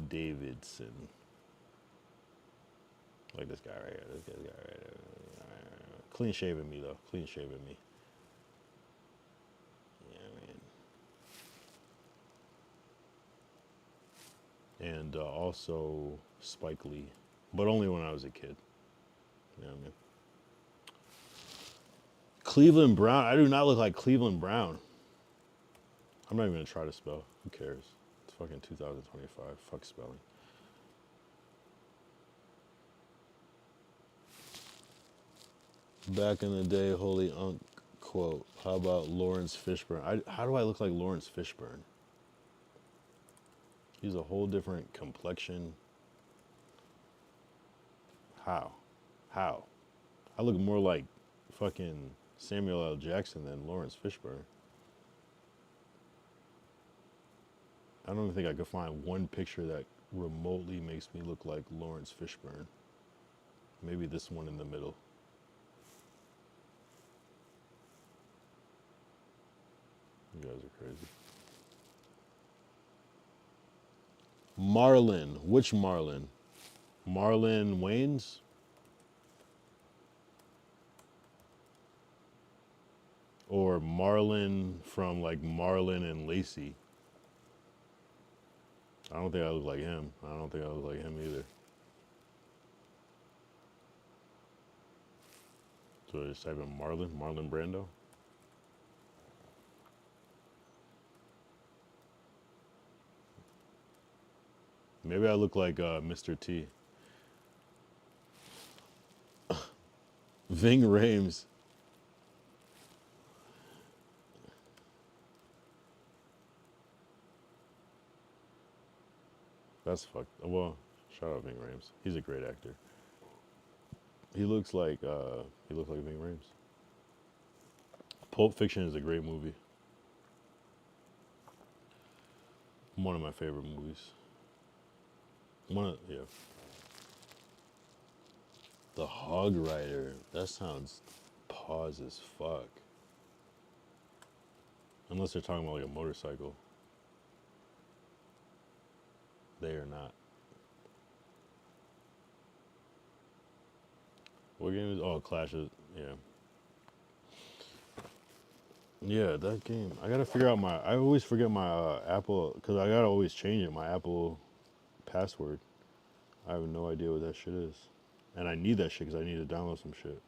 Davidson. Like this guy right here. This guy right here. Clean shaven me though. Clean shaven me. Yeah, man. And also Spike Lee, but only when I was a kid. You know what I mean? Cleveland Brown. I do not look like Cleveland Brown. I'm not even gonna try to spell. Who cares? It's fucking 2025. Fuck spelling. Back in the day, holy unk quote. How about Lawrence Fishburne? How do I look like Lawrence Fishburne? He's a whole different complexion. How? I look more like fucking Samuel L. Jackson than Lawrence Fishburne. I don't even think I could find one picture that remotely makes me look like Lawrence Fishburne. Maybe this one in the middle. You guys are crazy. Marlon. Which Marlon? Marlon Wayans? Or Marlon from like Marlon and Lacey? I don't think I look like him. I don't think I look like him either. So I just type in Marlon Brando. Maybe I look like Mr. T. Ving Rhames. That's fucked. Well, shout out Ving Rhames. He's a great actor. He looks like Ving Rhames. Pulp Fiction is a great movie. One of my favorite movies. Yeah. The Hog Rider. That sounds pause as fuck. Unless they're talking about like a motorcycle. They are not. What game is? Oh, Clash of, yeah. Yeah, that game. I gotta figure out my. I always forget my Apple because I gotta always change it. My Apple password. I have no idea what that shit is, and I need that shit because I need to download some shit.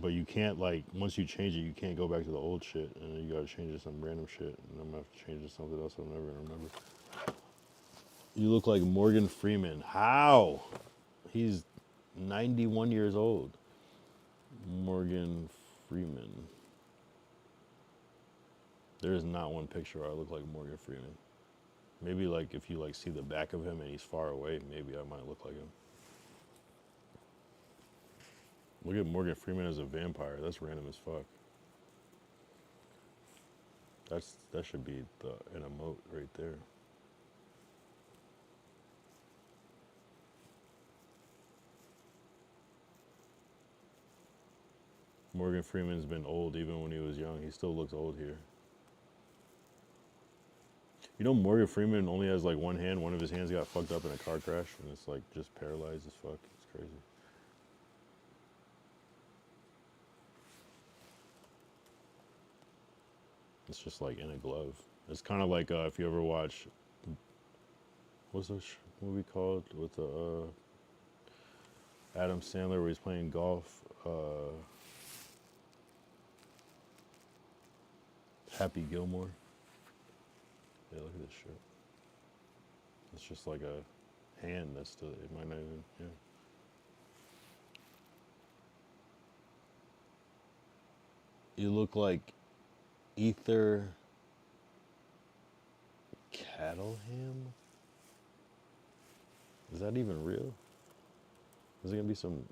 But you can't like once you change it, you can't go back to the old shit, and then you gotta change it to some random shit, and I'm gonna have to change it to something else I'm never gonna remember. You look like Morgan Freeman. How? He's 91 years old. Morgan Freeman. There is not one picture where I look like Morgan Freeman. Maybe like if you like see the back of him and he's far away, maybe I might look like him. Look at Morgan Freeman as a vampire. That's random as fuck. That should be an emote right there. Morgan Freeman's been old even when he was young. He still looks old here. You know Morgan Freeman only has like one hand. One of his hands got fucked up in a car crash and it's like just paralyzed as fuck. It's crazy. It's just like in a glove. It's kind of like if you ever watch, what's this movie called with the Adam Sandler where he's playing golf? Happy Gilmore. Yeah, look at this shit. It's just like a hand that's still, it might not even, yeah. You look like Ether Cattleham? Is that even real? Is it gonna be some?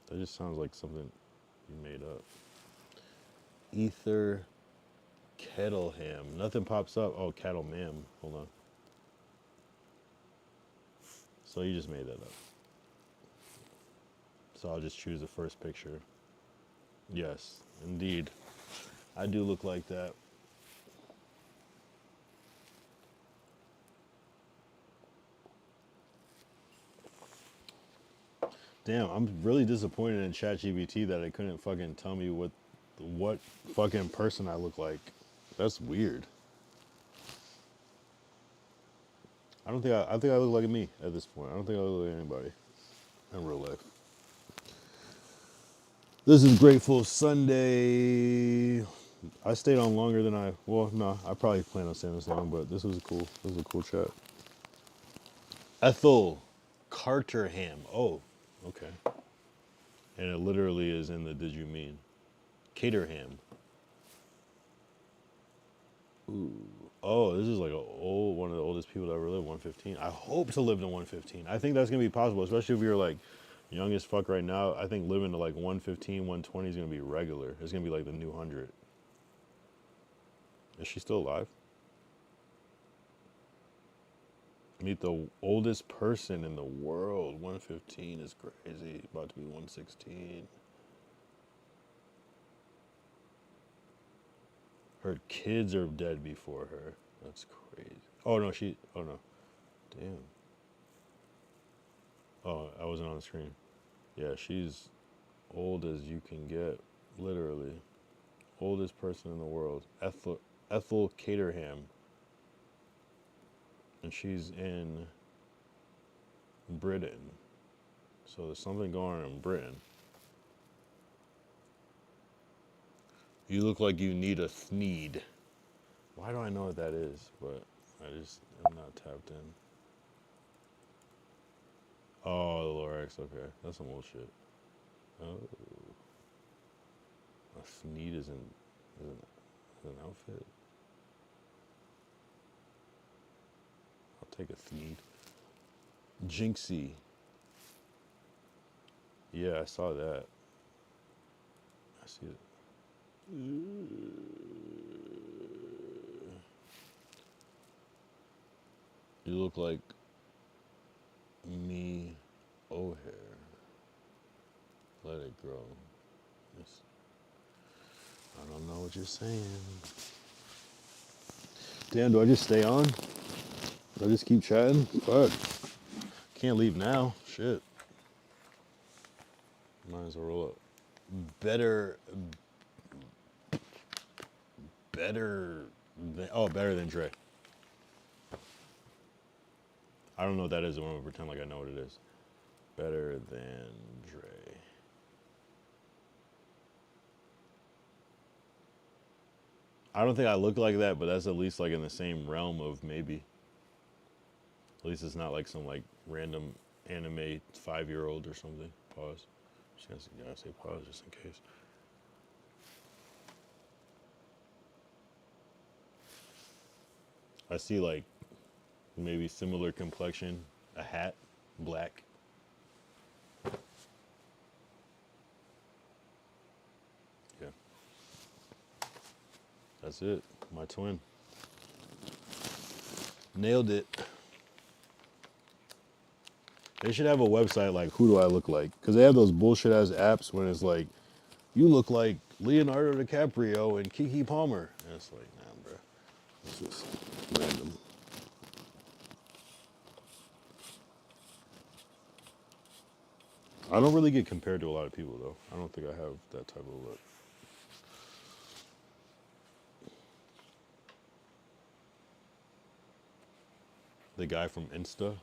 That just sounds like something you made up. Ether Kettleham. Nothing pops up. Oh, Cattlemam. Hold on. So you just made that up. So I'll just choose the first picture. Yes, indeed. I do look like that. Damn, I'm really disappointed in ChatGPT that it couldn't fucking tell me what fucking person I look like. That's weird. I think I look like me at this point. I don't think I look like anybody in real life. This is Grateful Sunday. I stayed on longer than I probably plan on staying this long, but this was a cool chat. Ethel Carterham. Oh, okay. And it literally is in the did you mean? Caterham. Ooh. Oh, this is like one of the oldest people that ever lived, 115. I hope to live to 115. I think that's going to be possible, especially if you're like young as fuck right now. I think living to like 115, 120 is going to be regular. It's going to be like the new 100. Is she still alive? Meet the oldest person in the world. 115 is crazy. About to be 116. Her kids are dead before her. That's crazy. Oh no, oh no. Damn. Oh, I wasn't on the screen. Yeah, she's old as you can get. Literally. Oldest person in the world. Ethel Caterham. And she's in Britain. So there's something going on in Britain. You look like you need a sneed. Why do I know what that is? But I'm not tapped in. Oh, the Lorax, okay. That's some old shit. Oh. A sneed is an outfit. I'll take a sneed. Jinxie. Yeah, I saw that. I see it. You look like me O'Hare. Let it grow. Yes. I don't know what you're saying. Damn, do I just stay on? Do I just keep chatting? Fuck. Can't leave now. Shit. Might as well roll up. Better better than Dre. I don't know what that is. I'm gonna pretend like I know what it is. Better than Dre. I don't think I look like that, but that's at least like in the same realm of maybe. At least it's not like some like random anime 5-year-old or something. Pause. Just gotta say pause just in case. I see like maybe similar complexion, a hat, black. Yeah. That's it. My twin. Nailed it. They should have a website like, who do I look like? Because they have those bullshit ass apps when it's like, you look like Leonardo DiCaprio and Keke Palmer. And it's like, nah, bro. It's just random. I don't really get compared to a lot of people, though. I don't think I have that type of look. The guy from Insta.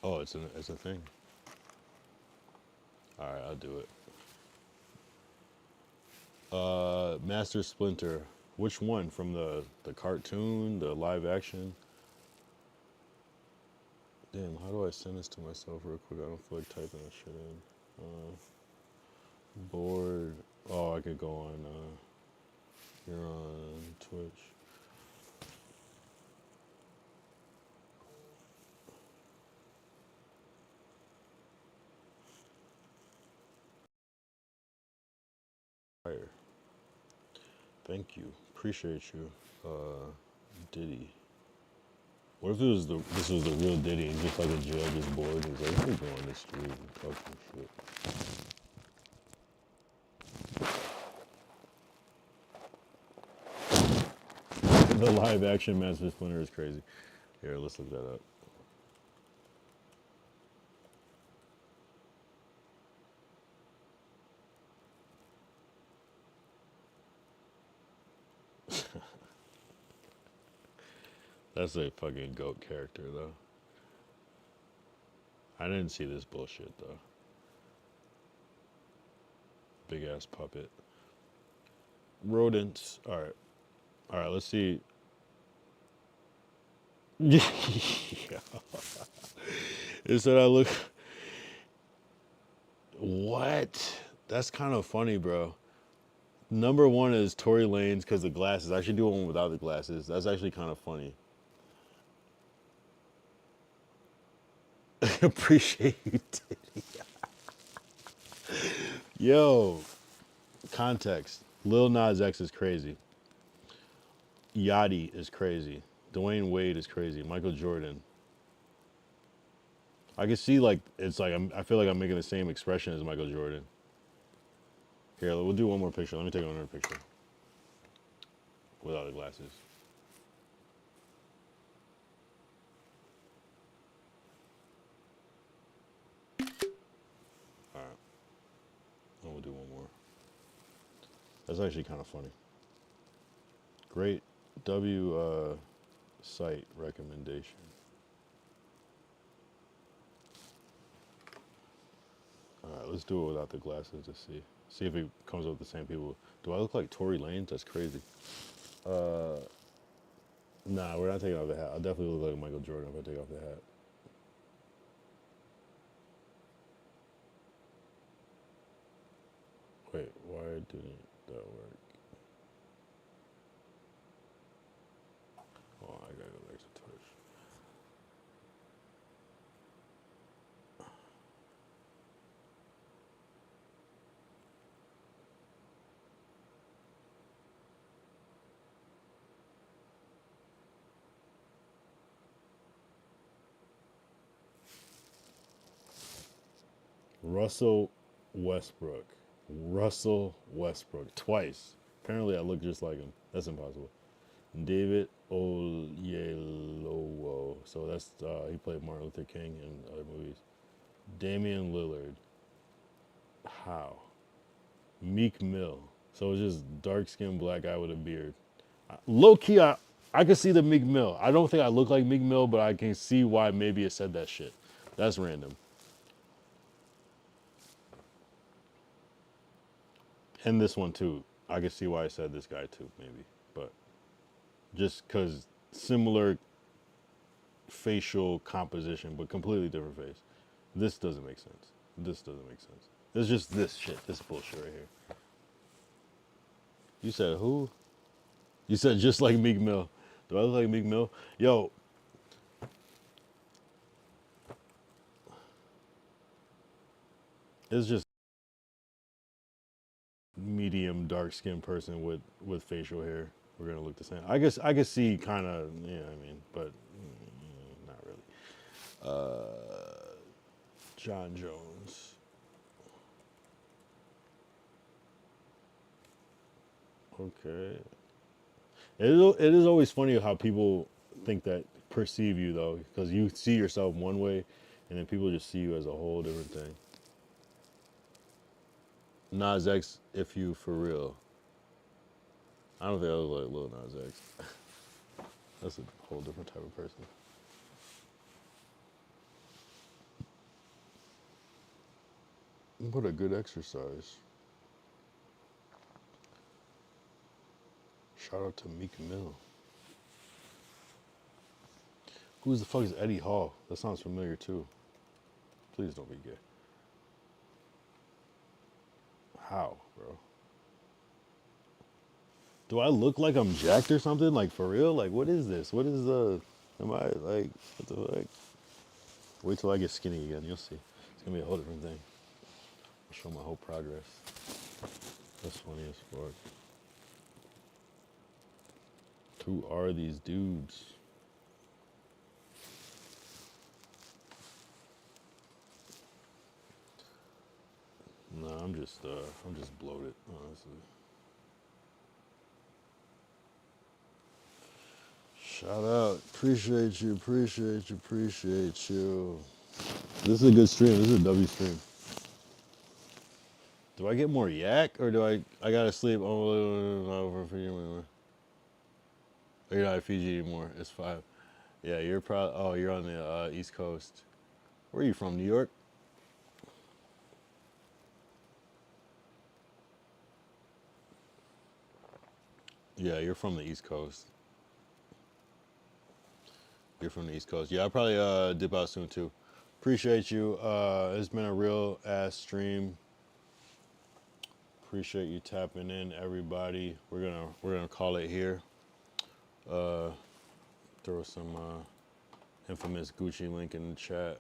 Oh, it's a thing. All right, I'll do it. Master Splinter. Which one? From the cartoon, the live action? Damn, how do I send this to myself real quick? I don't feel like typing that shit in. Board. Oh, I could go on. You're on Twitch. Fire. Thank you. Appreciate you. Diddy. What if this was the real Diddy and just like a jail just bored? He's like, let me go on this street and talk some shit. The live action Master Splinter is crazy. Here, let's look that up. That's a fucking goat character, though. I didn't see this bullshit, though. Big ass puppet. Rodents. All right. All right, let's see. Yeah. It said I look. What? That's kind of funny, bro. Number one is Tory Lanez because the glasses. I should do one without the glasses. That's actually kind of funny. Appreciate you, Diddy. Yo, context. Lil Nas X is crazy. Yachty is crazy. Dwayne Wade is crazy. Michael Jordan. I can see like it's like I feel like I'm making the same expression as Michael Jordan. Here, we'll do one more picture. Let me take another picture without the glasses. All right, and we'll do one more. That's actually kind of funny. Great site recommendation. All right, let's do it without the glasses to see. See if it comes up with the same people. Do I look like Tory Lanez? That's crazy. Nah, we're not taking off the hat. I'll definitely look like Michael Jordan if I take off the hat. Wait, why didn't that work? Oh, I gotta go back to Twitch. Russell Westbrook. Russell Westbrook. Twice. Apparently I look just like him. That's impossible. David Oyelowo. So that's he played Martin Luther King in other movies. Damian Lillard. How? Meek Mill. So it's just dark skinned black guy with a beard. Low key, I can see the Meek Mill. I don't think I look like Meek Mill, but I can see why maybe it said that shit. That's random. And this one too. I can see why I said this guy too, maybe. But just because similar facial composition, but completely different face. This doesn't make sense. This doesn't make sense. It's just this shit, this bullshit right here. You said who? You said just like Meek Mill. Do I look like Meek Mill? Yo. It's just medium dark skinned person with facial hair. We're gonna look the same. I guess I could see kind of, yeah, I mean, but not really. John Jones. Okay. It is always funny how people think that perceive you though, because you see yourself one way, and then people just see you as a whole different thing. Nas X, if you for real. I don't think I look like Lil Nas X. That's a whole different type of person. What a good exercise. Shout out to Meek Mill. Who the fuck is Eddie Hall? That sounds familiar too. Please don't be gay. How, bro? Do I look like I'm jacked or something? Like for real? Like what is this? What is am I like, what the fuck? Wait till I get skinny again, you'll see. It's gonna be a whole different thing. I'll show my whole progress. That's funny as fuck. Who are these dudes? Nah, I'm just bloated, honestly. Shout out. Appreciate you, appreciate you, appreciate you. This is a good stream. This is a W stream. Do I get more yak or do I gotta sleep over for you? You're not at Fiji anymore. It's 5. Yeah, you're probably. Oh, you're on the East Coast. Where are you from? New York? Yeah, you're from the East Coast. You're from the East Coast. Yeah, I'll probably dip out soon too. Appreciate you. It's been a real ass stream. Appreciate you tapping in, everybody. We're gonna call it here. Throw some infamous Gucci link in the chat.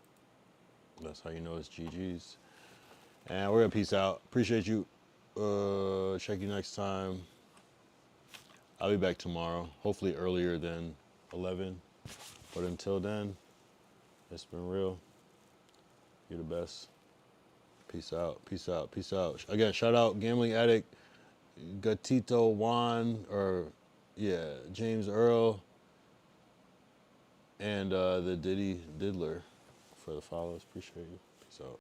That's how you know it's GG's. And we're gonna peace out. Appreciate you. Check you next time. I'll be back tomorrow, hopefully earlier than 11. But until then, it's been real. You're the best. Peace out, peace out, peace out. Again, shout out Gambling Addict, Gatito Juan, or yeah, James Earl, and the Diddy Diddler for the follows. Appreciate you. Peace out.